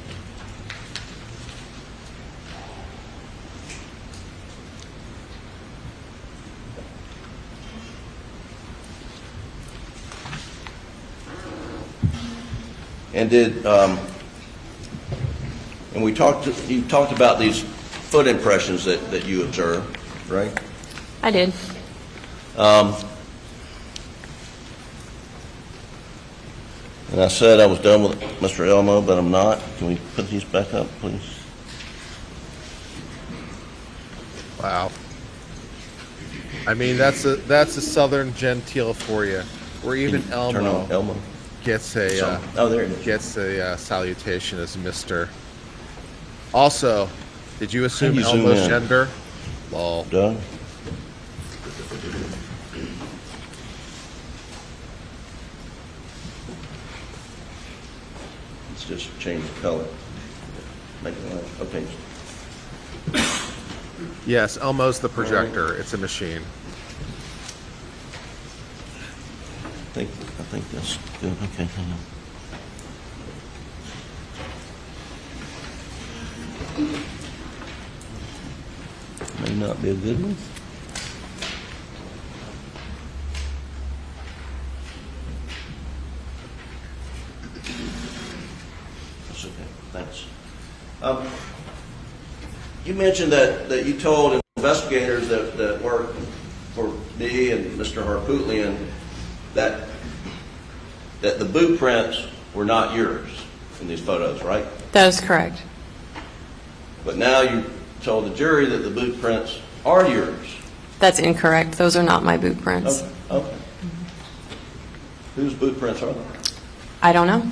And you talked about these foot impressions that you observed, right? I did. And I said I was done with Mr. Elmo, but I'm not. Can we put these back up, please? Wow. I mean, that's a Southern genteel for you, where even Turn on Elmo. gets a there it is. gets a salutation as Mr. Also, did you assume How do you zoom Elmo's in? gender? Lol. Done. Let's just change the color. Make it light. Okay. Yes, Elmo's the projector. It's a machine. I think that's good. Okay, hang on. not be a good one. That's okay. Thanks. You mentioned that you told investigators that work for me and Mr. Harpootlian that the boot prints were not yours in these photos, right? That is correct. But now you told the jury that the boot prints are yours. That's incorrect. Those are not my boot prints. Okay. Whose boot prints are they? I don't know.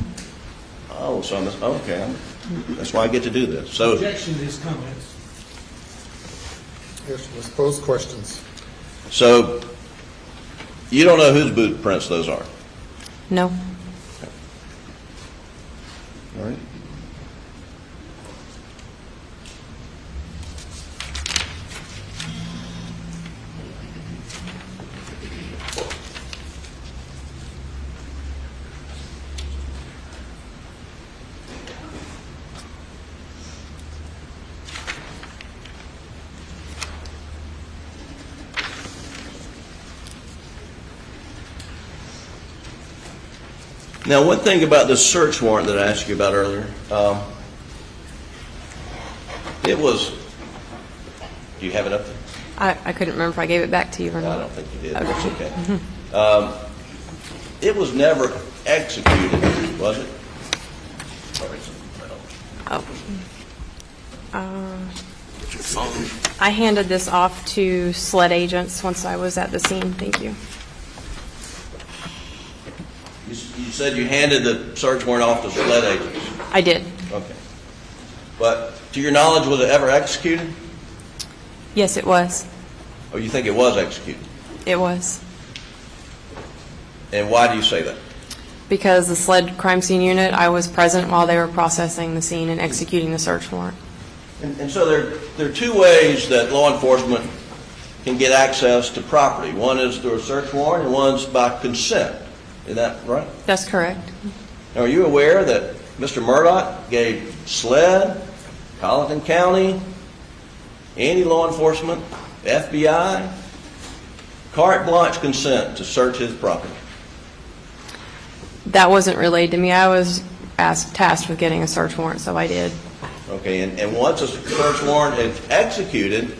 Oh, so okay. That's why I get to do this. So, Objection to his comments. Yes, let's pose questions. so you don't know whose boot prints those are. No. All right. Now, one thing about this search warrant that I asked you about earlier, it was, do you have it up there? I couldn't remember if I gave it back to you or No, I not. don't think you did. Okay. That's okay. It was never executed, was it? Oh. I handed this off to SLED agents once I was at the scene. Thank you. You said you handed the search warrant off to SLED agents. I did. Okay. But to your knowledge, was it ever executed? Yes, it was. Or you think it was executed? It was. And why do you say that? Because the SLED crime scene unit, I was present while they were processing the scene and executing the search warrant. And so there are two ways that law enforcement can get access to property. One is through a search warrant, and one's by consent. Is that right? That's correct. Now, are you aware that Mr. Murdaugh gave SLED, Colleton County, any law enforcement, FBI, carte blanche consent to search his property? That wasn't relayed to me. I was tasked with getting a search warrant, so I did. Okay, and once a search warrant is executed,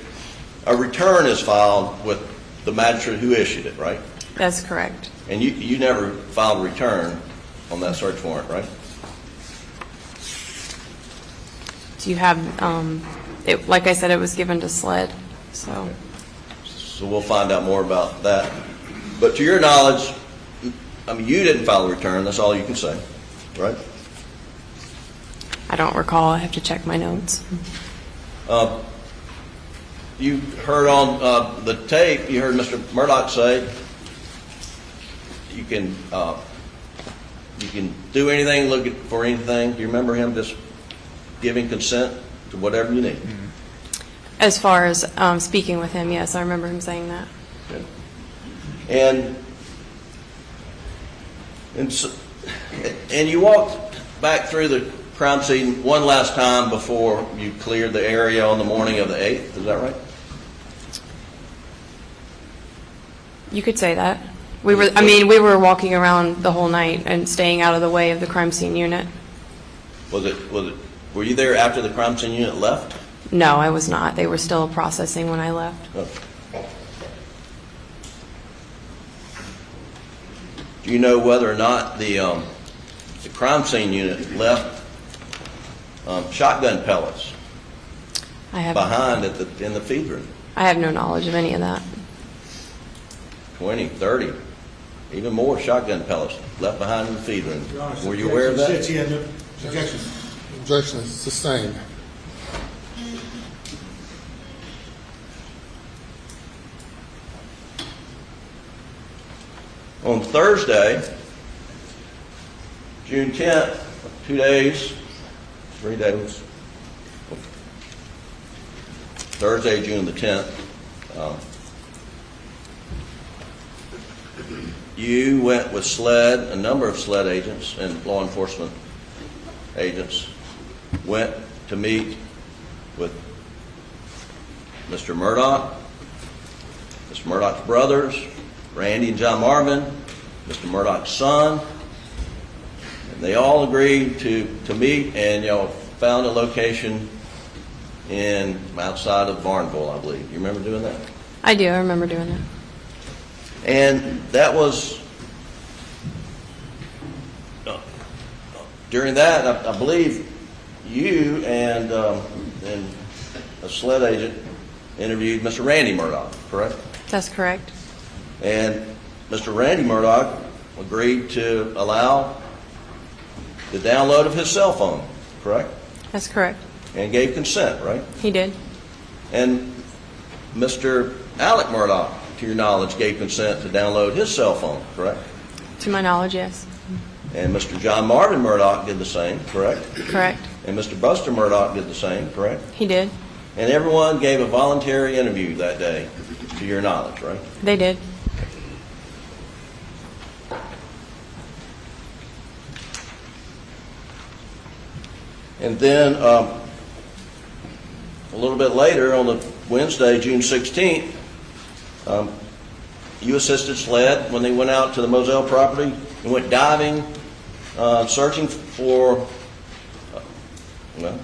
a return is filed with the magistrate who issued it, right? That's correct. And you never filed a return on that search warrant, right? Do you have, it, like I said, it was given to SLED, so. Okay. So we'll find out more about that. But to your knowledge, I mean, you didn't file a return, that's all you can say, right? I don't recall. I have to check my notes. You heard on the tape, you heard Mr. Murdaugh say, you can do anything, look for anything. Do you remember him just giving consent to whatever you need? As far as speaking with him, yes, I remember him saying that. Okay. And you walked back through the crime scene one last time before you cleared the area on the morning of the 8th, is that right? You could say that. We were walking around the whole night and staying out of the way of the crime scene unit. Were you there after the crime scene unit left? No, I was not. They were still processing when I left. Oh. Do you know whether or not the crime scene unit left shotgun pellets behind in the feed room? I have no knowledge of any of that. 20, 30, even more shotgun pellets left behind in the feed room. Were you aware of that? Objection. Objection is sustained. On Thursday, June 10th, 3 days, Thursday, June the 10th, you went with SLED, a number of SLED agents and law enforcement agents went to meet with Mr. Murdaugh, Mr. Murdaugh's brothers, Randy and John Marvin, Mr. Murdaugh's son, and they all agreed to meet, and y'all found a location in outside of Barnville, I believe. You remember doing that? I do. I remember doing that. And that was during that. I believe you and a sled agent interviewed Mr. Randy Murdaugh, correct? That's correct. And Mr. Randy Murdaugh agreed to allow the download of his cell phone, correct? That's correct. And gave consent, right? He did. And Mr. Alex Murdaugh, to your knowledge, gave consent to download his cell phone, correct? To my knowledge, yes. And Mr. John Marvin Murdaugh did the same, correct? Correct. And Mr. Buster Murdaugh did the same, correct? He did. And everyone gave a voluntary interview that day, to your knowledge, right? They did. And then a little bit later, on the Wednesday, June 16th, you assisted SLED when they went out to the Moselle property and went diving, searching for, well,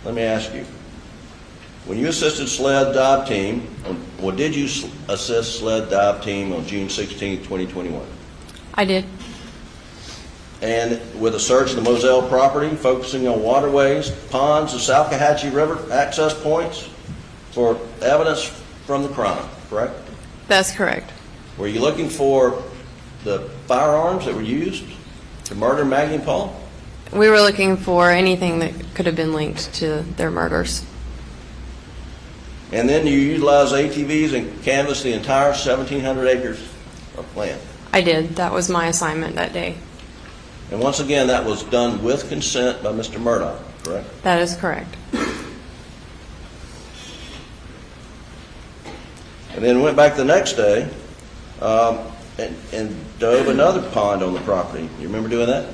let me ask you. When you assisted SLED dive team, or did you assist SLED dive team on June 16th, 2021? I did. And with a search of the Moselle property, focusing on waterways, ponds, the Salkehatchie River access points for evidence from the crime, correct? That's correct. Were you looking for the firearms that were used to murder Maggie and Paul? We were looking for anything that could have been linked to their murders. And then you utilized ATVs and canvassed the entire 1,700 acres of land. I did. That was my assignment that day. And once again, that was done with consent by Mr. Murdaugh, correct? That is correct. And then went back the next day and dove another pond on the property. You remember doing that?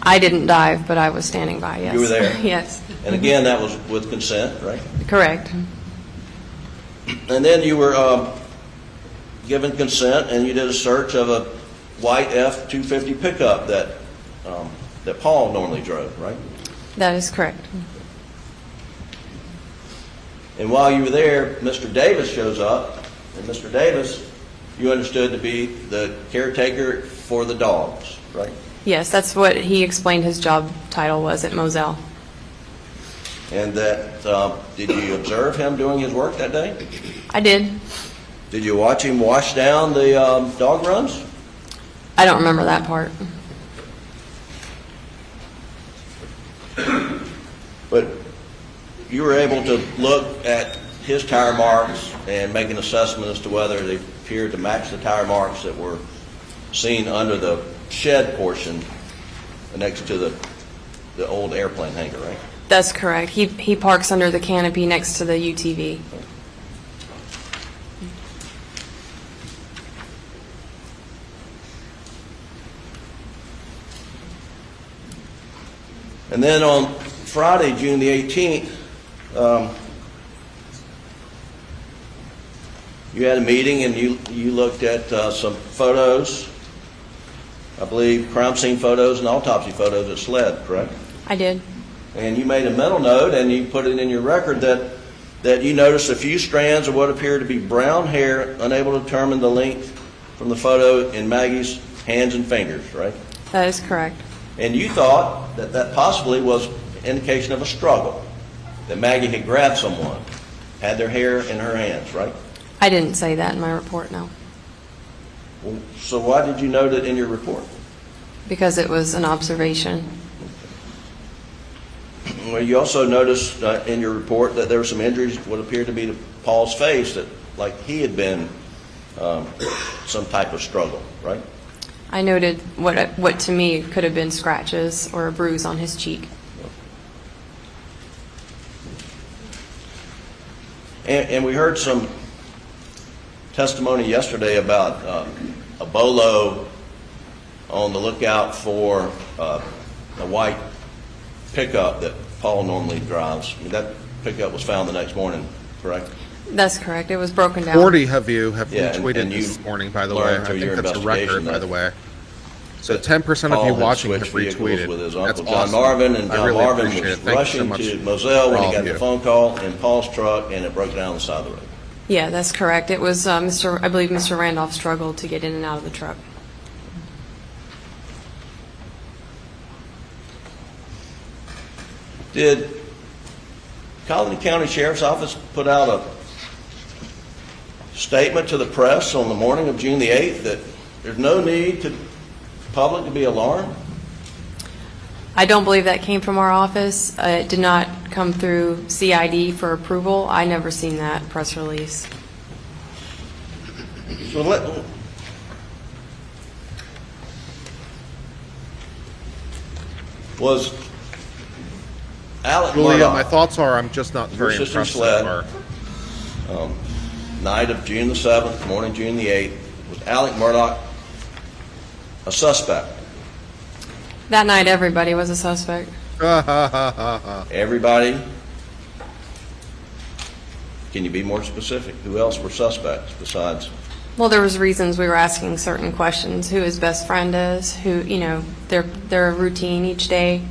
I didn't dive, but I was standing by, yes. You were there? Yes. And again, that was with consent, right? Correct. And then you were given consent, and you did a search of a white F-250 pickup that Paul normally drove, right? That is correct. And while you were there, Mr. Davis shows up, and Mr. Davis, you understood to be the caretaker for the dogs, right? Yes, that's what he explained his job title was at Moselle. And that, did you observe him doing his work that day? I did. Did you watch him wash down the dog runs? I don't remember that part. But you were able to look at his tire marks and make an assessment as to whether they appeared to match the tire marks that were seen under the shed portion next to the old airplane hangar, right? That's correct. He parks under the canopy next to the UTV. And then on Friday, June the 18th, you had a meeting and you looked at some photos, I believe crime scene photos and autopsy photos at SLED, correct? I did. And you made a mental note and you put it in your record that you noticed a few strands of what appeared to be brown hair, unable to determine the length from the photo in Maggie's hands and fingers, right? That is correct. And you thought that possibly was an indication of a struggle, that Maggie had grabbed someone, had their hair in her hands, right? I didn't say that in my report, no. Well, so why did you note it in your report? Because it was an observation. Well, you also noticed in your report that there were some injuries, what appeared to be to Paul's face, that like he had been some type of struggle, right? I noted what to me could have been scratches or a bruise on his cheek. And we heard some testimony yesterday about a bolo on the lookout for a white pickup that Paul normally drives. I mean, that pickup was found the next morning, correct? That's correct. It was broken down. 40 of you have Yeah, and retweeted you this morning, by the way. learned I through think your that's a record, investigation by the that- way. So that 10% of Paul you had watching have switched vehicles retweeted. with his That's uncle John awesome. Marvin, and I John really Marvin appreciate was it. Thank you so rushing much to Moselle when for he all got of the you. phone call in Paul's truck, and it broke down on the side of the road. Yeah, that's correct. It was I believe Mr. Randolph struggled to get in and out of the truck. Did Colony County Sheriff's Office put out a statement to the press on the morning of June the 8th that there's no need to public to be alarmed? I don't believe that came from our office. It did not come through CID for approval. I never seen that press release. So was Alex Julia, Murdaugh, my thoughts are I'm just not very your sister impressed so Sled, far. night of June the 7th, morning June the 8th, was Alex Murdaugh a suspect? That night, everybody was a suspect. Everybody? Can you be more specific? Who else were suspects besides? Well, there was reasons we were asking certain questions. Who his best friend is, who, their routine each day.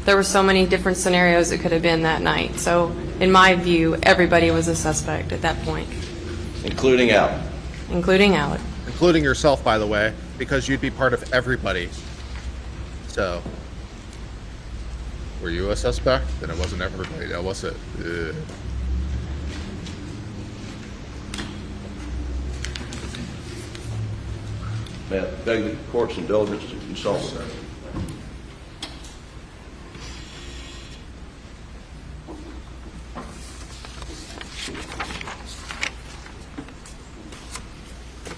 There were so many different scenarios it could have been that night. So, in my view, everybody was a suspect at that point. Including Alex? Including Alex. Including yourself, by the way, because you'd be part of everybody. So, were you a suspect? Then it wasn't everybody, now was it? Ugh. May I beg the court's indulgence to consult with her?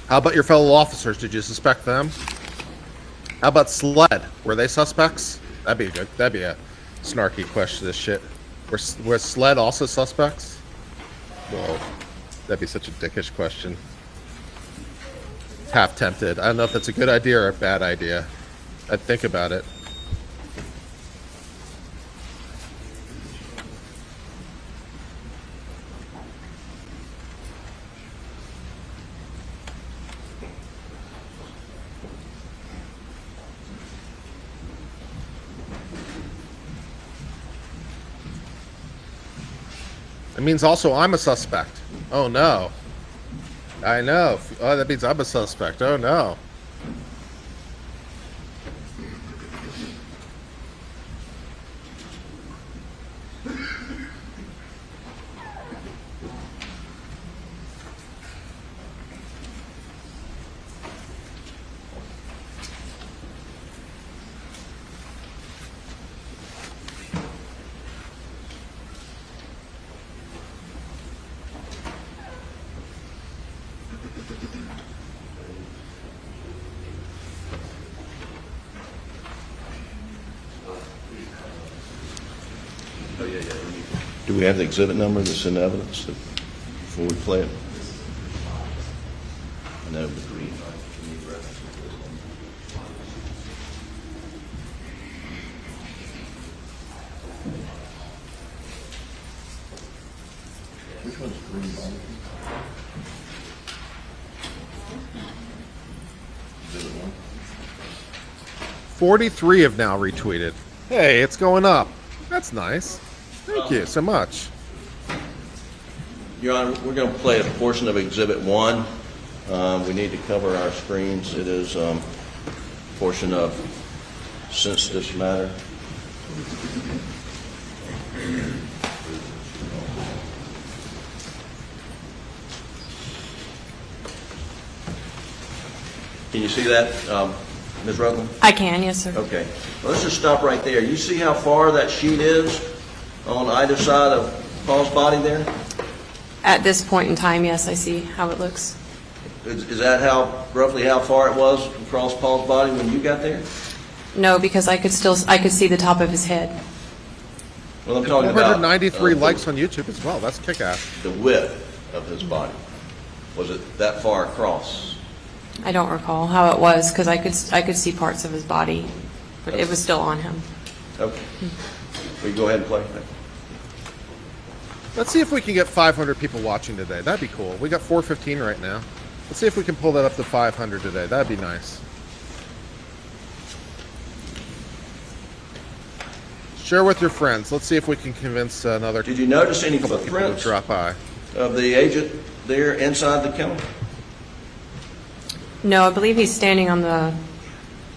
How about your fellow officers? Did you suspect them? How about Sled? Were they suspects? That'd be good. That'd be a snarky question. This shit. Were Sled also suspects? Whoa, that'd be such a dickish question. Half tempted. I don't know if that's a good idea or a bad idea. I'd think about it. It means also I'm a suspect. Oh no. I know. Oh, that means I'm a suspect. Oh no. Do we have the exhibit number that's in evidence before we play it? I know, but which one's green bottom? Exhibit 1? 43 have now retweeted. Hey, it's going up. That's nice. Thank you so much. Your Honor, we're going to play a portion of Exhibit 1. We need to cover our screens. It is a portion of sensitive matter. Can you see that, Ms. Rutland? I can, yes, sir. Okay. Well, let's just stop right there. You see how far that sheet is on either side of Paul's body there? At this point in time, yes, I see how it looks. Is that roughly how far it was across Paul's body when you got there? No, because I could see the top of his head. Well, I'm talking about 493 likes on YouTube as well. That's kick-ass. the width of his body. Was it that far across? I don't recall how it was because I could see parts of his body, but it was still on him. Okay. Will you go ahead and play? Let's see if we can get 500 people watching today. That'd be cool. We got 415 right now. Let's see if we can pull that up to 500 today. That'd be nice. Share with your friends. Let's see if we can convince another. Did you notice any couple people to footprints drop by of the agent there inside the kennel? No, I believe he's standing on the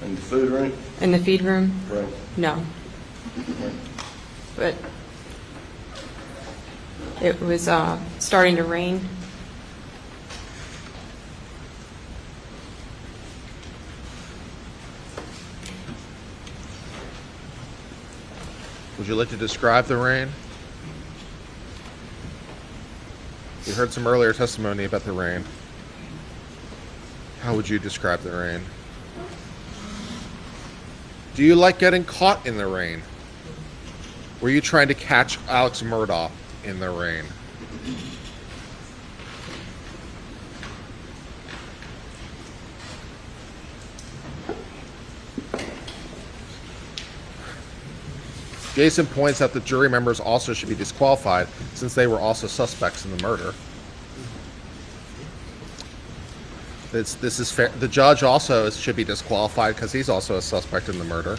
In the food room? in the feed room. Right. No, but it was starting to rain. Would you like to describe the rain? We heard some earlier testimony about the rain. How would you describe the rain? Do you like getting caught in the rain? Were you trying to catch Alex Murdaugh in the rain? Jason points out that jury members also should be disqualified since they were also suspects in the murder. This is fair. The judge also should be disqualified because he's also a suspect in the murder.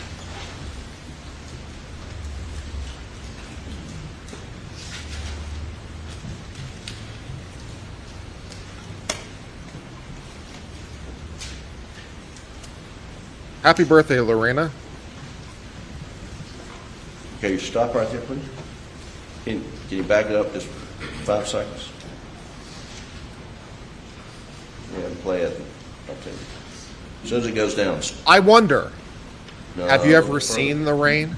Happy birthday, Lorena. Okay, stop right there, please. Can you back it up just 5 seconds? Yeah, play it. Okay. As soon as it goes down. I wonder, No, have you ever seen the rain?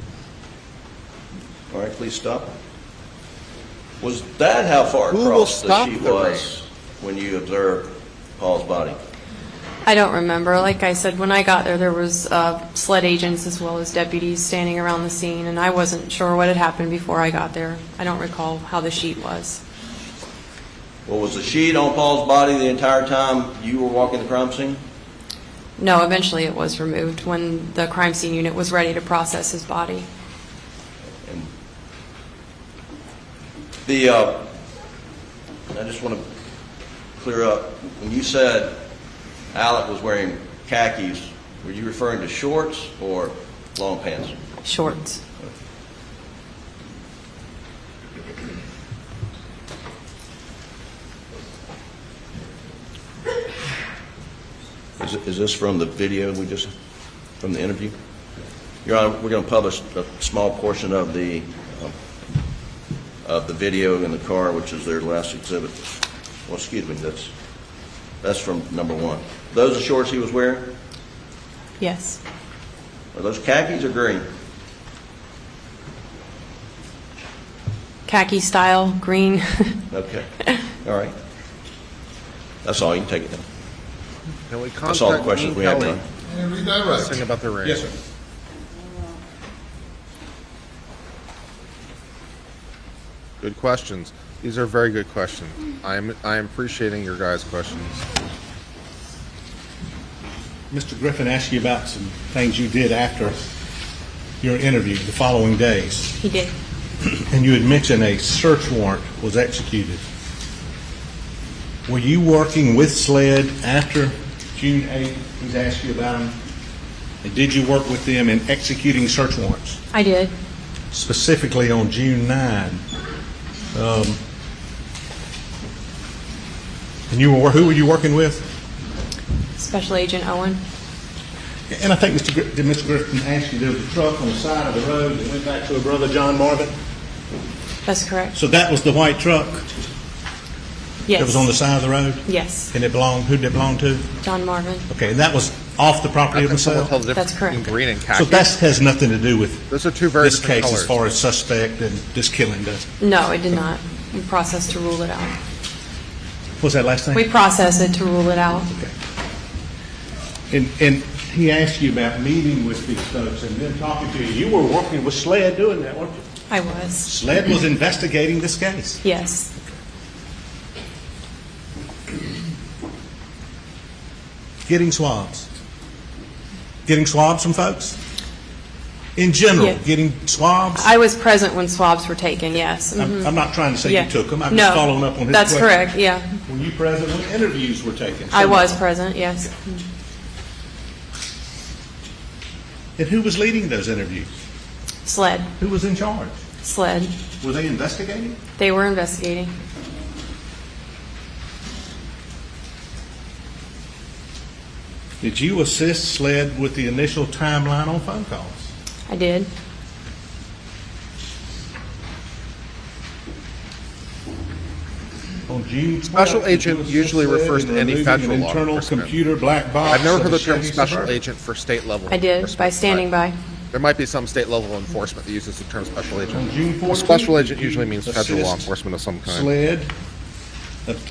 All right, please stop. Was that how far Who will across the stop sheet the was when you observed Paul's body? I don't remember. Like I said, when I got there, there was SLED agents as well as deputies standing around the scene, and I wasn't sure what had happened before I got there. I don't recall how the sheet was. Well, was the sheet on Paul's body the entire time you were walking the crime scene? No, eventually it was removed when the crime scene unit was ready to process his body. And I just want to clear up. When you said Alec was wearing khakis, were you referring to shorts or long pants? Shorts. Is this from the video from the interview? Your Honor, we're going to publish a small portion of the video in the car, which is their last exhibit. Well, excuse me, that's from number 1. Those are shorts he was wearing? Yes. Are those khakis or green? Khaki style, green. Okay. All right. That's all. You can take it down. Can we That's all the contact questions we Dean have, Kelly? John. Can you read that right? Sing about the rain. Yes, sir. Good questions. These are very good questions. I am appreciating your guys' questions. Mr. Griffin asked you about some things you did after your interview the following days, He did. and you had mentioned a search warrant was executed. Were you working with SLED after June 8th? He's asked you about them. And did you work with them in executing search warrants? I did. Specifically on June 9. And who were you working with? Special Agent Owen. And I think did Mr. Griffin ask you, there was a truck on the side of the road that went back to her brother John Marvin? That's correct. So that was the white truck Yes. that was on the side of the road? Yes. And who did it belong to? John Marvin. Okay, and that was off the property of How can someone himself? tell the difference That's correct. between green and So khaki? that has nothing to do with Those are two very this different case colors. as far as suspect and this killing, does it? No, it did not. We processed to rule it out. What was that last thing? We processed it to rule it out. Okay. And he asked you about meeting with these folks and then talking to you. You were working with SLED doing that, weren't you? I was. SLED was investigating this case. Yes. Getting swabs. Getting swabs from folks? In general, Yeah. getting swabs? I was present when swabs were taken, yes. Mhm. I'm not trying to say Yeah. you took them. I'm No, just following up on his that's question. correct, yeah. Were you present when interviews were taken? I was present, yes. And who was leading those interviews? SLED. Who was in charge? SLED. Were they investigating? They were investigating. Did you assist SLED with the initial timeline on phone calls? I did. On June Special 12th, agent did you usually assist refers SLED to in any removing federal an law internal enforcement. computer black box? I've never of heard the the term Chevy special Suburban? agent for state level. I did, enforcement, by standing but by. There might be some state level enforcement that uses the term special On agent. June Well, 14th, special agent did you usually means federal law assist enforcement of some kind. SLED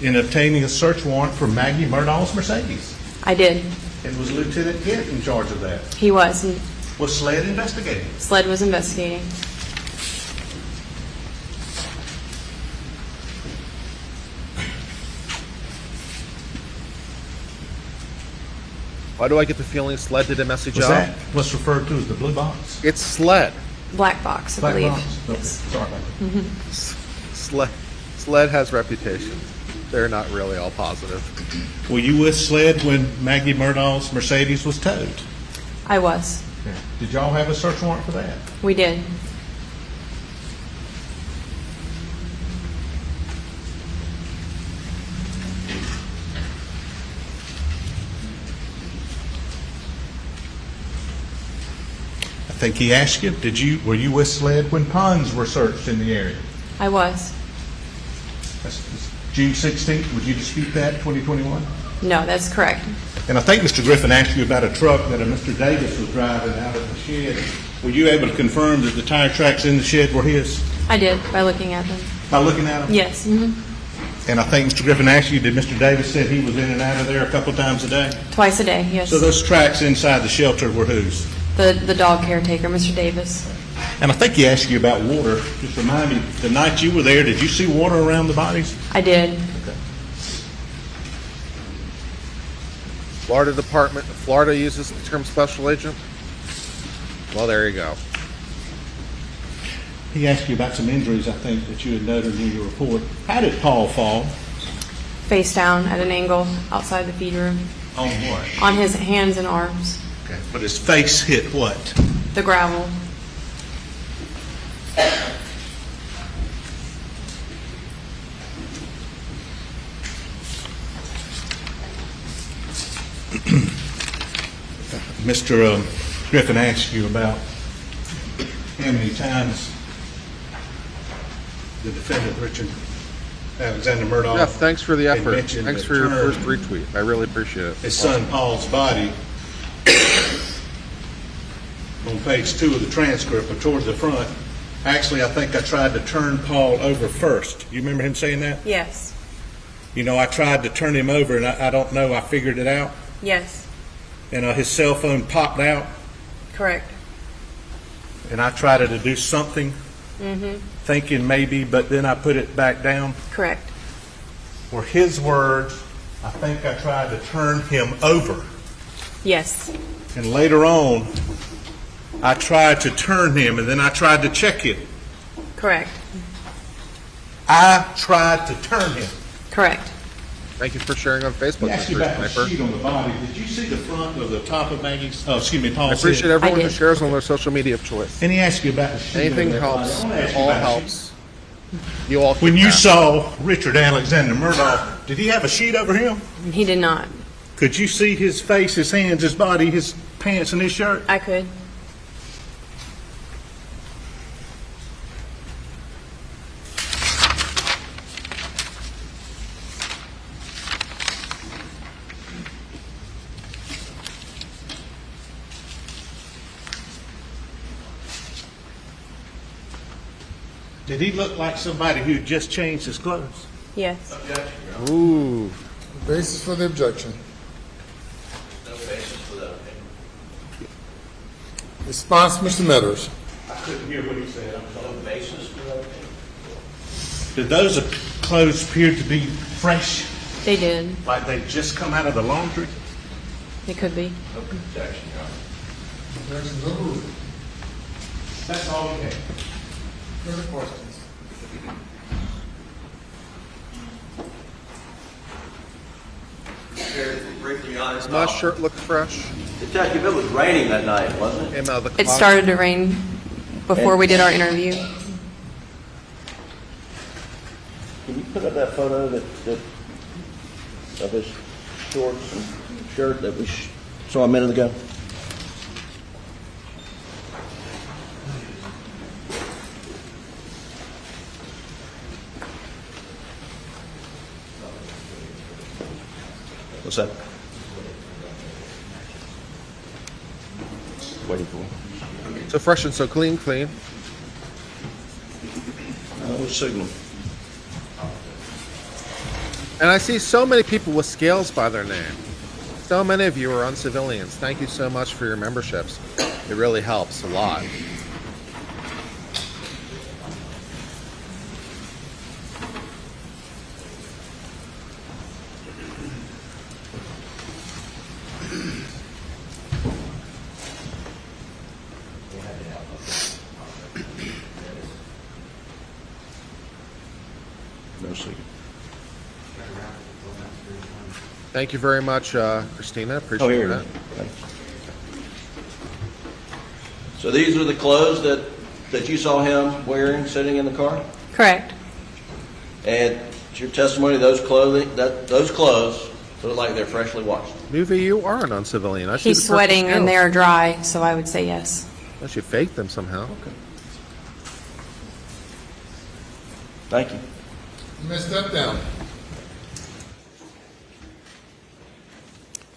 in obtaining a search warrant for Maggie Murdaugh's Mercedes. I did. And was Lieutenant Kent in charge of that? He was. And Was SLED investigating? SLED was investigating. Why do I get the feeling SLED did a messy Was job? that what's referred to as the blue box? It's SLED. Black box, I Black believe. box? Okay, sorry about that. SLED has reputation. They're not really all positive. Were you with SLED when Maggie Murdaugh's Mercedes was towed? I was. Did y'all have a search warrant for that? We did. I think he asked you, were you with SLED when ponds were searched in the area? I was. That's June 16th, would you dispute that, 2021? No, that's correct. And I think Mr. Griffin asked you about a truck that a Mr. Davis was driving out of the shed. Were you able to confirm that the tire tracks in the shed were his? I did, by looking at them. By looking at them? Yes. Mhm. And I think Mr. Griffin asked you, did Mr. Davis said he was in and out of there a couple times a day? Twice a day, yes. So those tracks inside the shelter were whose? The dog caretaker, Mr. Davis. And I think he asked you about water. Just remind me, the night you were there, did you see water around the bodies? I did. Florida uses the term special agent? Well, there you go. He asked you about some injuries, I think, that you had noted in your report. How did Paul fall? Face down at an angle outside the feed room. On what? On his hands and arms. Okay. But his face hit what? The gravel. Mr. Griffin asked you about how many times the defendant, Richard Alexander Murdaugh. Yeah, thanks for the had effort. mentioned Thanks the for your term first retweet. I really appreciate it. his son Paul's body on page 2 of the transcript, but towards the front. Actually, I think I tried to turn Paul over first. You remember him saying that? Yes. You know, I tried to turn him over, and I don't know, I figured it out. Yes. And his cell phone popped out, Correct. and I tried to do something, thinking maybe, but then I put it back down. Correct. Were his words, I think I tried to turn him over. Yes. And later on, I tried to turn him, and then I tried to check him. Correct. I tried to turn him. Correct. Thank you for sharing on Facebook. He asked you about the sheet on the body. Did you see the front or the top of Maggie's? Oh, excuse me, I Paul's appreciate head? everyone I who did. shares on their social media of choice. And he asked you about the sheet. Anything over that body. helps. I wanna ask you All about the helps. You all When keep you track. saw Richard Alexander Murdaugh, did he have a sheet over him? He did not. Could you see his face, his hands, his body, his pants, and his shirt? I could. Did he look like somebody who just changed his clothes? Yes. Ooh. Basis for the objection. No basis for that opinion. Response, Mr. Meadows. I couldn't hear what he said. I'm sorry. No basis for that opinion. Did those clothes appear to be fresh, They did. like they just come out of the laundry? It could be. No objection, Your Honor. Objection overruled. That's all we have. Further questions? Briefly honest. My shirt looked fresh. Detective, it was raining that night, wasn't it? Came out of the It closet. started to rain before we did our interview. Can you put up that photo that of his shorts and shirt that we saw a minute ago? What's that? Waiting for him. So fresh and so clean. Signal. And I see so many people with scales by their name. So many of you are uncivilians. Thank you so much for your memberships. It really helps a lot. No signal. Thank you very much, Christina. Appreciate Oh, here it that. is. Thanks. So these are the clothes that you saw him wearing sitting in the car? Correct. And it's your testimony those clothes look like they're freshly washed. Nuvi, you are an uncivilian. I see He's the purple sweating and scales. they are dry, so I would say yes. Unless you faked them somehow. Okay. Thank you. You may step down.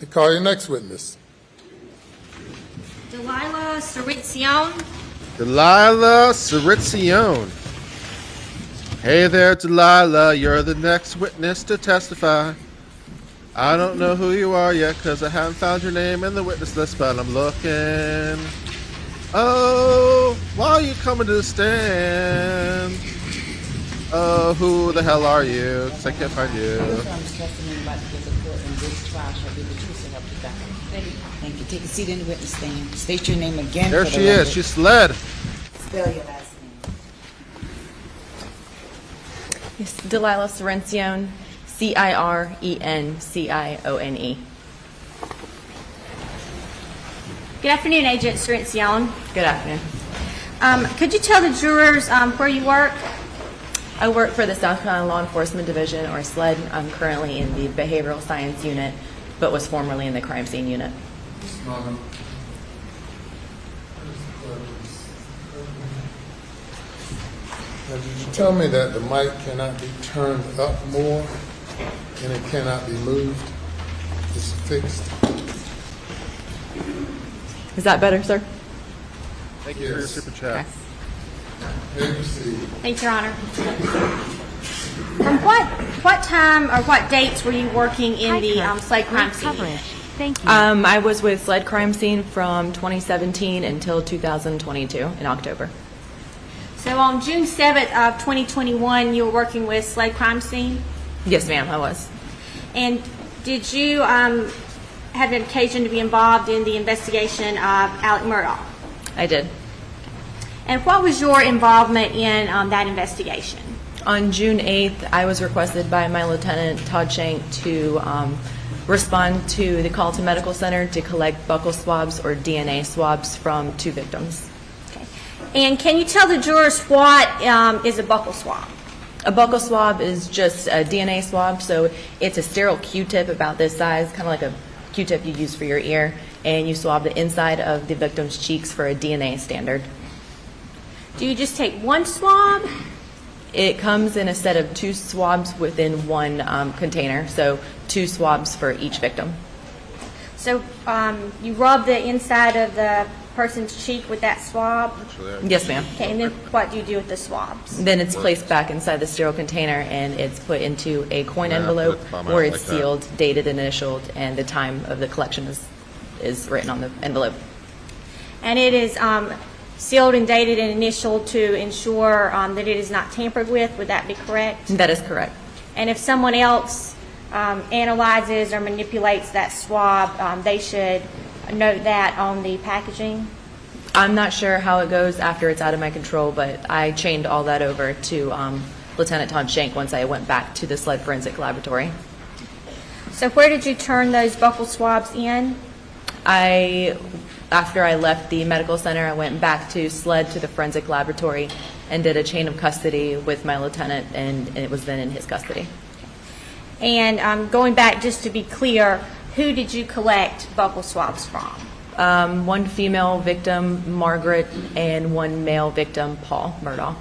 I call your next witness. Delilah Cerrizione. Delilah Cerrizione. Hey there, Delilah. You're the next witness to testify. I don't know who you are yet because I haven't found your name in the witness list, but I'm looking. Oh, why are you coming to the stand? Oh, who the hell are you? 'Cause I can't find you. testimony about to give the court in this trial shall be the truth, so help you God. Thank you. Take a seat in the witness stand. State your name again. There for the she is. record. She slid. Spell your last name. Yes, Delilah Cerrizione, Cirencione. Good afternoon, Agent Cerrizione. Good afternoon. Could you tell the jurors where you work? I work for the South Carolina Law Enforcement Division, or SLED. I'm currently in the Behavioral Science Unit, but was formerly in the Crime Scene Unit. Now, did you tell me that the mic cannot be turned up more and it cannot be moved? It's fixed. Is that better, sir? Thank you for your super chat. May proceed. Thank you, Your Honor. From what time or what dates were you working in the Slade Crime Great Scene? coverage. Thank you. I was with SLED Crime Scene from 2017 until 2022 in October. So on June 7th of 2021, you were working with Slade Crime Scene? Yes, ma'am, I was. And did you have an occasion to be involved in the investigation of Alex Murdaugh? I did. And what was your involvement in that investigation? On June 8th, I was requested by my lieutenant, Todd Shank, to respond to the call to medical center to collect buccal swabs or DNA swabs from 2 victims. Okay. And can you tell the jurors what is a buccal swab? A buccal swab is just a DNA swab, so it's a sterile Q-tip about this size, kind of like a Q-tip you use for your ear, and you swab the inside of the victim's cheeks for a DNA standard. Do you just take one swab? It comes in a set of 2 swabs within one container, so 2 swabs for each victim. So you rub the inside of the person's cheek with that swab? Yes, ma'am. Okay, and then what do you do with the swabs? Then it's placed back inside the sterile container, and it's put into a coin Yeah, envelope put it by where mouth it's like that. sealed, dated, and initialed, and the time of the collection is written on the envelope. And it is sealed and dated and initialed to ensure that it is not tampered with. Would that be correct? That is correct. And if someone else analyzes or manipulates that swab, they should note that on the packaging? I'm not sure how it goes after it's out of my control, but I chained all that over to Lieutenant Tom Shank once I went back to the Sled Forensic Laboratory. So where did you turn those buccal swabs in? After I left the medical center, I went back to Sled to the Forensic Laboratory and did a chain of custody with my lieutenant, and it was then in his custody. And going back, just to be clear, who did you collect buccal swabs from? One female victim, Margaret, and one male victim, Paul Murdaugh.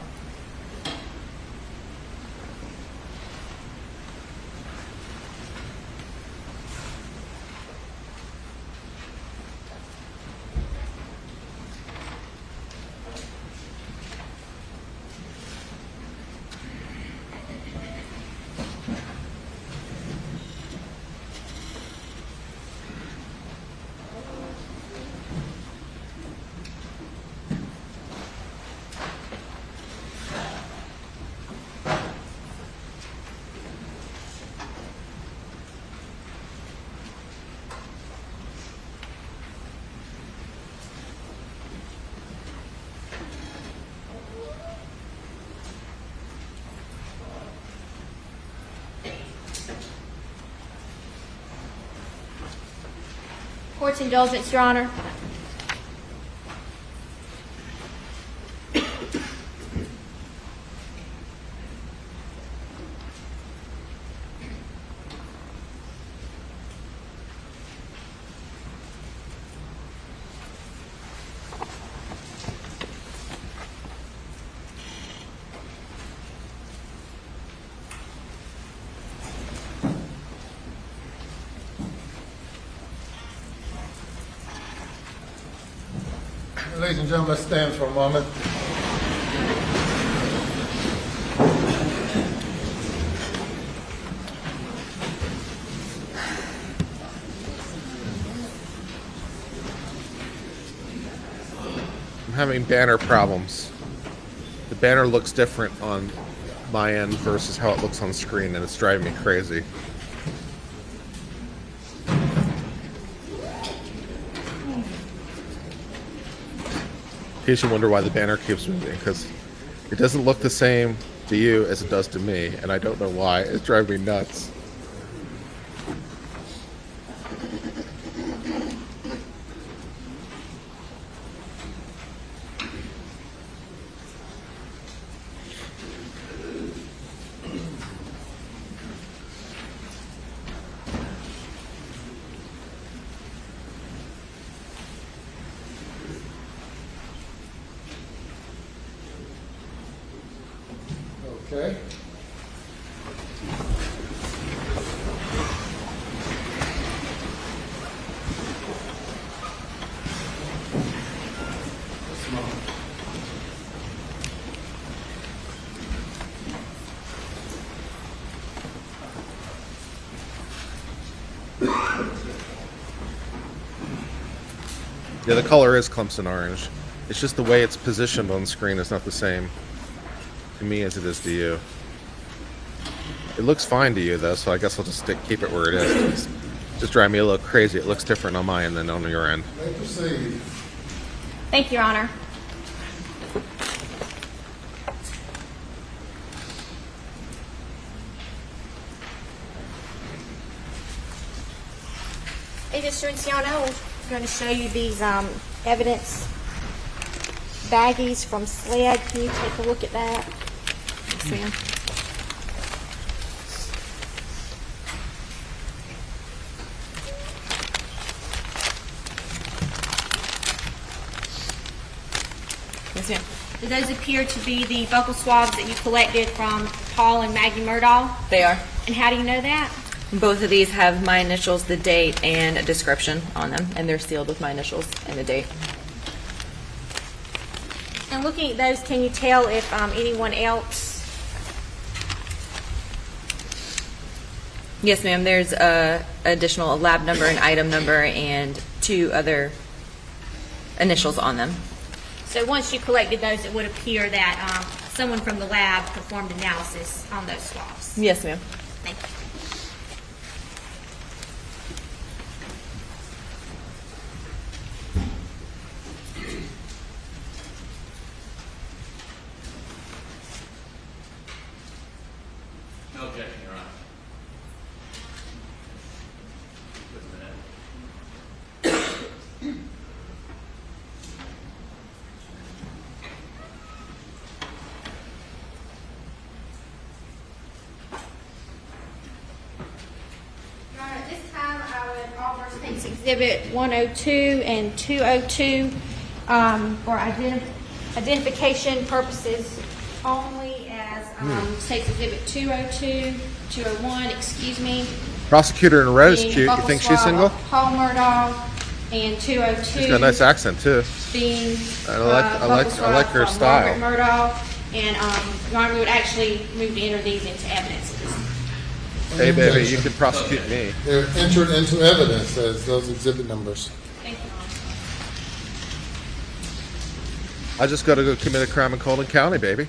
Court's indulgence, Your Honor. Ladies and gentlemen, let's stand for a moment. I'm having banner problems. The banner looks different on my end versus how it looks on screen, and it's driving me crazy. In case you wonder why the banner keeps moving, because it doesn't look the same to you as it does to me, and I don't know why. It's driving me nuts. Okay. Yeah, the color is Clemson orange. It's just the way it's positioned on screen is not the same to me as it is to you. It looks fine to you though, so I guess I'll just keep it where it is. It's just driving me a little crazy. It looks different on my end than on your end. May proceed. Thank you, Your Honor. Hey, Mr. Enciano, I'm going to show you these evidence baggies from SLED. Can you take a look at that? Yes, ma'am. Yes, ma'am. Do those appear to be the buccal swabs that you collected from Paul and Maggie Murdaugh? They are. And how do you know that? Both of these have my initials, the date, and a description on them, and they're sealed with my initials and the date. And looking at those, can you tell if anyone else? Yes, ma'am. There's a additional lab number, an item number, and 2 other initials on them. So once you collected those, it would appear that someone from the lab performed analysis on those swabs. Yes, ma'am. Thank you. States Exhibit 102 and 202 for identification purposes only as States Exhibit 202, 201, excuse me. Prosecutor in red is being cute. You buckle think she's swab single? of Paul Murdaugh, and 202. She's got a nice accent too. Being I like her from style. Margaret Murdaugh, and Your Honor, we would actually move to enter these into evidence. Hey baby, you can prosecute me. They're entered into evidence as those exhibit numbers. Thank you, Your Honor. I just got to go commit a crime in Colton County, baby.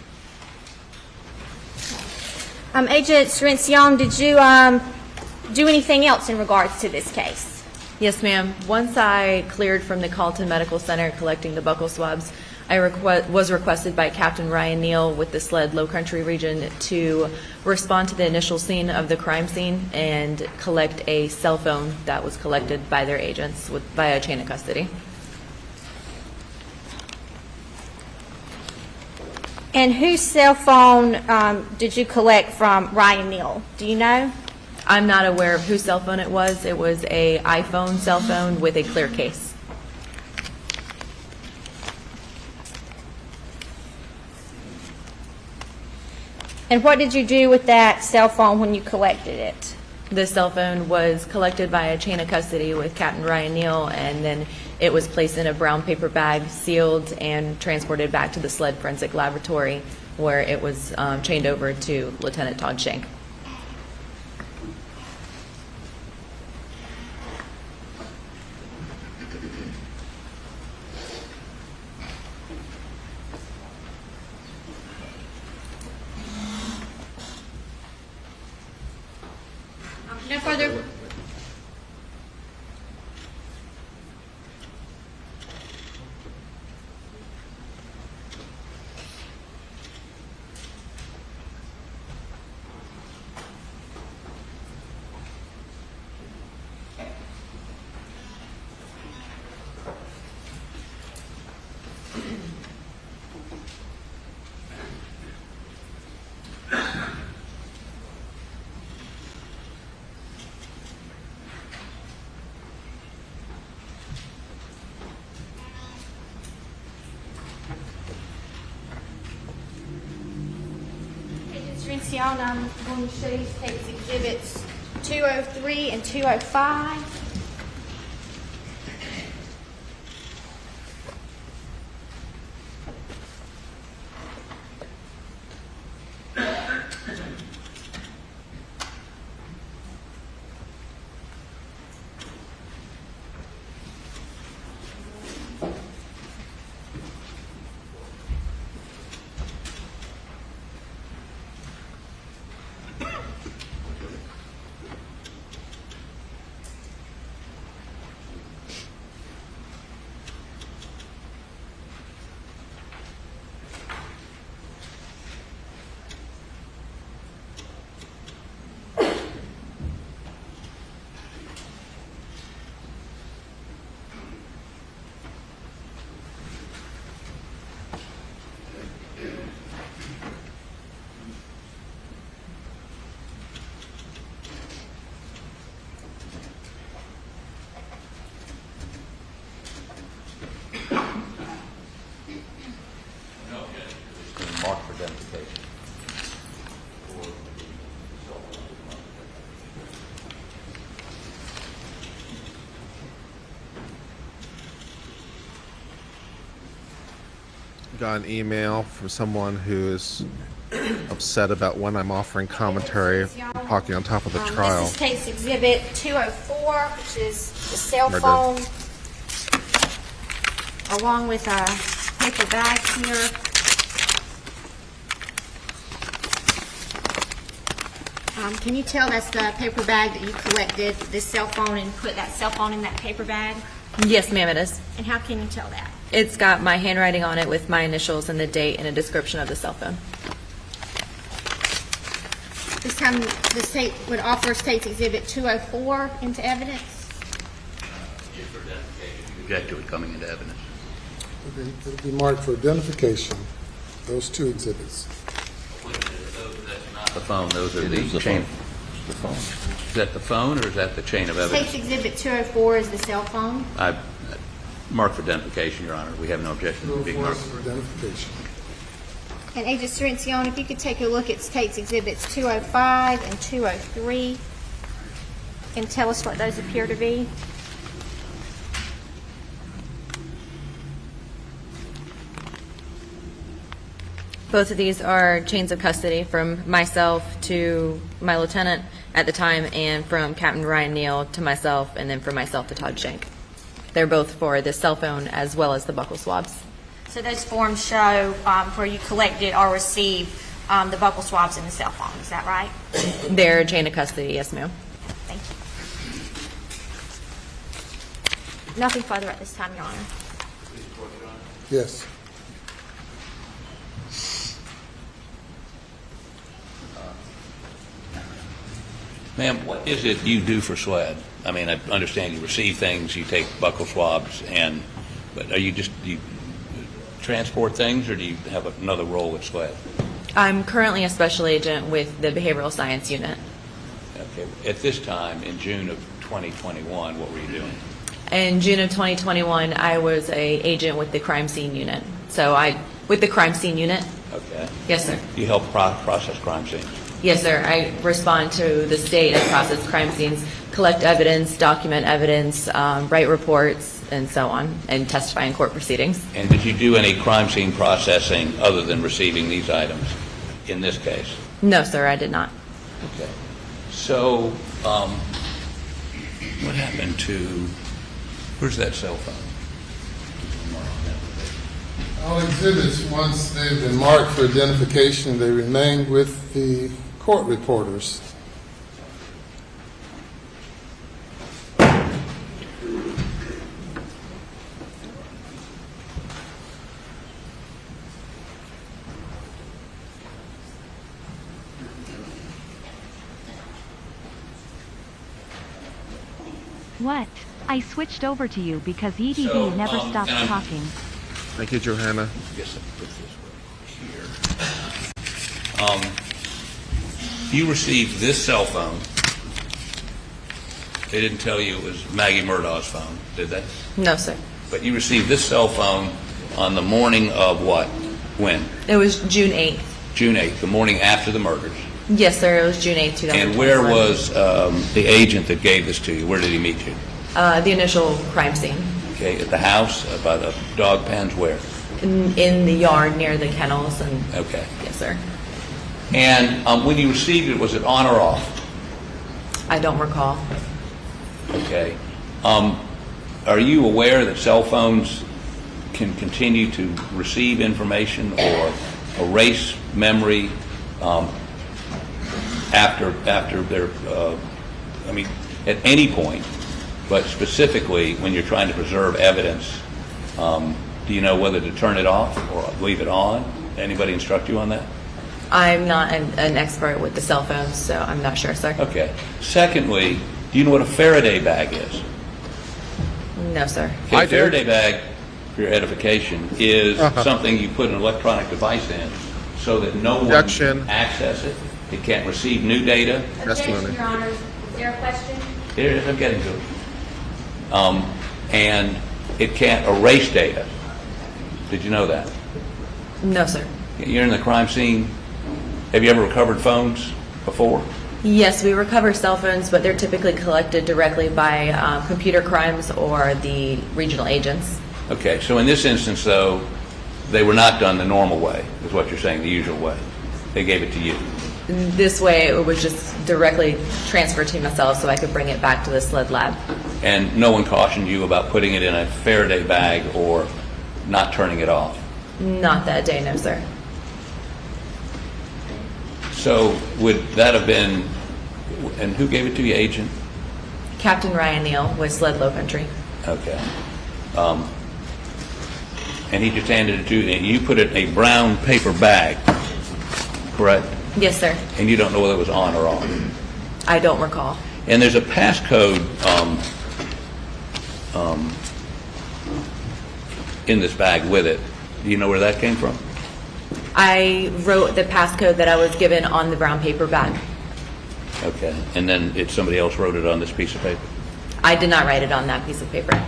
Agent Serencion, did you do anything else in regards to this case? Yes, ma'am. Once I cleared from the Carlton Medical Center collecting the buccal swabs, I was requested by Captain Ryan Neal with the SLED Low Country region to respond to the initial scene of the crime scene and collect a cell phone that was collected by their agents via chain of custody. And whose cell phone did you collect from Ryan Neal? Do you know? I'm not aware of whose cell phone it was. It was a iPhone cell phone with a clear case. And what did you do with that cell phone when you collected it? The cell phone was collected by a chain of custody with Captain Ryan Neal, and then it was placed in a brown paper bag, sealed, and transported back to the SLED Forensic Laboratory, where it was chained over to Lieutenant Todd Shank. No further. I'm going to show you State's Exhibits 203 and 205. Marked for identification. Got an email from someone who is upset about when I'm offering commentary, talking on top of the trial. This is State's Exhibit 204, which is the cell Murder. phone, along with a paper bag here. Can you tell that's the paper bag that you collected this cell phone and put that cell phone in that paper bag? Yes, ma'am, it is. And how can you tell that? It's got my handwriting on it with my initials and the date and a description of the cell phone. This time the state would offer State's Exhibit 204 into evidence. Just for identification. You object to it coming into evidence. It'll be marked for identification, those two exhibits. That's not the phone, those are the chain. The phone. Is that the phone or is that the chain of evidence? State's Exhibit 204 is the cell phone. I marked for identification, Your Honor. We have no objection to being marked. For identification. And Agent Cirencione, if you could take a look at State's Exhibits 205 and 203 and tell us what those appear to be. Both of these are chains of custody from myself to my lieutenant at the time, and from Captain Ryan Neal to myself, and then from myself to Todd Shank. They're both for the cell phone as well as the buccal swabs. So those forms show where you collected or received the buccal swabs and the cell phone. Is that right? They're a chain of custody, yes, ma'am. Thank you. Nothing further at this time, Your Honor. Yes. Ma'am, what is it you do for SLED? I mean, I understand you receive things, you take buccal swabs, but are you do you transport things, or do you have another role with SLED? I'm currently a special agent with the Behavioral Science Unit. Okay. At this time, in June of 2021, what were you doing? In June of 2021, I was a agent with the Crime Scene Unit. With the Crime Scene Unit. Okay. Yes, sir. You help process crime scenes? Yes, sir. I respond to the state and process crime scenes, collect evidence, document evidence, write reports, and so on, and testify in court proceedings. And did you do any crime scene processing other than receiving these items in this case? No, sir, I did not. Okay. So, what happened to, where's that cell phone? All exhibits, once they've been marked for identification, they remain with the court reporters. What? I switched over to you because EDD never stopped talking. Thank you, Johanna. I guess I put this right here. You received this cell phone. They didn't tell you it was Maggie Murdaugh's phone, did they? No, sir. But you received this cell phone on the morning of what? When? It was June 8th. June 8th, the morning after the murders. Yes, sir. It was June 8th, 2021. And where was the agent that gave this to you? Where did he meet you? The initial crime scene. Okay, at the house, by the dog pens, where? In the yard near the kennels. And okay. Yes, sir. And when you received it, was it on or off? I don't recall. Okay. Are you aware that cell phones can continue to receive information or erase memory after they're, at any point, but specifically when you're trying to preserve evidence, do you know whether to turn it off or leave it on? Anybody instruct you on that? I'm not an expert with the cell phones, so I'm not sure, sir. Okay. Secondly, do you know what a Faraday bag is? No, sir. Okay, a Faraday bag, for your edification, is something you put an electronic device in so that no one can access it. It can't receive new data. Objection, Your Honor. Is there a question? Here it is. I'm getting to it. And it can't erase data. Did you know that? No, sir. You're in the crime scene. Have you ever recovered phones before? Yes, we recover cell phones, but they're typically collected directly by computer crimes or the regional agents. Okay, so in this instance, though, they were not done the normal way, is what you're saying, the usual way. They gave it to you. This way, it was just directly transferred to myself so I could bring it back to the SLED lab. And no one cautioned you about putting it in a Faraday bag or not turning it off? Not that day, no, sir. So would that have been, and who gave it to you, agent? Captain Ryan Neal with SLED Low Country. Okay. And he just handed it to you, and you put it in a brown paper bag, correct? Yes, sir. And you don't know whether it was on or off? I don't recall. And there's a passcode in this bag with it. Do you know where that came from? I wrote the passcode that I was given on the brown paper bag. Okay, and then somebody else wrote it on this piece of paper? I did not write it on that piece of paper.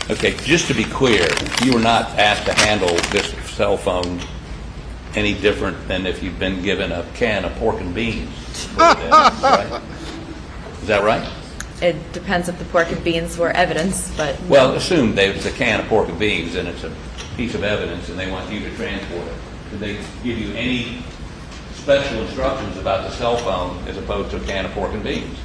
Okay, just to be clear, you were not asked to handle this cell phone any different than if you'd been given a can of pork and beans. Right? Is that right? It depends if the pork and beans were evidence, but no. Well, assume there's a can of pork and beans and it's a piece of evidence and they want you to transport it. Did they give you any special instructions about the cell phone as opposed to a can of pork and beans?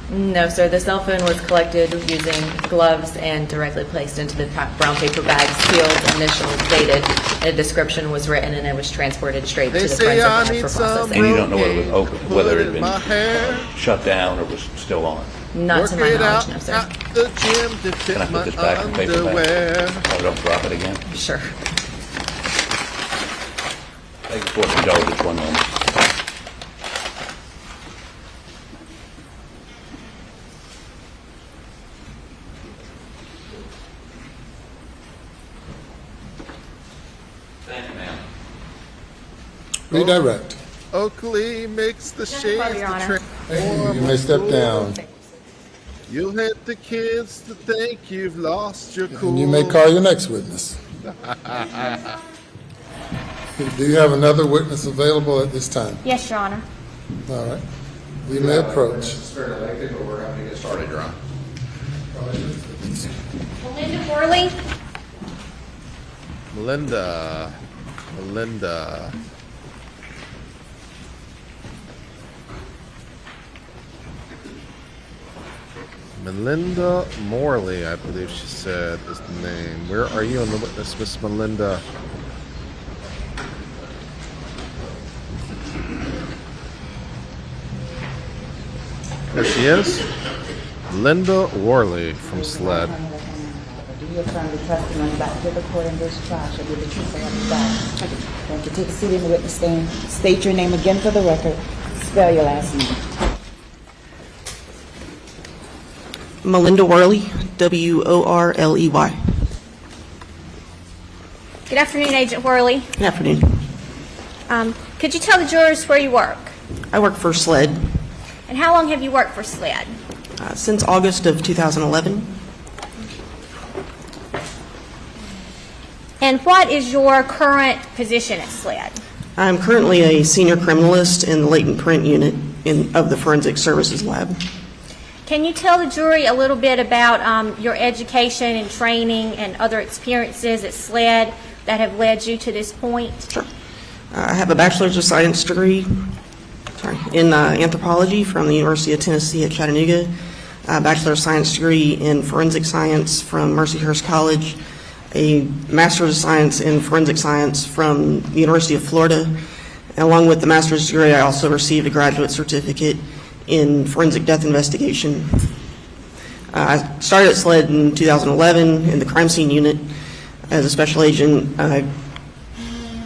No, sir. The cell phone was collected using gloves and directly placed into the brown paper bag, sealed, initialed, dated. A description was written, and it was transported straight to the forensic lab for processing. And you don't know whether it was open, whether it had been shut down or was still on? Not to my knowledge, no, sir. Can I put this back in the paper bag? So I don't drop it again? Sure. Thank you for the indulgence, one moment. Thank you, ma'am. Redirect. Oakley makes the shades Your the Honor. trick. You may step down. You'll hit the kids to think you've lost your cool. And you may call your next witness. Do you have another witness available at this time? Yes, Your Honor. All right. You may approach. We're having to get started, Your Honor. Melinda Worley. Melinda. Melinda Morley, I believe she said is the name. Where are you on the witness, Miss Melinda? There she is. Linda Worley from SLED. Do you affirm the testimony about the court in this trial shall be the truth so help you God? Thank you. Take a seat in the witness stand. State your name again for the record. Spell your last name. Melinda Worley, W-O-R-L-E-Y. Good afternoon, Agent Worley. Good afternoon. Could you tell the jurors where you work? I work for SLED And how long have you worked for SLED? since August of 2011. And what is your current position at SLED? I'm currently a senior criminalist in the latent print unit of the Forensic Services Lab. Can you tell the jury a little bit about your education and training and other experiences at SLED that have led you to this point? Sure. I have a Bachelor's of Science degree in anthropology from the University of Tennessee at Chattanooga, a Bachelor of Science degree in Forensic Science from Mercyhurst College, a Master's of Science in Forensic Science from the University of Florida. And along with the master's degree, I also received a graduate certificate in forensic death investigation. I started at SLED in 2011 in the crime scene unit as a special agent. I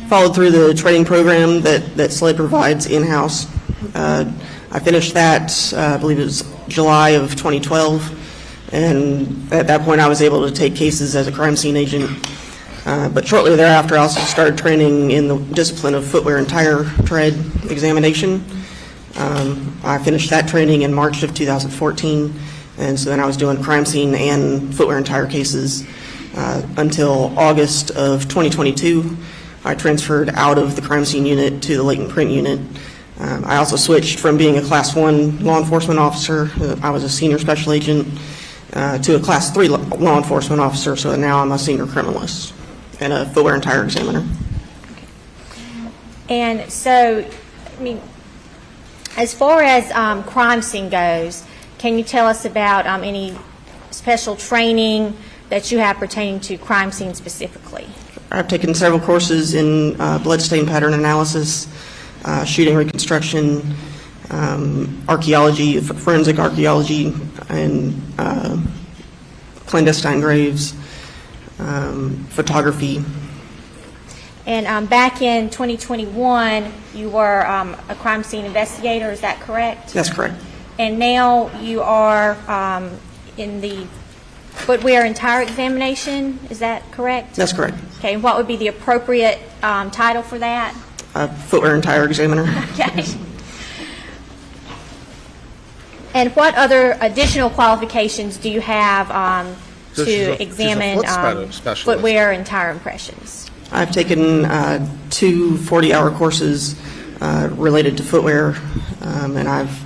followed through the training program that SLED provides in-house. I finished that, I believe it was July of 2012, and at that point I was able to take cases as a crime scene agent. But shortly thereafter I also started training in the discipline of footwear and tire tread examination. I finished that training in March of 2014, and so then I was doing crime scene and footwear and tire cases until August of 2022. I transferred out of the crime scene unit to the latent print unit. I also switched from being a Class 1 law enforcement officer, I was a senior special agent, to a Class 3 law enforcement officer, so now I'm a senior criminalist and a footwear and tire examiner. And so, I mean, as far as crime scene goes, can you tell us about any special training that you have pertaining to crime scene specifically? I've taken several courses in bloodstain pattern analysis, shooting reconstruction, archaeology, forensic archaeology, and clandestine graves, photography. And back in 2021, you were a crime scene investigator, is that correct? That's correct. And now you are in the footwear and tire examination, is that correct? That's correct. Okay, and what would be the appropriate title for that? Footwear and tire examiner. Okay. And what other additional qualifications do you have So she's to examine foot specialist. footwear and tire impressions? I've taken 2 40-hour courses related to footwear, and I've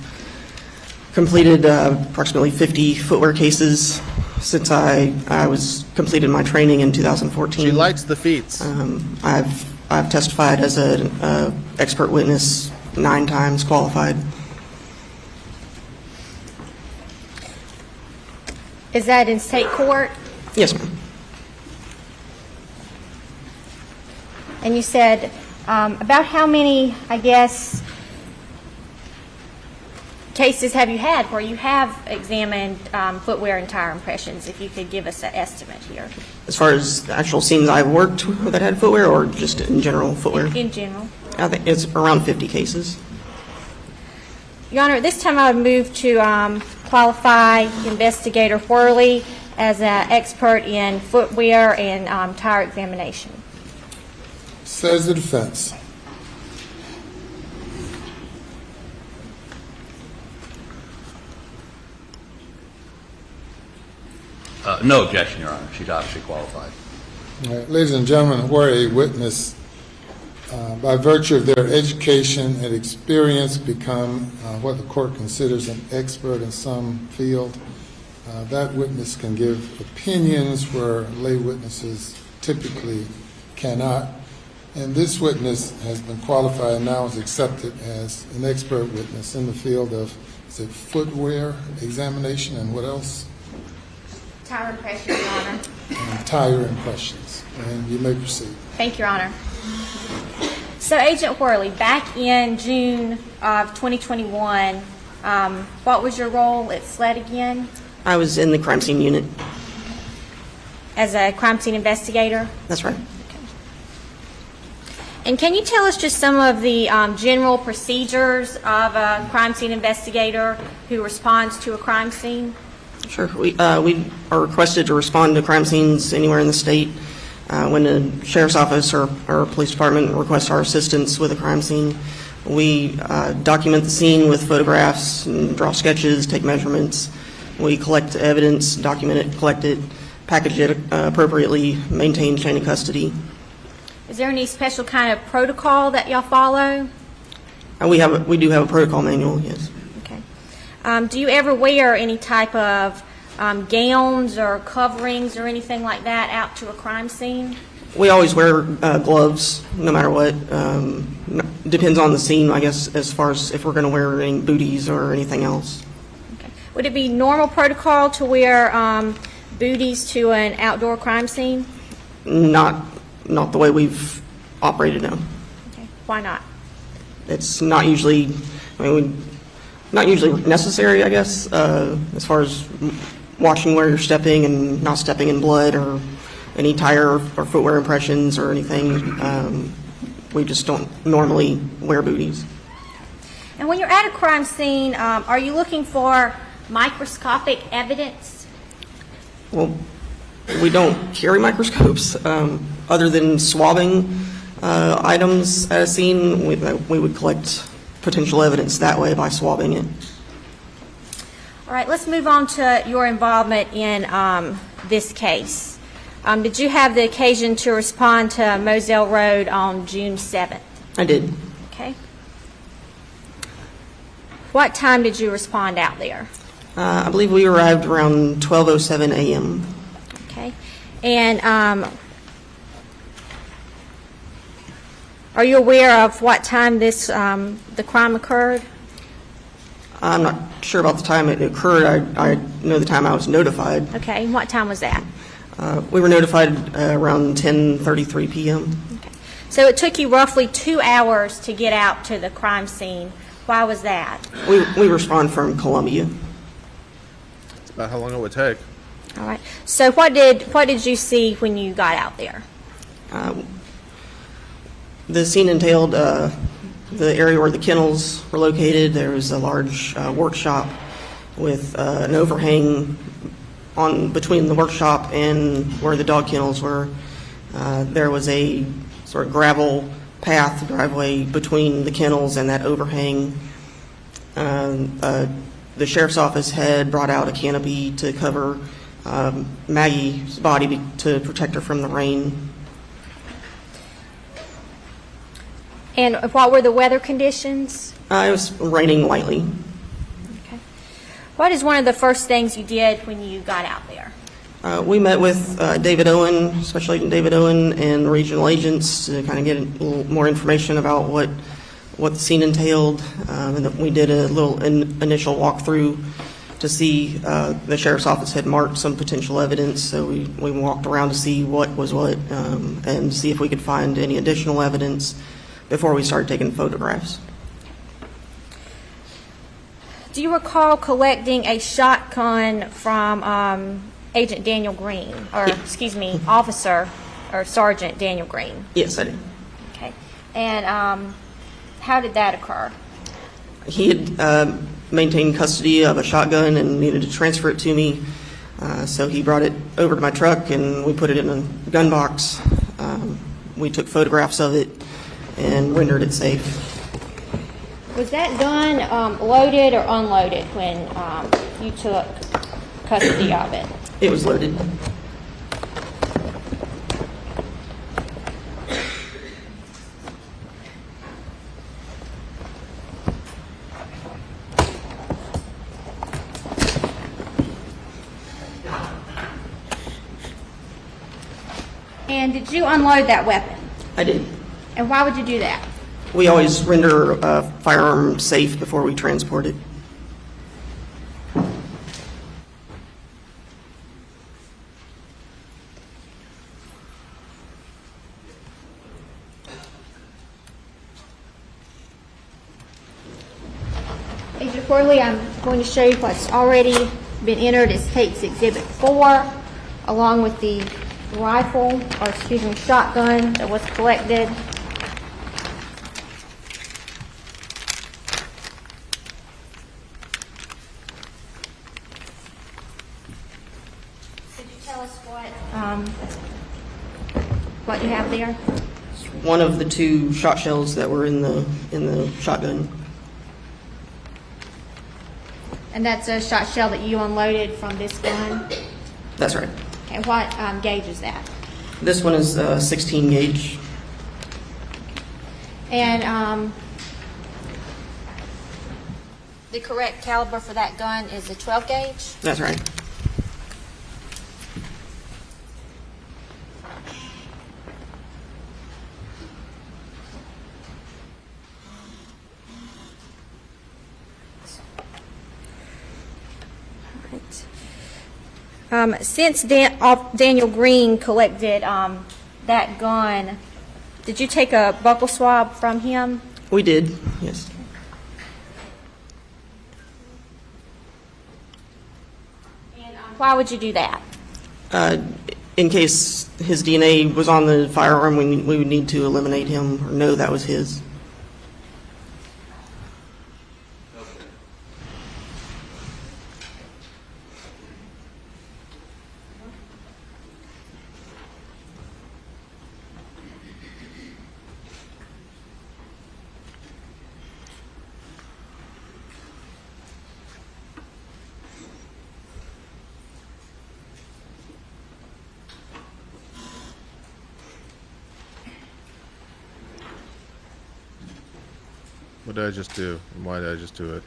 completed approximately 50 footwear cases since I was completed my training in 2014. She likes the feats. I've testified as an expert witness 9 times, qualified. Is that in state court? Yes, ma'am. And you said about how many, I guess, cases have you had where you have examined footwear and tire impressions, if you could give us an estimate here? As far as the actual scenes I've worked that had footwear, or just in general footwear? In general. I think it's around 50 cases. Your Honor, at this time I would move to qualify Investigator Whirley as an expert in footwear and tire examination. Says the defense. No objection, Your Honor. She's obviously qualified. All right, ladies and gentlemen, where a witness, by virtue of their education and experience, become what the court considers an expert in some field, that witness can give opinions where lay witnesses typically cannot. And this witness has been qualified and now is accepted as an expert witness in the field of, is it footwear examination and what else? Tire impressions, Your Honor. And tire impressions. And you may proceed. Thank you, Your Honor. So, Agent Whirley, back in June of 2021, what was your role at SLED again? I was in the crime scene unit. As a crime scene investigator? That's right. And can you tell us just some of the general procedures of a crime scene investigator who responds to a crime scene? Sure. We are requested to respond to crime scenes anywhere in the state. When the sheriff's office or police department requests our assistance with a crime scene, we document the scene with photographs and draw sketches, take measurements. We collect evidence, document it, collect it, package it appropriately, maintain chain of custody. Is there any special kind of protocol that y'all follow? We do have a protocol manual, yes. Okay. Do you ever wear any type of gowns or coverings or anything like that out to a crime scene? We always wear gloves, no matter what. Depends on the scene, I guess, as far as if we're going to wear any booties or anything else. Okay. Would it be normal protocol to wear booties to an outdoor crime scene? Not the way we've operated now. Okay. Why not? It's not usually, not usually necessary, I guess, as far as watching where you're stepping and not stepping in blood or any tire or footwear impressions or anything. We just don't normally wear booties. And when you're at a crime scene, are you looking for microscopic evidence? Well, we don't carry microscopes. Other than swabbing items at a scene, we would collect potential evidence that way by swabbing it. All right, let's move on to your involvement in this case. Did you have the occasion to respond to Moselle Road on June 7th? I did. Okay. What time did you respond out there? I believe we arrived around 12:07 a.m. Okay. And are you aware of what time this the crime occurred? I'm not sure about the time it occurred. I know the time I was notified. Okay. What time was that? We were notified around 10:33 p.m. Okay. So it took you roughly 2 hours to get out to the crime scene. Why was that? We respond from Columbia. That's about how long it would take. All right. So what did you see when you got out there? The scene entailed the area where the kennels were located. There was a large workshop with an overhang on between the workshop and where the dog kennels were. There was a sort of gravel driveway between the kennels and that overhang. A the sheriff's office had brought out a canopy to cover Maggie's body to protect her from the rain. And what were the weather conditions? It was raining lightly. Okay. What is one of the first things you did when you got out there? We met with David Owen, Special Agent David Owen, and regional agents to kind of get a little more information about what the scene entailed. And we did a little initial walkthrough to see the sheriff's office had marked some potential evidence. So we walked around to see what was what and see if we could find any additional evidence before we started taking photographs. Do you recall collecting a shotgun from Agent Daniel Green, or excuse me, Officer or Sergeant Daniel Green? Yes, I did. Okay. And how did that occur? He had maintained custody of a shotgun and needed to transfer it to me, so he brought it over to my truck and we put it in a gun box. We took photographs of it and rendered it safe. Was that gun loaded or unloaded when you took custody of it? It was loaded. And did you unload that weapon? I did. And why would you do that? We always render a firearm safe before we transport it. Agent Corley, I'm going to show you what's already been entered as Tate's Exhibit 4, along with the rifle, or excuse me, shotgun that was collected. Could you tell us what you have there? It's one of the 2 shot shells that were in the shotgun. And that's a shot shell that you unloaded from this gun? That's right. Okay, what gauge is that? This one is 16 gauge. And the correct caliber for that gun is a 12 gauge? That's right. Since Daniel Green collected that gun, did you take a buccal swab from him? We did, yes. And why would you do that? In case his DNA was on the firearm, we would need to eliminate him or know that was his. What did I just do? And why did I just do it?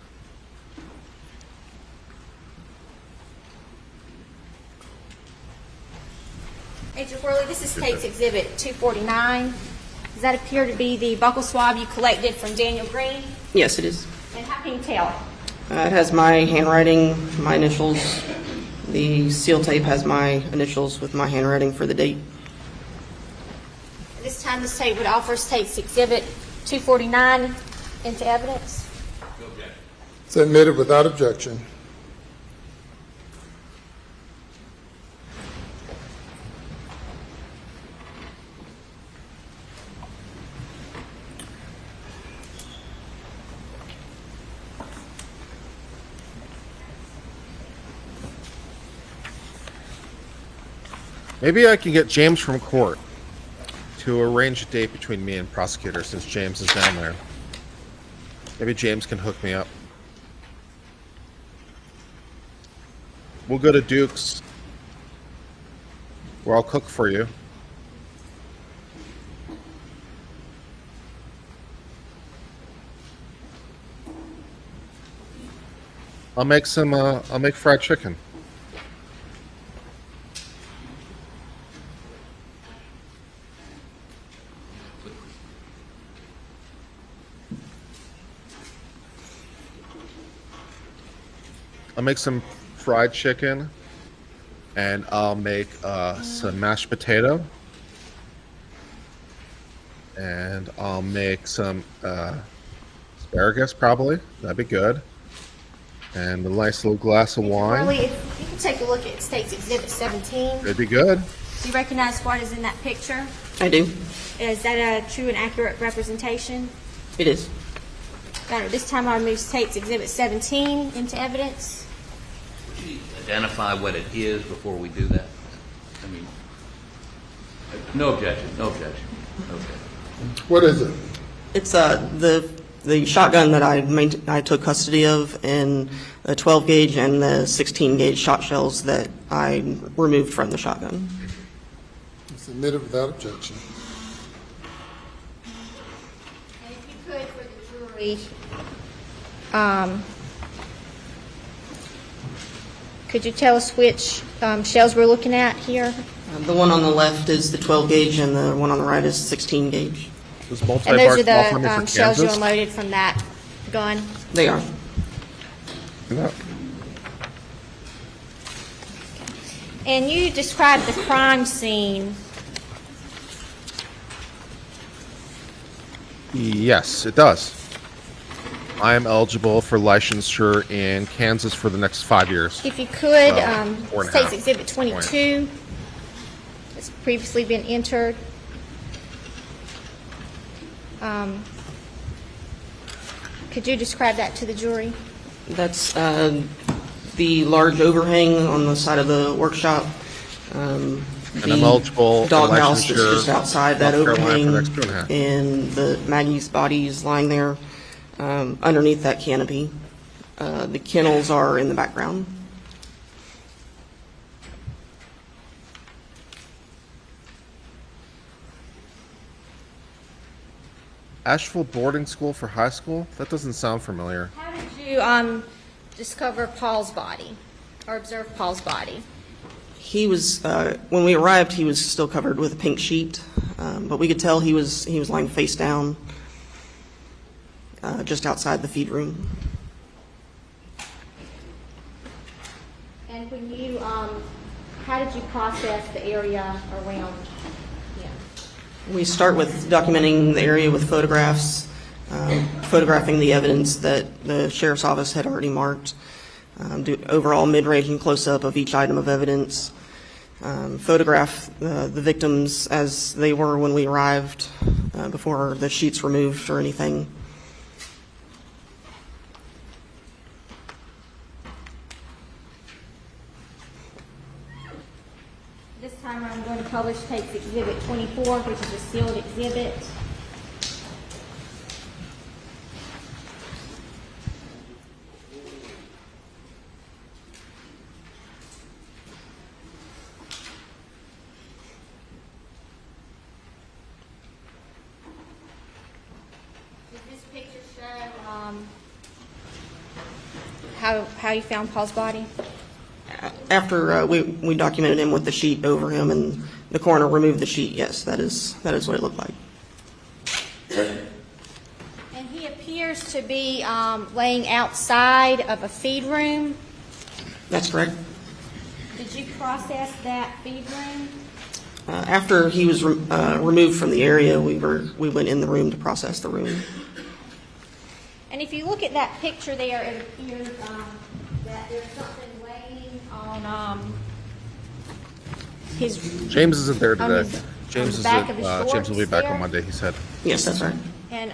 Agent Worley, this is Tate's Exhibit 249. Does that appear to be the buccal swab you collected from Daniel Green? Yes, it is. And how can you tell? It has my handwriting, my initials. The seal tape has my initials with my handwriting for the date. At this time, this tape would offer Tate's Exhibit 249 into evidence. It's admitted without objection. Maybe I can get James from court to arrange a date between me and prosecutor since James is down there. Maybe James can hook me up. We'll go to Duke's, where I'll cook for you. I'll make fried chicken. I'll make some fried chicken, and I'll make some mashed potato, and I'll make some asparagus, probably. That'd be good. And a nice little glass of wine. Really, if you can take a look at State's Exhibit 17. It'd be good. Do you recognize what is in that picture? I do. Is that a true and accurate representation? It is. Got it. This time I'll move State's Exhibit 17 into evidence. Would you identify what it is before we do that? I mean, no objection. Okay. What is it? It's the shotgun that I took custody of, and the 12 gauge and the 16 gauge shot shells that I removed from the shotgun. Submitted without objection. And if you could, for the jury, could you tell us which shells we're looking at here? The one on the left is the 12 gauge, and the one on the right is 16 gauge. And those are the shells you unloaded from that gun? They are. And you described the crime scene. Yes, it does. I am eligible for licensure in Kansas for the next 5 years. If you could, 4.5. State's Exhibit 22 has previously been entered. Could you describe that to the jury? That's the large overhang on the side of the workshop. And I'm eligible for doghouse that's licensure just outside that North Carolina overhang, for the next 2.5. and the Maggie's body is lying there underneath that canopy. The kennels are in the background. Asheville boarding school for high school? That doesn't sound familiar. How did you discover Paul's body or observe Paul's body? He was when we arrived, he was still covered with a pink sheet, but we could tell he was lying face down just outside the feed room. And when you, how did you process the area around him? We start with documenting the area with photographs, photographing the evidence that the sheriff's office had already marked, do overall mid-range and close-up of each item of evidence, photograph the victims as they were when we arrived before the sheets were moved or anything. This time I'm going to publish State's Exhibit 24, which is a sealed exhibit. Does this picture show how you found Paul's body? After we documented him with the sheet over him and the coroner removed the sheet, yes, that is what it looked like. And he appears to be laying outside of a feed room. That's correct. Did you process that feed room? After he was removed from the area, we went in the room to process the room. And if you look at that picture there, it appears that there's something laying on his... James isn't there on today. his- James on is the back of his James will be shorts back there. on Monday, he said. Yes, that's right. And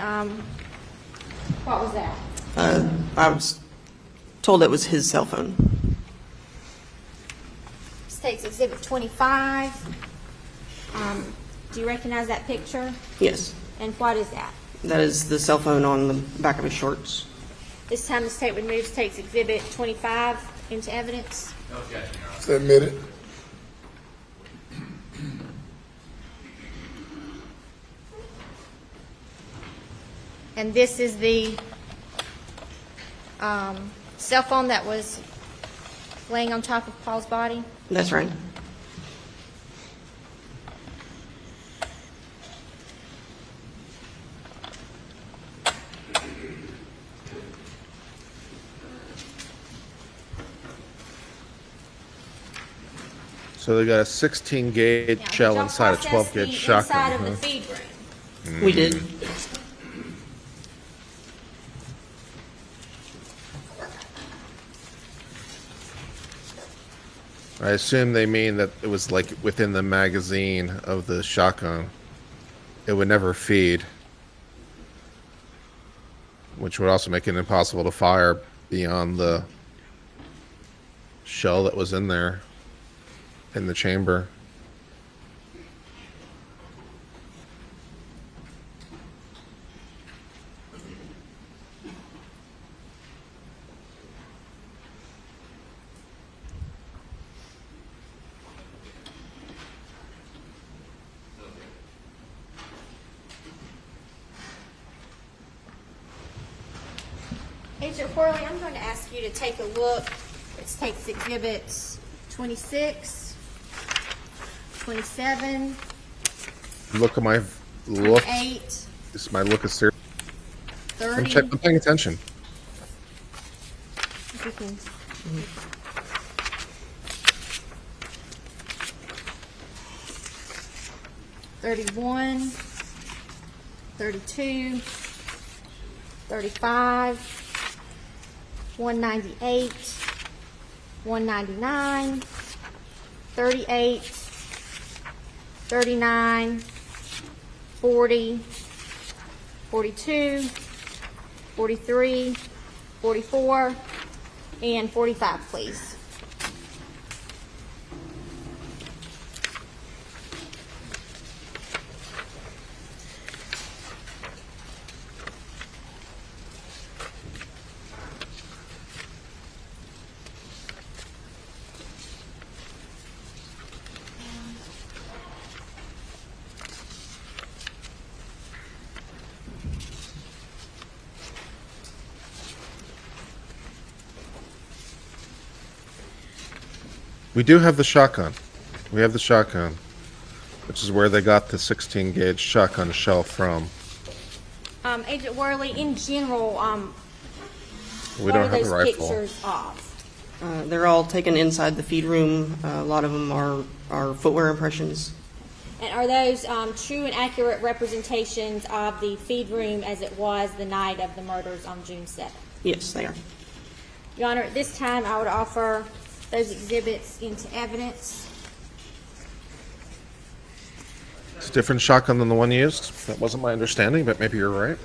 what was that? I was told it was his cell phone. State's Exhibit 25. Do you recognize that picture? Yes, And what is that? that is the cell phone on the back of his shorts. This time the state would move State's Exhibit 25 into evidence. No objection, Your Honor. It's admitted. And this is the cell phone that was laying on top of Paul's body? That's right. So they got a 16 gauge shell inside a 12 gauge shotgun. Inside of the huh? feed room. We did. I assume they mean that it was like within the magazine of the shotgun. It would never feed, which would also make it impossible to fire beyond the shell that was in there in the chamber. Agent Worley, I'm going to ask you to take a look. Let's take exhibits 26, 27, Look at my look. 28, This my look is serious. 30. I'm paying attention. If you can. 31, 32, 35, 198, 199, 38, 39, 40, 42, 43, 44, and 45, please. We do have the shotgun. We have the shotgun, which is where they got the 16 gauge shotgun shell from. Agent Worley, in general, We what don't are have the those rifle. pictures of? They're all taken inside the feed room. A lot of them are footwear impressions. And are those true and accurate representations of the feed room as it was the night of the murders on June 7th? Yes, they are. Your Honor, at this time, I would offer those exhibits into evidence. It's a different shotgun than the one used. That wasn't my understanding, but maybe you're right.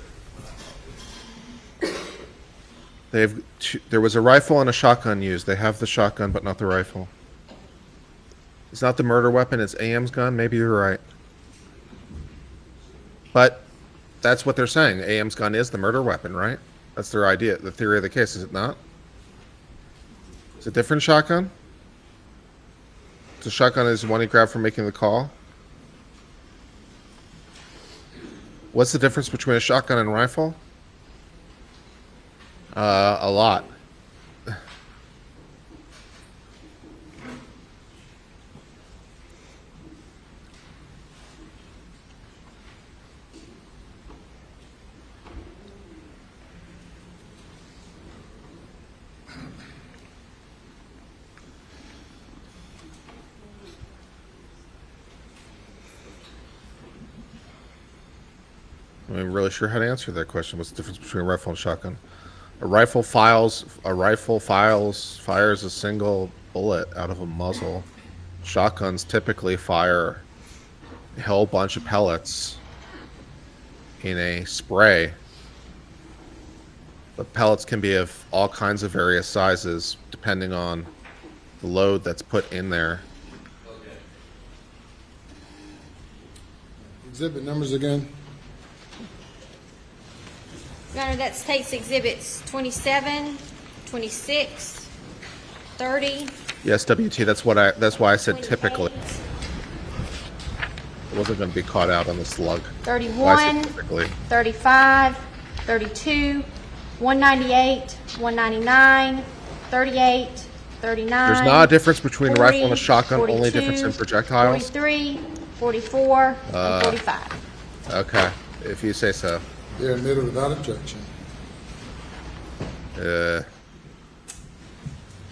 There was a rifle and a shotgun used. They have the shotgun, but not the rifle. It's not the murder weapon, it's AM's gun. Maybe you're right. But that's what they're saying. AM's gun is the murder weapon, right? That's their idea, the theory of the case, is it not? It's a different shotgun? The shotgun is the one he grabbed from making the call? What's the difference between a shotgun and a rifle? A lot. I'm not really sure how to answer that question. What's the difference between a rifle and a shotgun? A rifle fires a single bullet out of a muzzle. Shotguns typically fire a whole bunch of pellets in a spray. The pellets can be of all kinds of various sizes depending on the load that's put in there. Exhibit numbers again. Your Honor, that takes exhibits 27, 26, 30, Yes, WT. That's why I said typically. It wasn't going to be caught out on the slug. 31, 35, 32, 198, 199, 38, 39. There's not a difference between 40, a rifle and a shotgun. 42, Only difference in projectiles. 43, 44, and 45. Okay, if you say so. They're admitted without objection.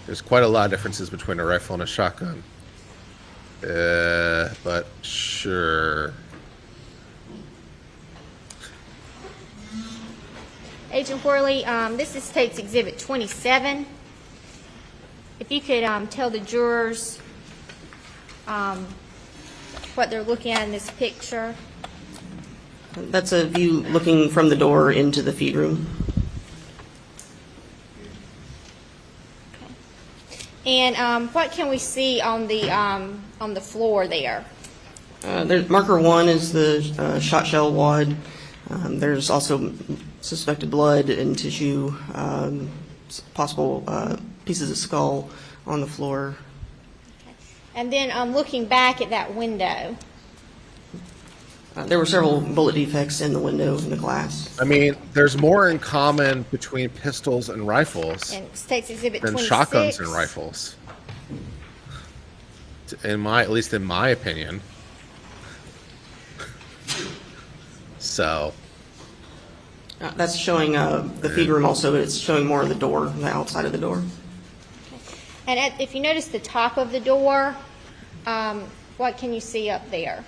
There's quite a lot of differences between a rifle and a shotgun. But sure. Agent Worley, this is State's Exhibit 27. If you could tell the jurors what they're looking at in this picture. That's a view looking from the door into the feed room. And what can we see on the floor there? Marker 1 is the shot shell wad. There's also suspected blood and tissue, possible pieces of skull on the floor. And then looking back at that window. There were several bullet defects in the window in the glass. I mean, there's more in common between pistols and rifles And State's Exhibit than 26. shotguns and rifles. At least in my opinion. So. That's showing the feed room also, but it's showing more of the door, the outside of the door. And if you notice the top of the door, what can you see up there?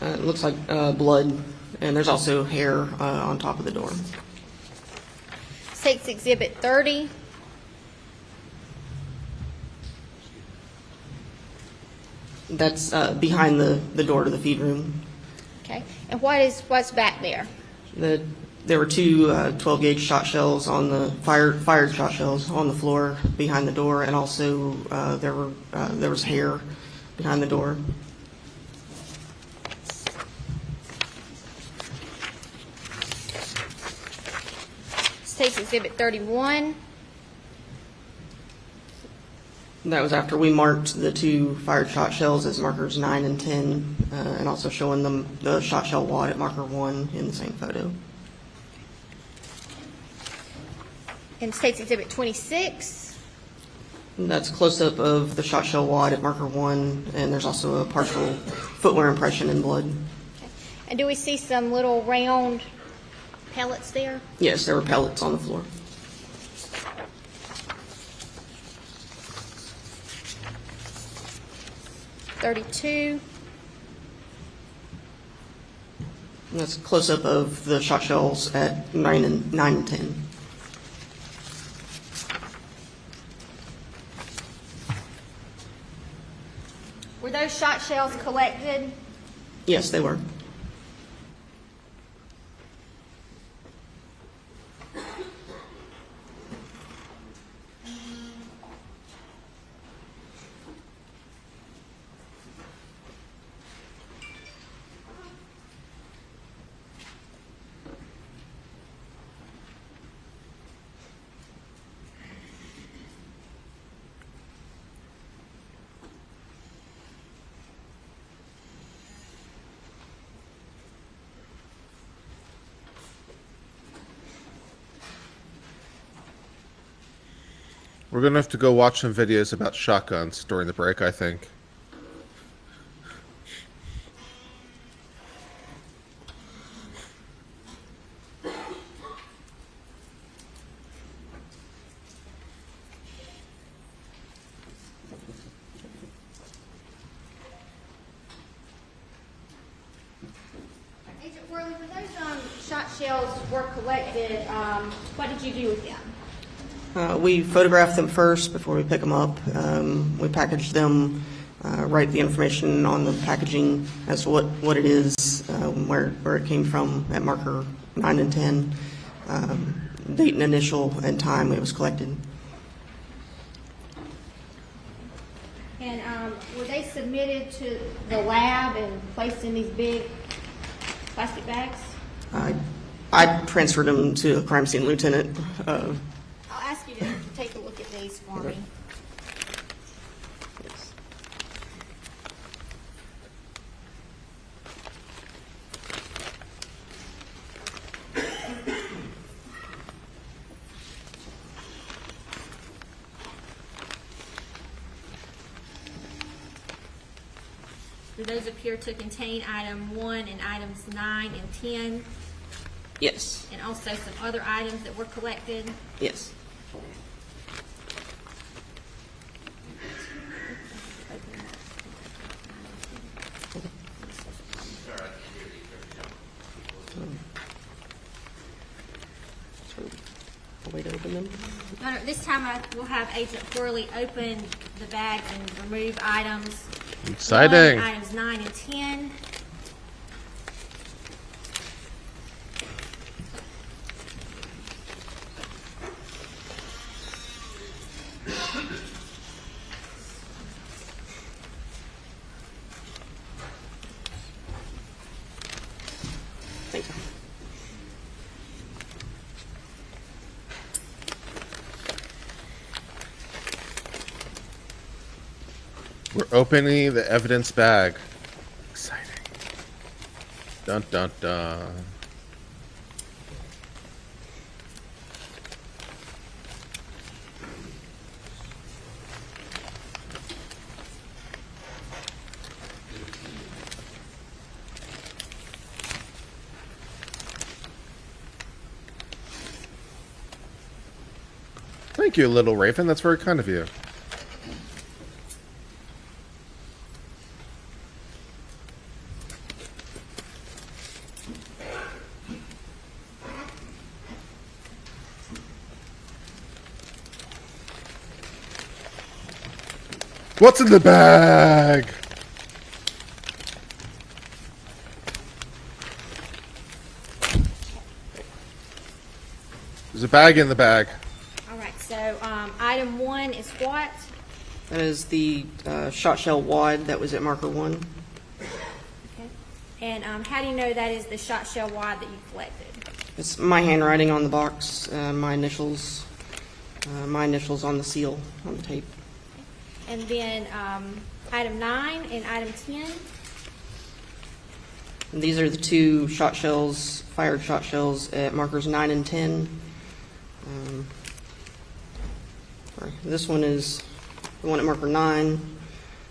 It looks like blood, and there's also hair on top of the door. State's Exhibit 30. That's behind the door to the feed room. Okay. And what's back there? There were two 12-gauge shot shells on the fired shot shells on the floor behind the door, and also there was hair behind the door. State's Exhibit 31. That was after we marked the two fired shot shells as markers 9 and 10, and also showing them the shot shell wad at marker 1 in the same photo. And State's Exhibit 26. That's close-up of the shot shell wad at marker 1, and there's also a partial footwear impression in blood. Okay. And do we see some little round pellets there? Yes, there were pellets on the floor. .32. And that's a close-up of the shot shells at 9 and 10. Were those shot shells collected? Yes, they were. We're going to have to go watch some videos about shotguns during the break, I think. Agent Worley, when those shot shells were collected, what did you do with them? We photograph them first before we pick them up. We package them, write the information on the packaging as to what it is, where it came from at marker 9 and 10, date and initial and time it was collected. And were they submitted to the lab and placed in these big plastic bags? I transferred them to a crime scene lieutenant. I'll ask you to take a look at these for me. do those appear to contain item 1 and items 9 and 10, Yes. and also some other items that were collected? Yes. A way to open them. Your Honor, this time I will have Agent Corley open the bags and remove items. Exciting. 1, items 9 and 10. Thanks. We're opening the evidence bag. Exciting. Dun dun dun. Thank you, little Raven. That's very kind of you. What's in the bag? There's a bag in the bag. All right, so item 1 is what? That is the shot shell wad that was at marker 1. Okay. And how do you know that is the shot shell wad that you collected? It's my handwriting on the box, my initials on the seal on the tape. And then item 9 and item 10? And these are the two shot shells, fired shot shells at markers 9 and 10. This one is the one at marker 9.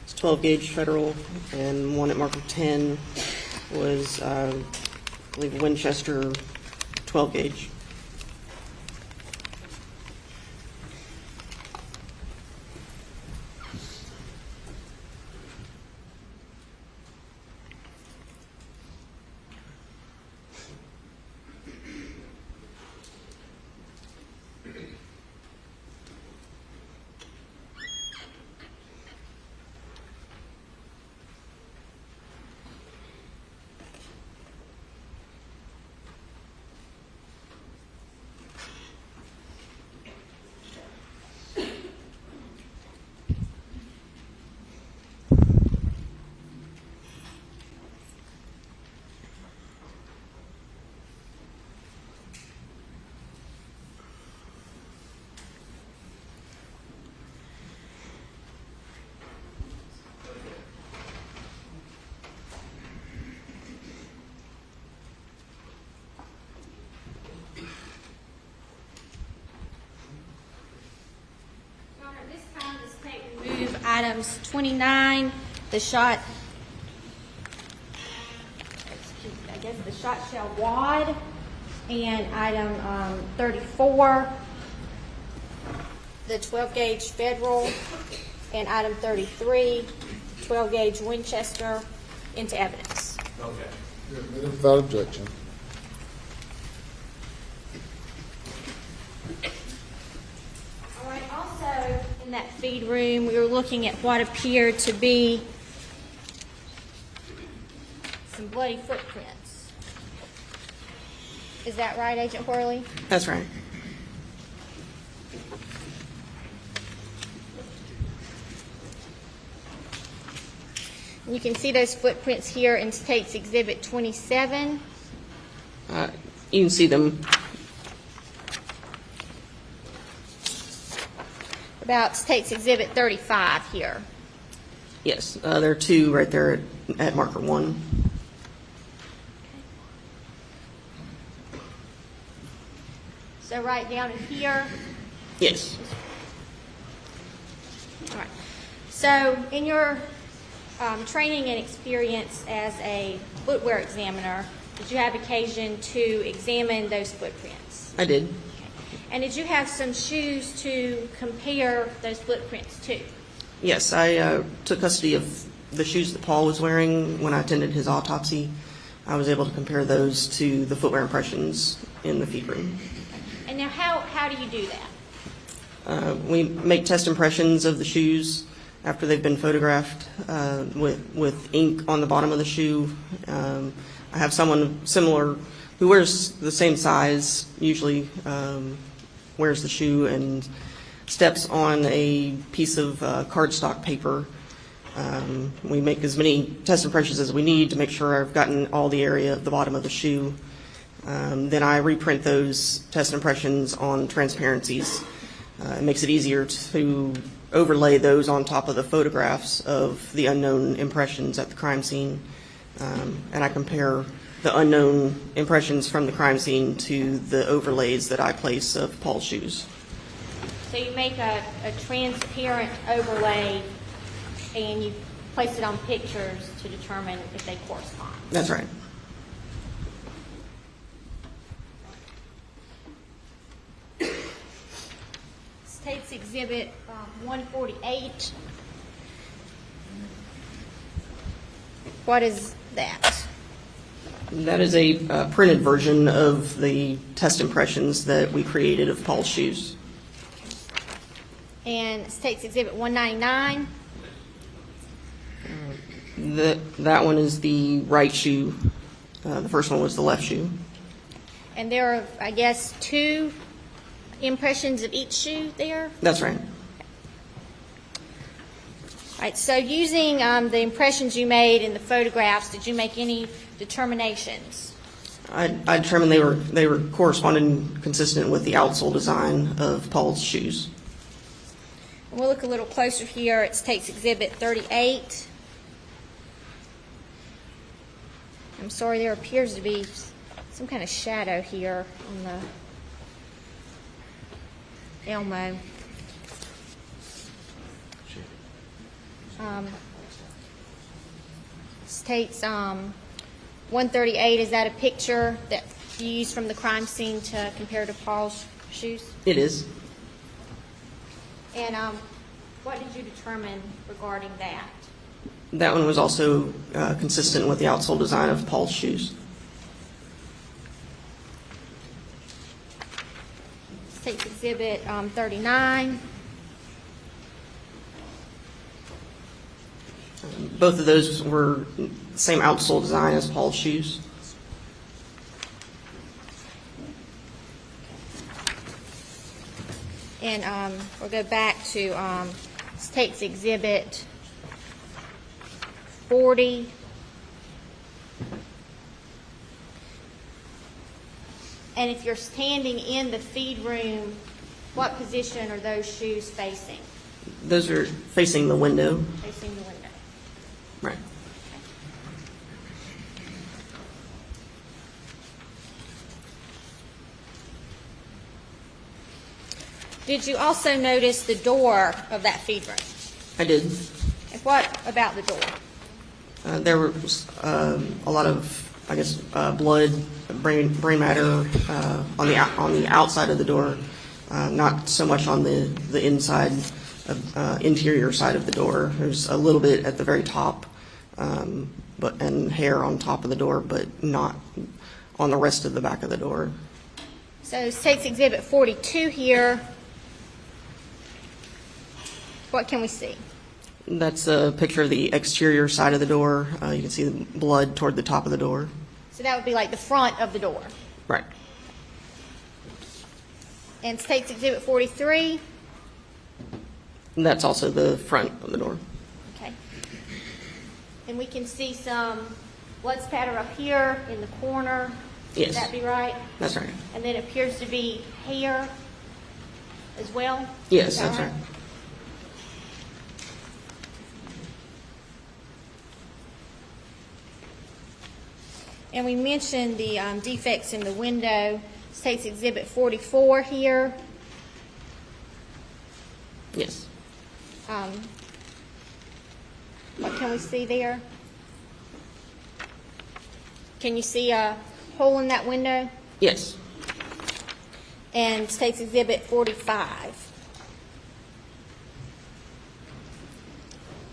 It's 12 gauge federal, and one at marker 10 was, I believe, Winchester 12 gauge. Items 29, the shot, I guess the shot shell wad, and item 34, the 12 gauge Federal, and item 33, 12 gauge Winchester, into evidence. Okay. Without objection. All right, also in that feed room, we were looking at what appeared to be some bloody footprints. Is that right, Agent Worley? That's right. You can see those footprints here in State's Exhibit 27. You can see them. About State's Exhibit 35 here. Yes, there are two right there at marker 1. So right down in here. Yes. All right. So in your training and experience as a footwear examiner, did you have occasion to examine those footprints? I did. And did you have some shoes to compare those footprints to? Yes, I took custody of the shoes that Paul was wearing when I attended his autopsy. I was able to compare those to the footwear impressions in the feed room. And now how do you do that? We make test impressions of the shoes after they've been photographed with ink on the bottom of the shoe. I have someone similar who wears the same size, usually wears the shoe and steps on a piece of cardstock paper. We make as many test impressions as we need to make sure I've gotten all the area of the bottom of the shoe. Then I reprint those test impressions on transparencies. It makes it easier to overlay those on top of the photographs of the unknown impressions at the crime scene. And I compare the unknown impressions from the crime scene to the overlays that I place of Paul's shoes. So you make a transparent overlay and you place it on pictures to determine if they correspond. That's right. State's Exhibit 148. What is that? That is a printed version of the test impressions that we created of Paul's shoes. And State's Exhibit 199. That one is the right shoe. The first one was the left shoe. And there are, I guess, 2 impressions of each shoe there? That's right. All right, so using the impressions you made in the photographs, did you make any determinations? I determined they were corresponding consistent with the outsole design of Paul's shoes. We'll look a little closer here at State's Exhibit 38. I'm sorry, there appears to be some kind of shadow here on the Elmo. State's 138, is that a picture that you used from the crime scene to compare to Paul's shoes? It is. And what did you determine regarding that? That one was also consistent with the outsole design of Paul's shoes. State's Exhibit 39. Both of those were the same outsole design as Paul's shoes. And we'll go back to State's Exhibit 40. And if you're standing in the feed room, what position are those shoes facing? Those are facing the window. Facing the window. Right. Did you also notice the door of that feed room? I did. And what about the door? There was a lot of, I guess, blood, brain matter on the outside of the door, not so much on the inside, interior side of the door. There's a little bit at the very top, and hair on top of the door, but not on the rest of the back of the door. So State's Exhibit 42 here. What can we see? That's a picture of the exterior side of the door. You can see the blood toward the top of the door. So that would be like the front of the door. Right. And State's Exhibit 43. And that's also the front of the door. Okay. And we can see some blood spatter up here in the corner. Yes. Would that be right? That's right. And then it appears to be hair as well? Yes, that's right. And we mentioned the defects in the window. State's Exhibit 44 here. Yes. What can we see there? Can you see a hole in that window? Yes. And State's Exhibit 45.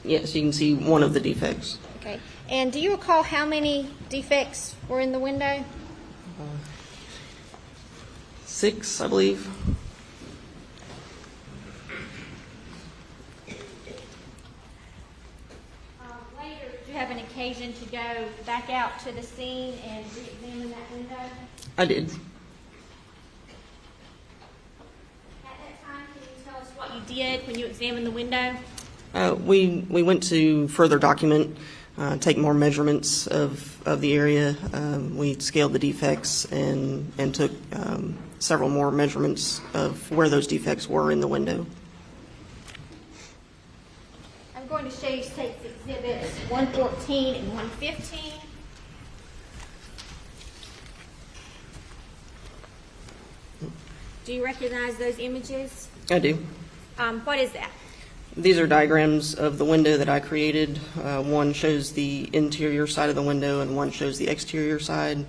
Yes, you can see one of the defects. Okay. And do you recall how many defects were in the window? 6, I believe. Later, did you have an occasion to go back out to the scene and re-examine that window? I did. At that time, can you tell us what you did when you examined the window? We went to further document, take more measurements of the area. We scaled the defects and took several more measurements of where those defects were in the window. I'm going to show you State's Exhibits 114 and 115. Do you recognize those images? I do. What is that? These are diagrams of the window that I created. One shows the interior side of the window and one shows the exterior side.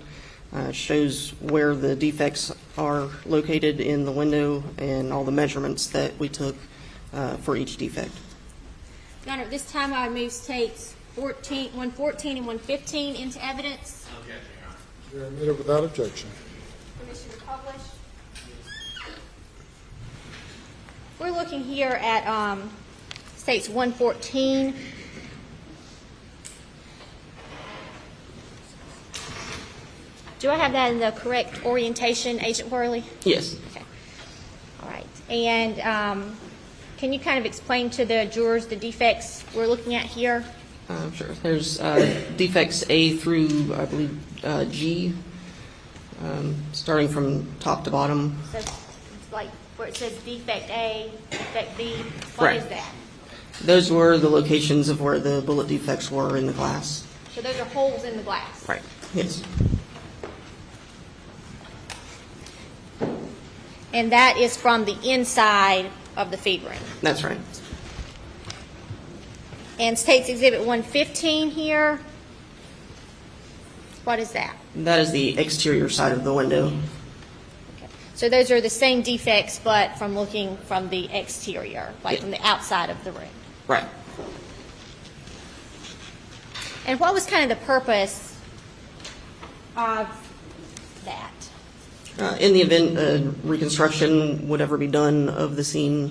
Shows where the defects are located in the window and all the measurements that we took for each defect. Your Honor, at this time I would move States 114 and 115 into evidence. They're admitted without objection. Permission to publish. We're looking here at States 114. Do I have that in the correct orientation, Agent Worley? Yes. Okay. All right. And can you kind of explain to the jurors the defects we're looking at here? Sure. There's defects A through, I believe, G, starting from top to bottom. So it's like where it says defect A, defect B. What is that? Those were the locations of where the bullet defects were in the glass. So those are holes in the glass. Right. Yes. And that is from the inside of the feed ring. That's right. And State's Exhibit 115 here. What is that? That is the exterior side of the window. Okay. So those are the same defects, but from looking from the exterior, like from the outside of the room. Right. And what was kind of the purpose of that? In the event reconstruction would ever be done of the scene,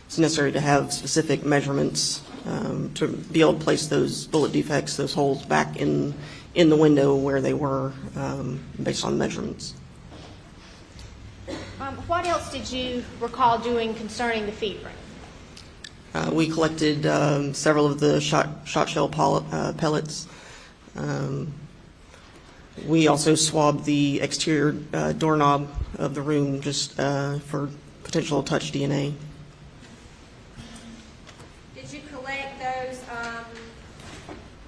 it's necessary to have specific measurements to be able to place those bullet defects, those holes back in the window where they were based on measurements. What else did you recall doing concerning the feed ring? We collected several of the shot shell pellets. We also swabbed the exterior doorknob of the room just for potential touch DNA. Did you collect those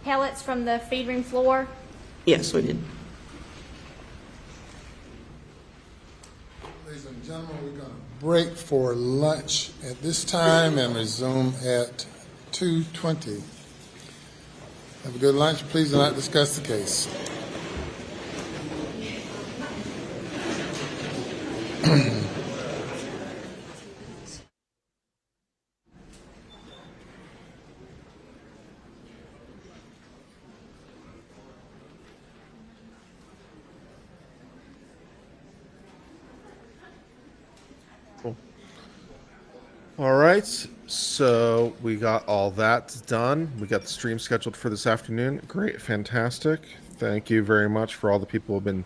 pellets from the feed room floor? Yes, we did. Ladies and gentlemen, we're going to break for lunch at this time and resume at 2:20. Have a good lunch. Please do not discuss the case. All right, so we got all that done. We got the stream scheduled for this afternoon. Great, fantastic. Thank you very much for all the people who have been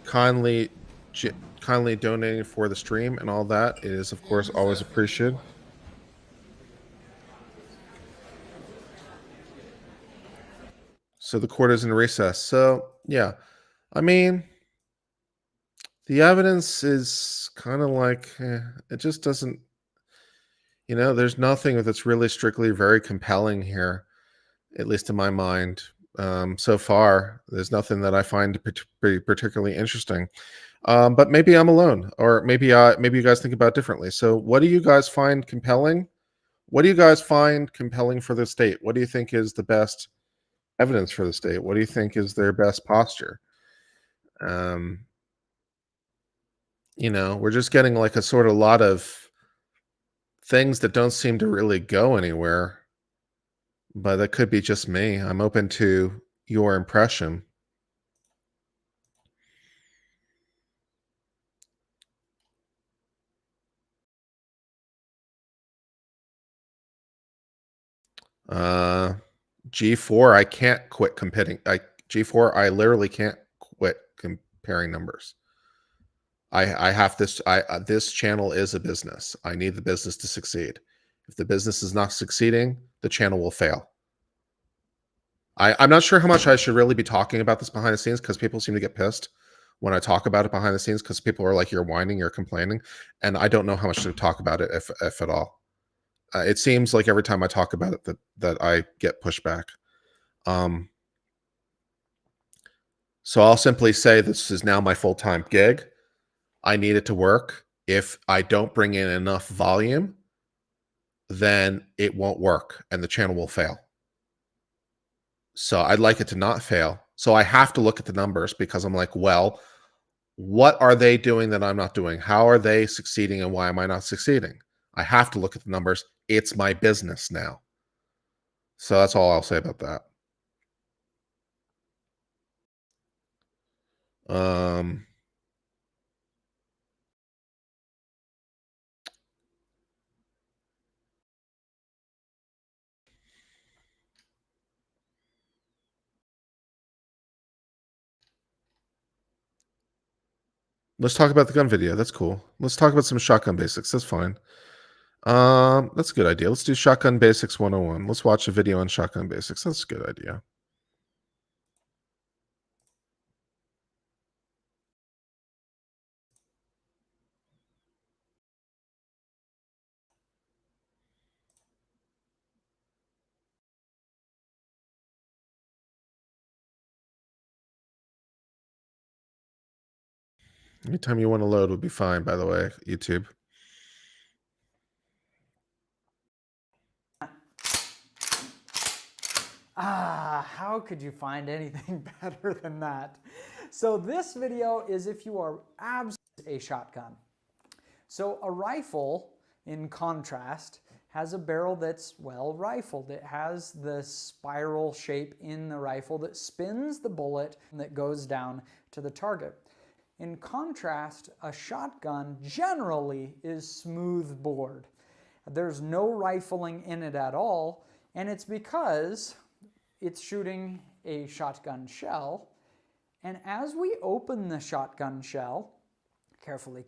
kindly donating for the stream and all that. It is, of course, always appreciated. So the court is in recess. So, yeah, I mean, the evidence is kind of like, it just doesn't, you know, there's nothing that's really strictly very compelling here, at least in my mind. So far, there's nothing that I find particularly interesting. But maybe I'm alone, or maybe you guys think about it differently. So what do you guys find compelling? What do you guys find compelling for the state? What do you think is the best evidence for the state? What do you think is their best posture? You know, we're just getting like a sort of lot of things that don't seem to really go anywhere, but that could be just me. I'm open to your impression. G4, I can't quit competing. G4, I literally can't quit comparing numbers. I have this. This channel is a business. I need the business to succeed. If the business is not succeeding, the channel will fail. I'm not sure how much I should really be talking about this behind the scenes, because people seem to get pissed when I talk about it behind the scenes, because people are like, you're whining, you're complaining, and I don't know how much to talk about it, if at all. It seems like every time I talk about it that I get pushback. So I'll simply say this is now my full-time gig. I need it to work. If I don't bring in enough volume, then it won't work and the channel will fail. So I'd like it to not fail. So I have to look at the numbers, because I'm like, well, what are they doing that I'm not doing? How are they succeeding and why am I not succeeding? I have to look at the numbers. It's my business now. So that's all I'll say about that. Let's talk about the gun video. That's cool. Let's talk about some shotgun basics. That's fine. That's a good idea. Let's do Shotgun Basics 101. Let's watch a video on Shotgun Basics. That's a good idea. Anytime you want to load would be fine, by the way, YouTube. How could you find anything better than that? So this video is if you are absolutely a shotgun. So a rifle, in contrast, has a barrel that's well rifled. It has the spiral shape in the rifle that spins the bullet that goes down to the target. In contrast, a shotgun generally is smooth bored. There's no rifling in it at all, and it's because it's shooting a shotgun shell. And as we open the shotgun shell, carefully,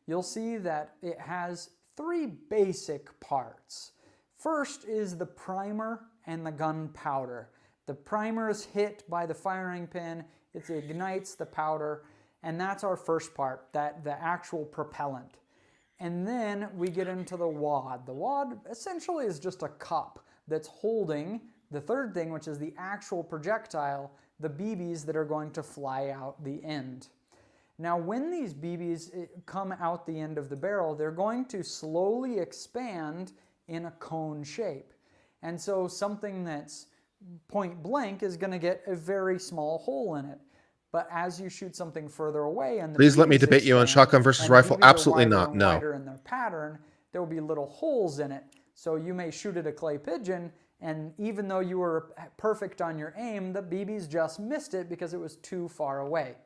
you'll see that it has three basic parts. First is the primer and the gunpowder. The primer is hit by the firing pin, it ignites the powder, and that's our first part, the actual propellant. And then we get into the wad. The wad essentially is just a cup that's holding the third thing, which is the actual projectile, the BBs that are going to fly out the end. Now, when these BBs come out the end of the barrel, they're going to slowly expand in a cone shape. And so something that's point blank is going to get a very small hole in it. But as you shoot something further away, and please let me debate you on shotgun versus rifle. Absolutely not. No. Wider in their pattern, there will be little holes in it. So you may shoot at a clay pigeon, and even though you were perfect on your aim, the BBs just missed it because it was too far away.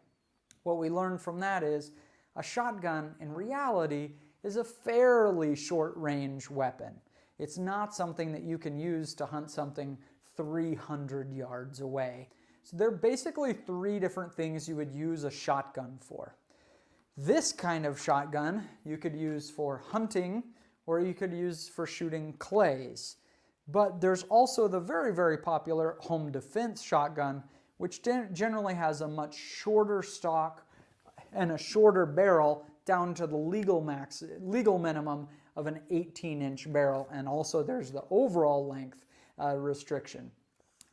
What we learned from that is a shotgun, in reality, is a fairly short-range weapon. It's not something that you can use to hunt something 300 yards away. So there are basically three different things you would use a shotgun for. This kind of shotgun you could use for hunting, or you could use for shooting clays. But there's also the very, very popular home defense shotgun, which generally has a much shorter stock and a shorter barrel down to the legal minimum of an 18-inch barrel, and also there's the overall length restriction.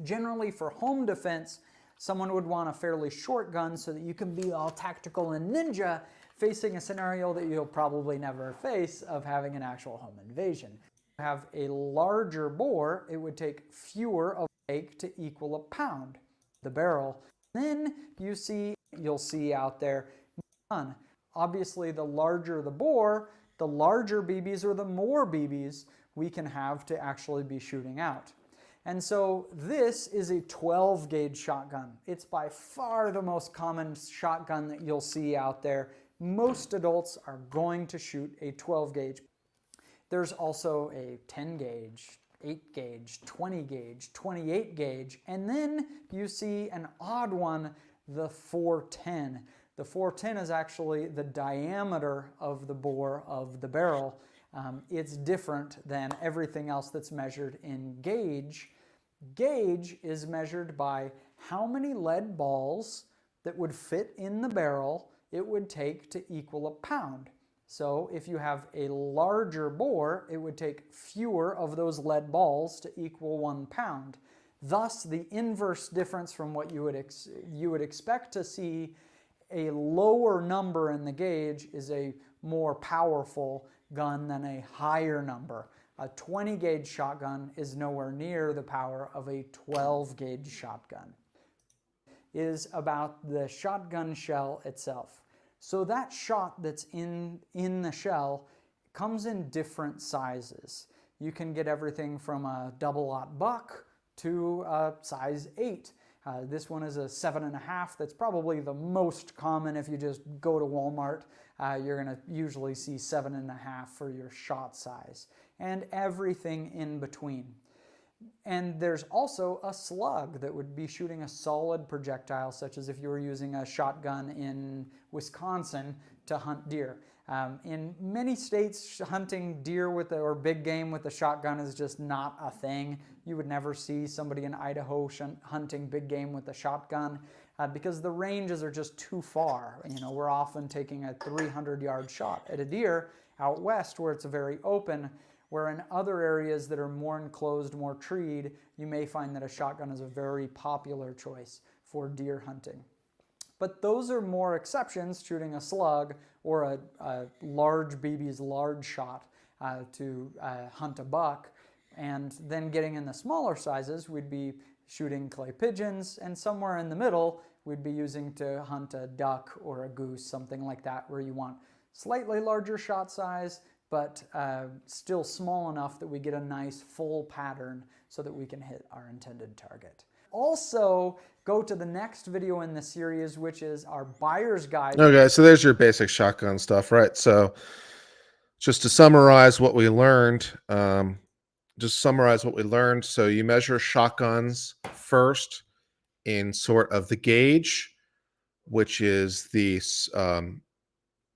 Generally, for home defense, someone would want a fairly short gun so that you can be all tactical and ninja, facing a scenario that you'll probably never face of having an actual home invasion. have a larger bore, it would take fewer of take to equal a pound. The barrel. Then you'll see out there gun. Obviously, the larger the bore, the larger BBs or the more BBs we can have to actually be shooting out. And so this is a 12 gauge shotgun. It's by far the most common shotgun that you'll see out there. Most adults are going to shoot a 12 gauge. There's also a 10 gauge, 8 gauge, 20 gauge, 28 gauge, and then you see an odd one, the 410. The 410 is actually the diameter of the bore of the barrel. It's different than everything else that's measured in gauge. Gauge is measured by how many lead balls that would fit in the barrel it would take to equal a pound. So if you have a larger bore, it would take fewer of those lead balls to equal 1 pound. Thus, the inverse difference from what you would expect to see, a lower number in the gauge is a more powerful gun than a higher number. A 20 gauge shotgun is nowhere near the power of a 12 gauge shotgun. Is about the shotgun shell itself. So that shot that's in the shell comes in different sizes. You can get everything from a double-aught buck to a size 8. This one is a 7.5. That's probably the most common. If you just go to Walmart, you're going to usually see 7.5 for your shot size, and everything in between. And there's also a slug that would be shooting a solid projectile, such as if you were using a shotgun in Wisconsin to hunt deer. In many states, hunting deer or big game with a shotgun is just not a thing. You would never see somebody in Idaho hunting big game with a shotgun because the ranges are just too far. You know, we're often taking a 300-yard shot at a deer out west where it's very open, where in other areas that are more enclosed, more treed, you may find that a shotgun is a very popular choice for deer hunting. But those are more exceptions, shooting a slug or a large BB's large shot to hunt a buck. And then getting in the smaller sizes, we'd be shooting clay pigeons, and somewhere in the middle, we'd be using to hunt a duck or a goose, something like that, where you want slightly larger shot size, but still small enough that we get a nice full pattern so that we can hit our intended target. Also, go to the next video in the series, which is our buyer's guide. Okay, so there's your basic shotgun stuff, right? So just to summarize what we learned, so you measure shotguns first in sort of the gauge, which is the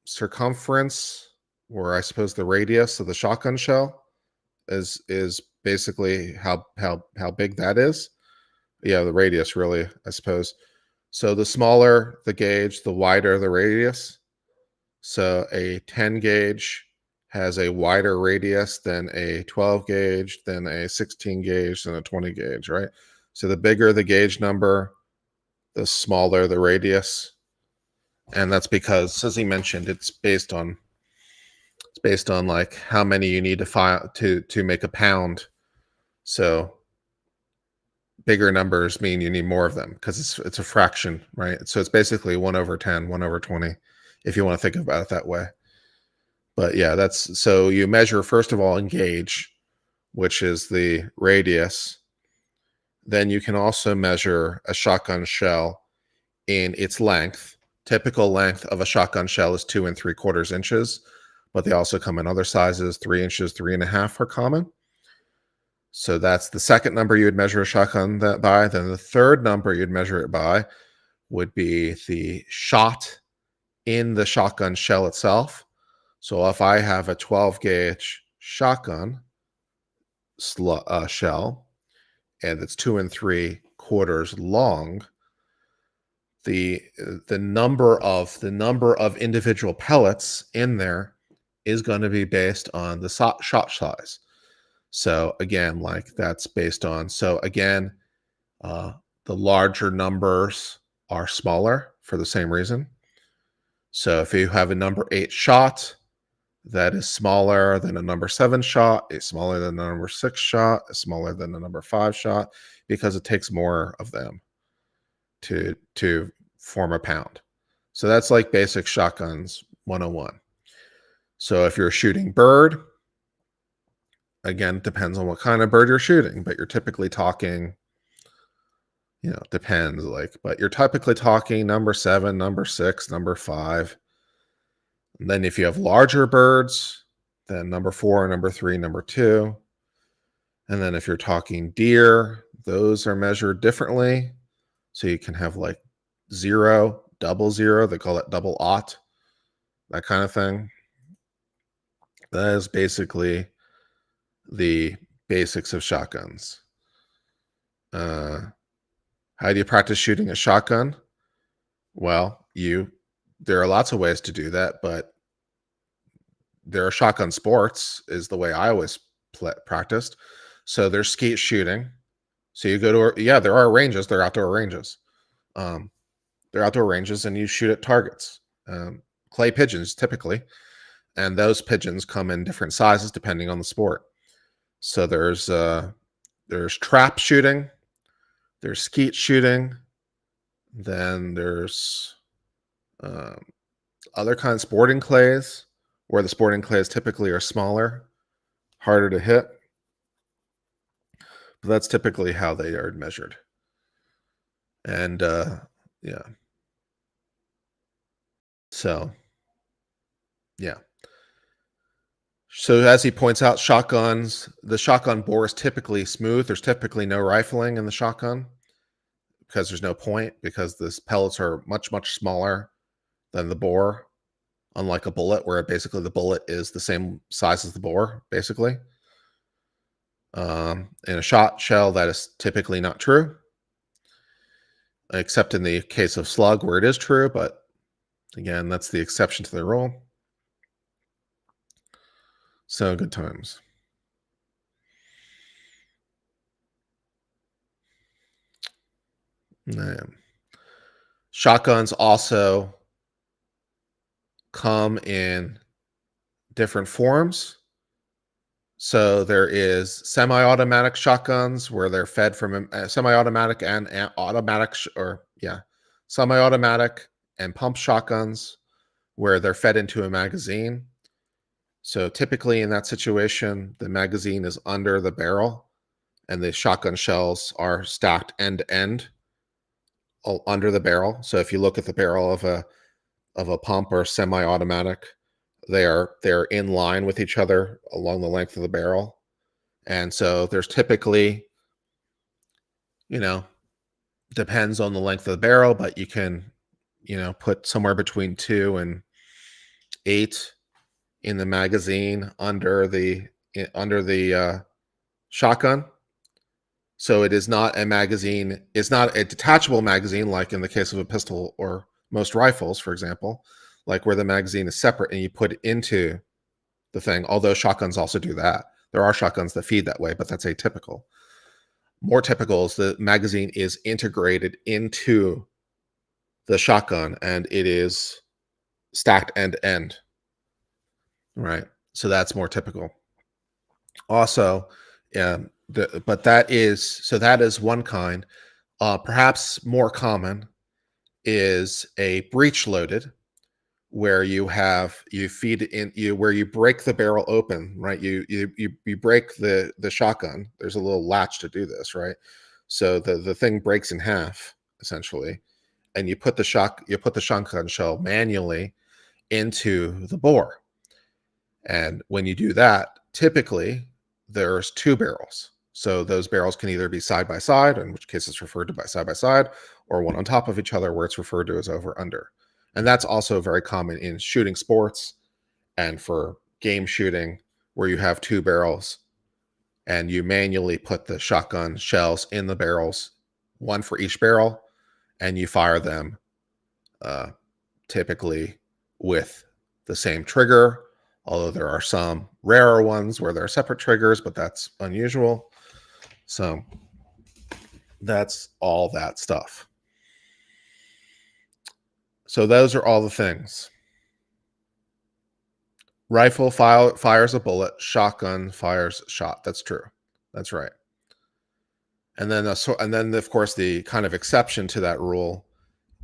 circumference, or I suppose the radius of the shotgun shell is basically how big that is. Yeah, the radius really, I suppose. So the smaller the gauge, the wider the radius. So a 10 gauge has a wider radius than a 12 gauge, than a 16 gauge, than a 20 gauge, right? So the bigger the gauge number, the smaller the radius. And that's because, as he mentioned, it's based on like how many you need to file to make a pound. So bigger numbers mean you need more of them because it's a fraction, right? So it's basically 1/10, 1/20, if you want to think about it that way. But yeah, so you measure first of all in gauge, which is the radius. Then you can also measure a shotgun shell in its length. Typical length of a shotgun shell is 2 3/4 inches, but they also come in other sizes. 3 inches, 3.5 are common. So that's the second number you would measure a shotgun by. Then the third number you'd measure it by would be the shot in the shotgun shell itself. So if I have a 12 gauge shotgun shell and it's 2 3/4 long, the number of individual pellets in there is going to be based on the shot size. So again, like that's based on, so again, the larger numbers are smaller for the same reason. So if you have a number 8 shot, that is smaller than a number 7 shot, is smaller than a number 6 shot, is smaller than a number 5 shot, because it takes more of them to form a pound. So that's like basic shotguns 101. So if you're shooting bird, again, it depends on what kind of bird you're shooting, but you're typically talking, depends, but you're typically talking number 7, number 6, number 5. And then if you have larger birds, then number 4, number 3, number 2. And then if you're talking deer, those are measured differently. So you can have like 0, double 0, they call it double aught, that kind of thing. That is basically the basics of shotguns. How do you practice shooting a shotgun? Well, there are lots of ways to do that, but there are shotgun sports is the way I always practiced. So there's skeet shooting. So you go to, there are ranges. They're outdoor ranges. They're outdoor ranges and you shoot at targets. Clay pigeons typically. And those pigeons come in different sizes depending on the sport. So there's trap shooting, there's skeet shooting, then there's other kinds of sporting clays, where the sporting clays typically are smaller, harder to hit. But that's typically how they are measured. And yeah. So, yeah. So as he points out, shotguns, the shotgun bore is typically smooth. There's typically no rifling in the shotgun because there's no point, because the pellets are much, much smaller than the bore, unlike a bullet where basically the bullet is the same size as the bore, basically. In a shot shell, that is typically not true, except in the case of slug where it is true, but again, that's the exception to the rule. So good times. Shotguns also come in different forms. So there is semi-automatic shotguns where they're fed from semi-automatic and automatic, semi-automatic and pump shotguns where they're fed into a magazine. So typically in that situation, the magazine is under the barrel and the shotgun shells are stacked end to end under the barrel. So if you look at the barrel of a pump or semi-automatic, they're in line with each other along the length of the barrel. And so there's typically, depends on the length of the barrel, but you can, put somewhere between 2 and 8 in the magazine under the shotgun. So it is not a magazine. It's not a detachable magazine like in the case of a pistol or most rifles, for example, like where the magazine is separate and you put it into the thing. Although shotguns also do that. There are shotguns that feed that way, but that's atypical. More typical is the magazine is integrated into the shotgun and it is stacked end to end. Right. So that's more typical. Also, but that is one kind. Perhaps more common is a breech loaded, where you feed in where you break the barrel open, right? You break the shotgun. There's a little latch to do this, right? So the thing breaks in half essentially, and you put the shotgun shell manually into the bore. And when you do that, typically there's 2 barrels. So those barrels can either be side by side, in which case it's referred to by side by side, or one on top of each other where it's referred to as over under. And that's also very common in shooting sports and for game shooting, where you have 2 barrels and you manually put the shotgun shells in the barrels, one for each barrel, and you fire them typically with the same trigger, although there are some rarer ones where there are separate triggers, but that's unusual. So that's all that stuff. So those are all the things. Rifle fires a bullet. Shotgun fires shot. That's true. That's right. And then, of course, the kind of exception to that rule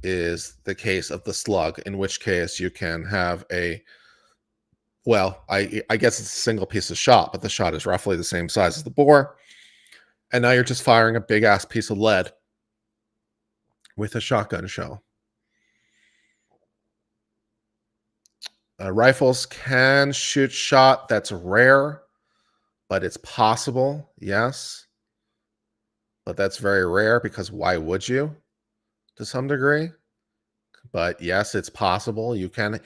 is the case of the slug, in which case you can have a, well, I guess it's a single piece of shot, but the shot is roughly the same size as the bore. And now you're just firing a big ass piece of lead with a shotgun shell. Rifles can shoot shot. That's rare, but it's possible. Yes. But that's very rare, because why would you, to some degree? But yes, it's possible. You can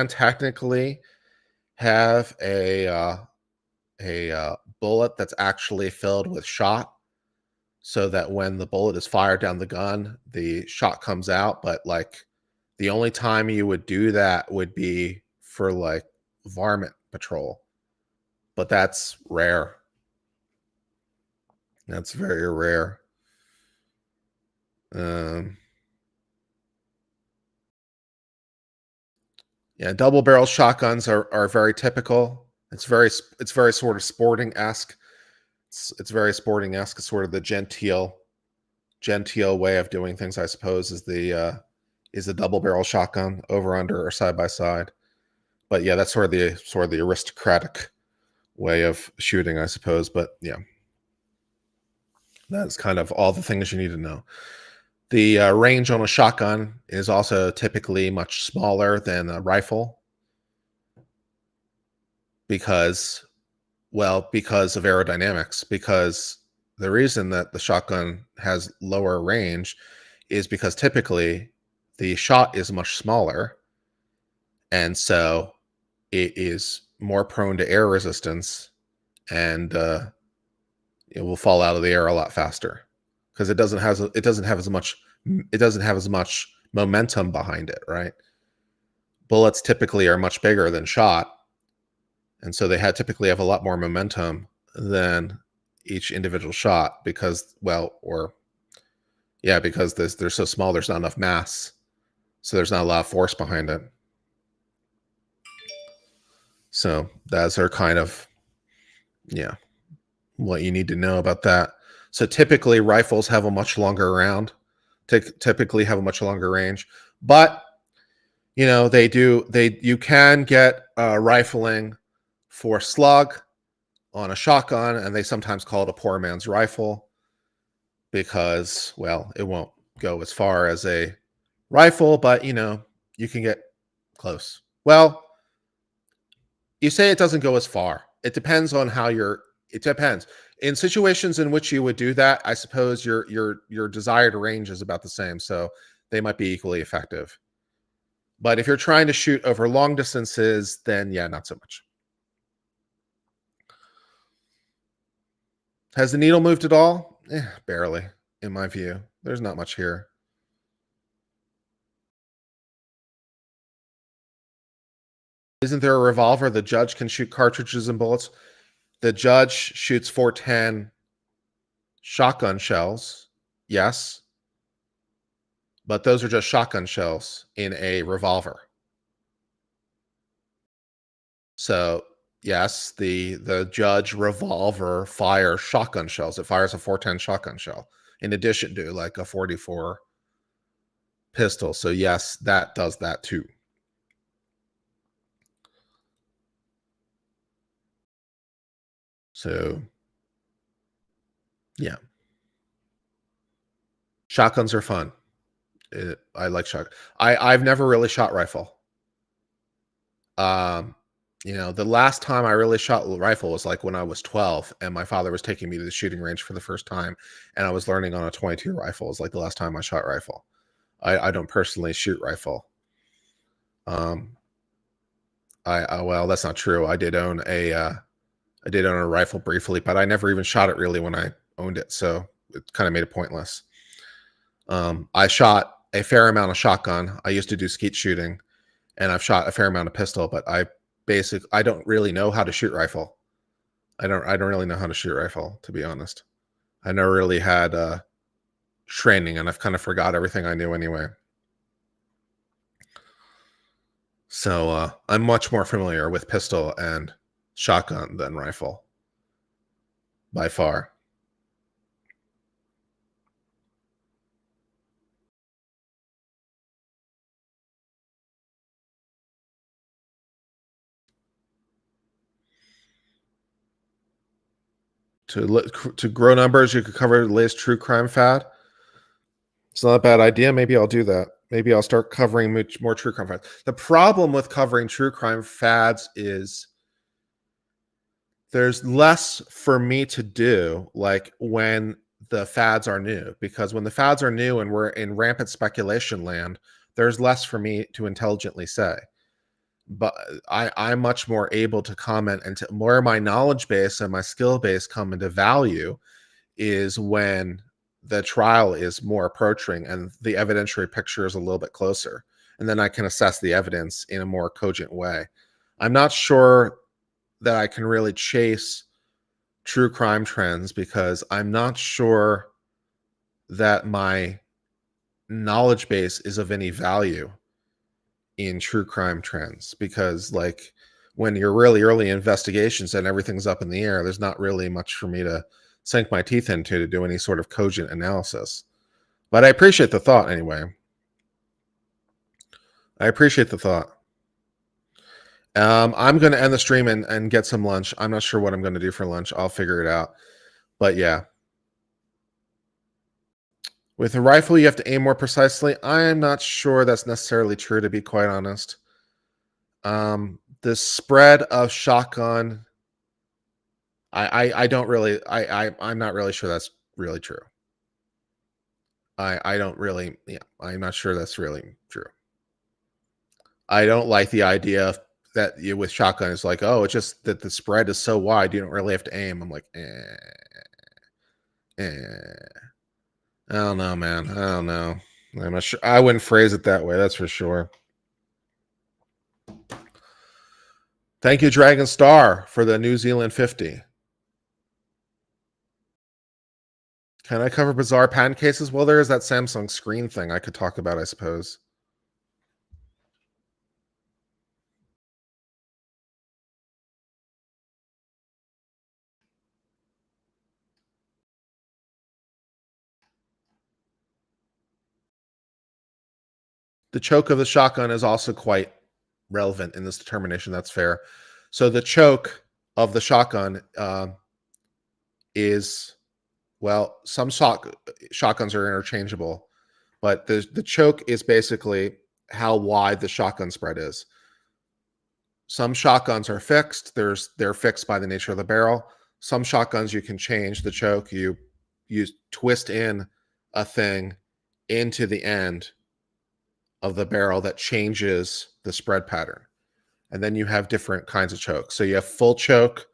technically have a bullet that's actually filled with shot, so that when the bullet is fired down the gun, the shot comes out. But like, the only time you would do that would be for like varmint patrol, but that's rare. That's very rare. Yeah, double barrel shotguns are very typical. It's very sort of sporting-esque. It's very sporting-esque. It's sort of the genteel way of doing things, I suppose, is the double barrel shotgun, over under or side by side. But yeah, that's sort of the aristocratic way of shooting, I suppose. But yeah, that's kind of all the things you need to know. The range on a shotgun is also typically much smaller than a rifle, because of aerodynamics. Because the reason that the shotgun has lower range is because typically the shot is much smaller, and so it is more prone to air resistance, and it will fall out of the air a lot faster, because it doesn't have as much momentum behind it, right? Bullets typically are much bigger than shot, and so they typically have a lot more momentum than each individual shot, because they're so small, there's not enough mass, so there's not a lot of force behind it. So that's our kind of, what you need to know about that. So typically rifles have a much longer range, but you can get rifling for slug on a shotgun, and they sometimes call it a poor man's rifle, because, well, it won't go as far as a rifle, but you can get close. Well, you say it doesn't go as far. It depends on how it depends. In situations in which you would do that, I suppose your desired range is about the same, so they might be equally effective. But if you're trying to shoot over long distances, then yeah, not so much. Has the needle moved at all? Barely, in my view. There's not much here. Isn't there a revolver the judge can shoot cartridges and bullets? The judge shoots 410 shotgun shells, yes, but those are just shotgun shells in a revolver. So yes, the judge revolver fires shotgun shells. It fires a 410 shotgun shell in addition to like a 44 pistol. So yes, that does that too. So, yeah. Shotguns are fun. I like shotgun. I've never really shot rifle. The last time I really shot rifle was like when I was 12, and my father was taking me to the shooting range for the first time, and I was learning on a .22 rifle. It was like the last time I shot rifle. I don't personally shoot rifle. Well, that's not true. I did own a rifle briefly, but I never even shot it really when I owned it, so it kind of made it pointless. I shot a fair amount of shotgun. I used to do skeet shooting, and I've shot a fair amount of pistol, but I don't really know how to shoot rifle. I don't really know how to shoot rifle, to be honest. I never really had training, and I've kind of forgot everything I knew anyway. So I'm much more familiar with pistol and shotgun than rifle, by far. To grow numbers, you could cover the latest true crime fad. It's not a bad idea. Maybe I'll do that. Maybe I'll start covering much more true crime fads. The problem with covering true crime fads is there's less for me to do, like when the fads are new, because when the fads are new and we're in rampant speculation land, there's less for me to intelligently say. But I'm much more able to comment, and where my knowledge base and my skill base come into value is when the trial is more approaching and the evidentiary picture is a little bit closer. And then I can assess the evidence in a more cogent way. I'm not sure that I can really chase true crime trends because I'm not sure that my knowledge base is of any value in true crime trends, because like when you're really early investigations and everything's up in the air, there's not really much for me to sink my teeth into to do any sort of cogent analysis. But I appreciate the thought anyway. I appreciate the thought. I'm going to end the stream and get some lunch. I'm not sure what I'm going to do for lunch. I'll figure it out. But yeah. With a rifle, you have to aim more precisely. I am not sure that's necessarily true, to be quite honest. The spread of shotgun, I'm not really sure that's really true. I'm not sure that's really true. I don't like the idea that with shotgun, it's like, oh, it's just that the spread is so wide, you don't really have to aim. I'm like, I don't know, man. I don't know. I'm not sure. I wouldn't phrase it that way. That's for sure. Thank you, Dragon Star, for the New Zealand 50. Can I cover bizarre patent cases? Well, there is that Samsung screen thing I could talk about, I suppose. The choke of the shotgun is also quite relevant in this determination. That's fair. So the choke of the shotgun is, well, some shotguns are interchangeable, but the choke is basically how wide the shotgun spread is. Some shotguns are fixed. They're fixed by the nature of the barrel. Some shotguns you can change the choke. You twist in a thing into the end of the barrel that changes the spread pattern. And then you have different kinds of chokes. So you have full choke,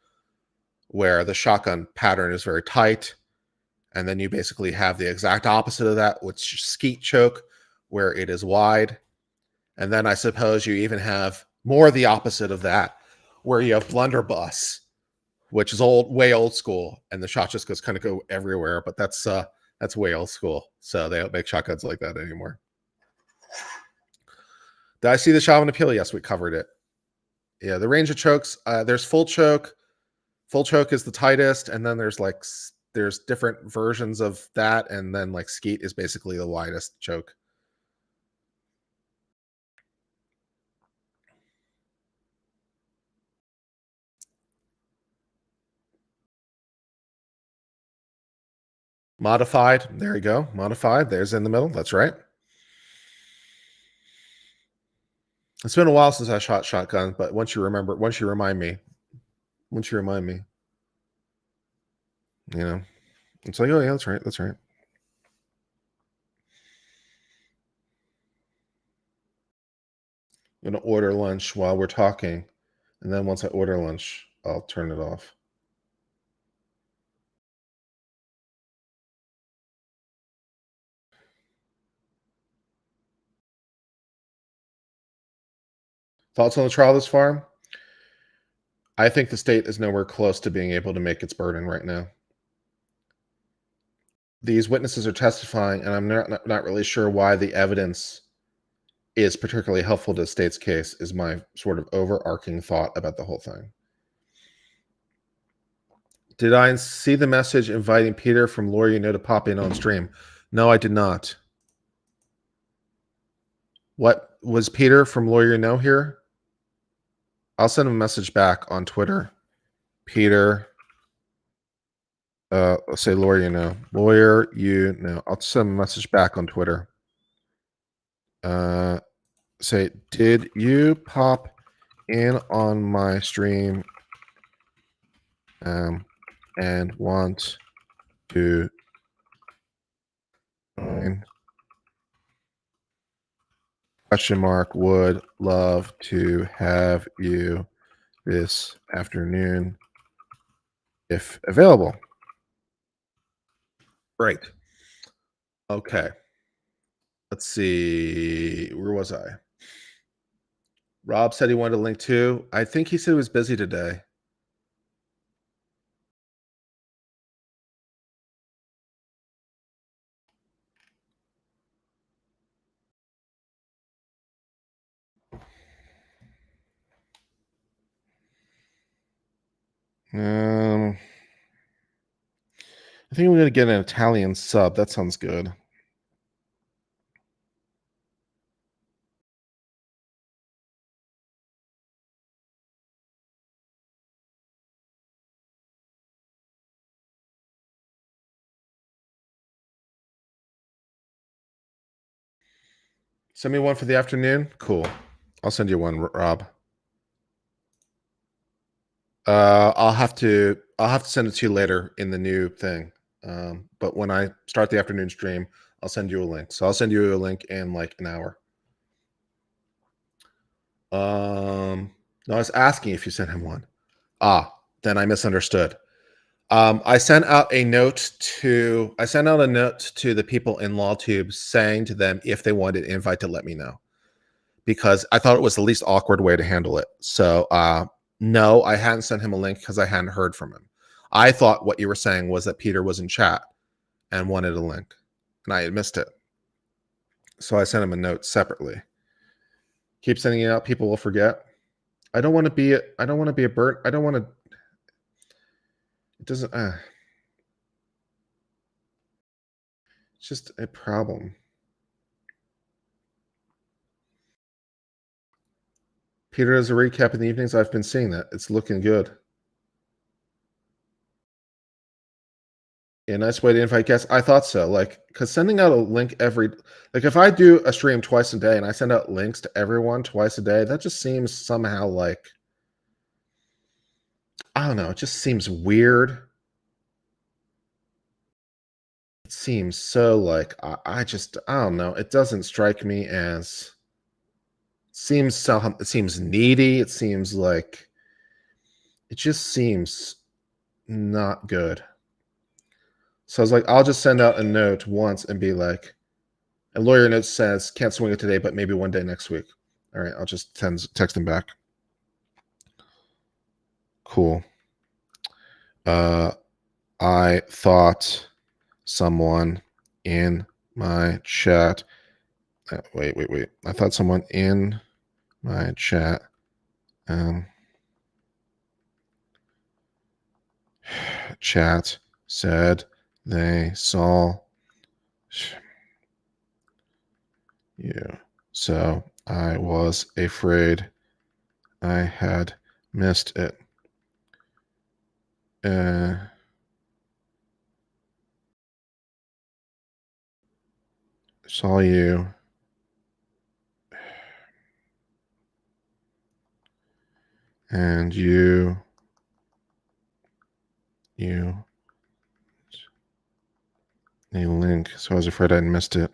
where the shotgun pattern is very tight. And then you basically have the exact opposite of that, which is skeet choke, where it is wide. And then I suppose you even have more the opposite of that, where you have blunderbuss, which is way old school, and the shot just goes kind of go everywhere. But that's way old school. So they don't make shotguns like that anymore. Did I see the Chauvin appeal? Yes, we covered it. Yeah, the range of chokes. There's full choke. Full choke is the tightest, and then there's different versions of that, and then like skeet is basically the widest choke. Modified. There you go. Modified. There's in the middle. That's right. It's been a while since I shot shotgun, but once you remind me, you know, it's like, oh yeah, that's right. That's right. I'm going to order lunch while we're talking. And then once I order lunch, I'll turn it off. Thoughts on the trial this far? I think the state is nowhere close to being able to make its burden right now. These witnesses are testifying, and I'm not really sure why the evidence is particularly helpful to the state's case is my sort of overarching thought about the whole thing. Did I see the message inviting Peter from Lawyer You Know to pop in on stream? No, I did not. What was Peter from Lawyer You Know here? I'll send him a message back on Twitter. Peter, let's say Lawyer You Know. Lawyer You Know. I'll send him a message back on Twitter. Say, did you pop in on my stream and want to join? Question mark, would love to have you this afternoon if available. Great. Okay. Let's see. Where was I? Rob said he wanted a link too. I think he said he was busy today. I think we're going to get an Italian sub. That sounds good. Send me one for the afternoon. Cool. I'll send you one, Rob. I'll have to send it to you later in the new thing. But when I start the afternoon stream, I'll send you a link. So I'll send you a link in like an hour. No, I was asking if you sent him one. Then I misunderstood. I sent out a note to the people in LawTube saying to them if they wanted an invite to let me know, because I thought it was the least awkward way to handle it. So no, I hadn't sent him a link because I hadn't heard from him. I thought what you were saying was that Peter was in chat and wanted a link, and I had missed it. So I sent him a note separately. Keep sending it out. People will forget. I don't want to be a burden. I don't want to. It doesn't. It's just a problem. Peter does a recap in the evenings. I've been seeing that. It's looking good. A nice way to invite guests. I thought so. Like, because sending out a link if I do a stream twice a day and I send out links to everyone twice a day, that just seems somehow like, I don't know. It just seems weird. It seems so like, I don't know. It doesn't strike me as, it seems needy. It seems like, it just seems not good. So I was like, I'll just send out a note once and be like, a lawyer note says, can't swing it today, but maybe one day next week. All right, I'll just text him back. Cool. I thought someone in my chat. Wait. I thought someone in my chat. Chat said they saw you. So I was afraid I had missed it. Saw you. And you a link, so I was afraid I'd missed it.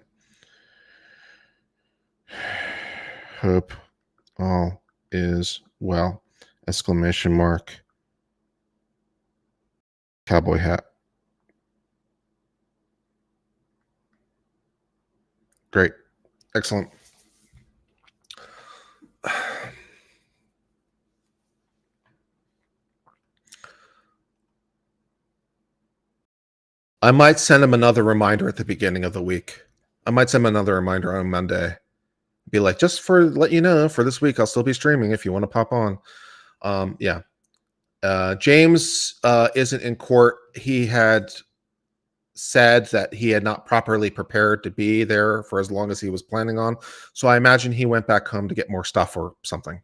Hope all is well. Exclamation mark. Cowboy hat. Great. Excellent. I might send him another reminder at the beginning of the week. I might send him another reminder on Monday. be like, just for let you know, for this week, I'll still be streaming if you want to pop on. Yeah. James isn't in court. He had said that he had not properly prepared to be there for as long as he was planning on. So I imagine he went back home to get more stuff or something.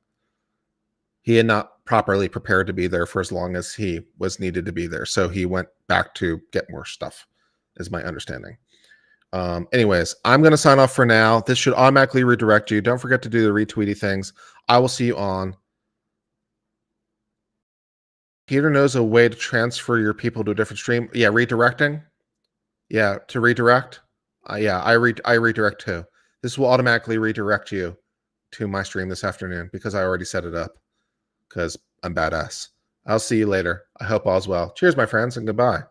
He had not properly prepared to be there for as long as he was needed to be there. So he went back to get more stuff, is my understanding. Anyways, I'm going to sign off for now. This should automatically redirect you. Don't forget to do the retweety things. I will see you on. Peter knows a way to transfer your people to a different stream. Yeah, redirecting. Yeah, to redirect. Yeah, I redirect too. This will automatically redirect you to my stream this afternoon because I already set it up because I'm badass. I'll see you later. I hope all's well. Cheers, my friends, and goodbye.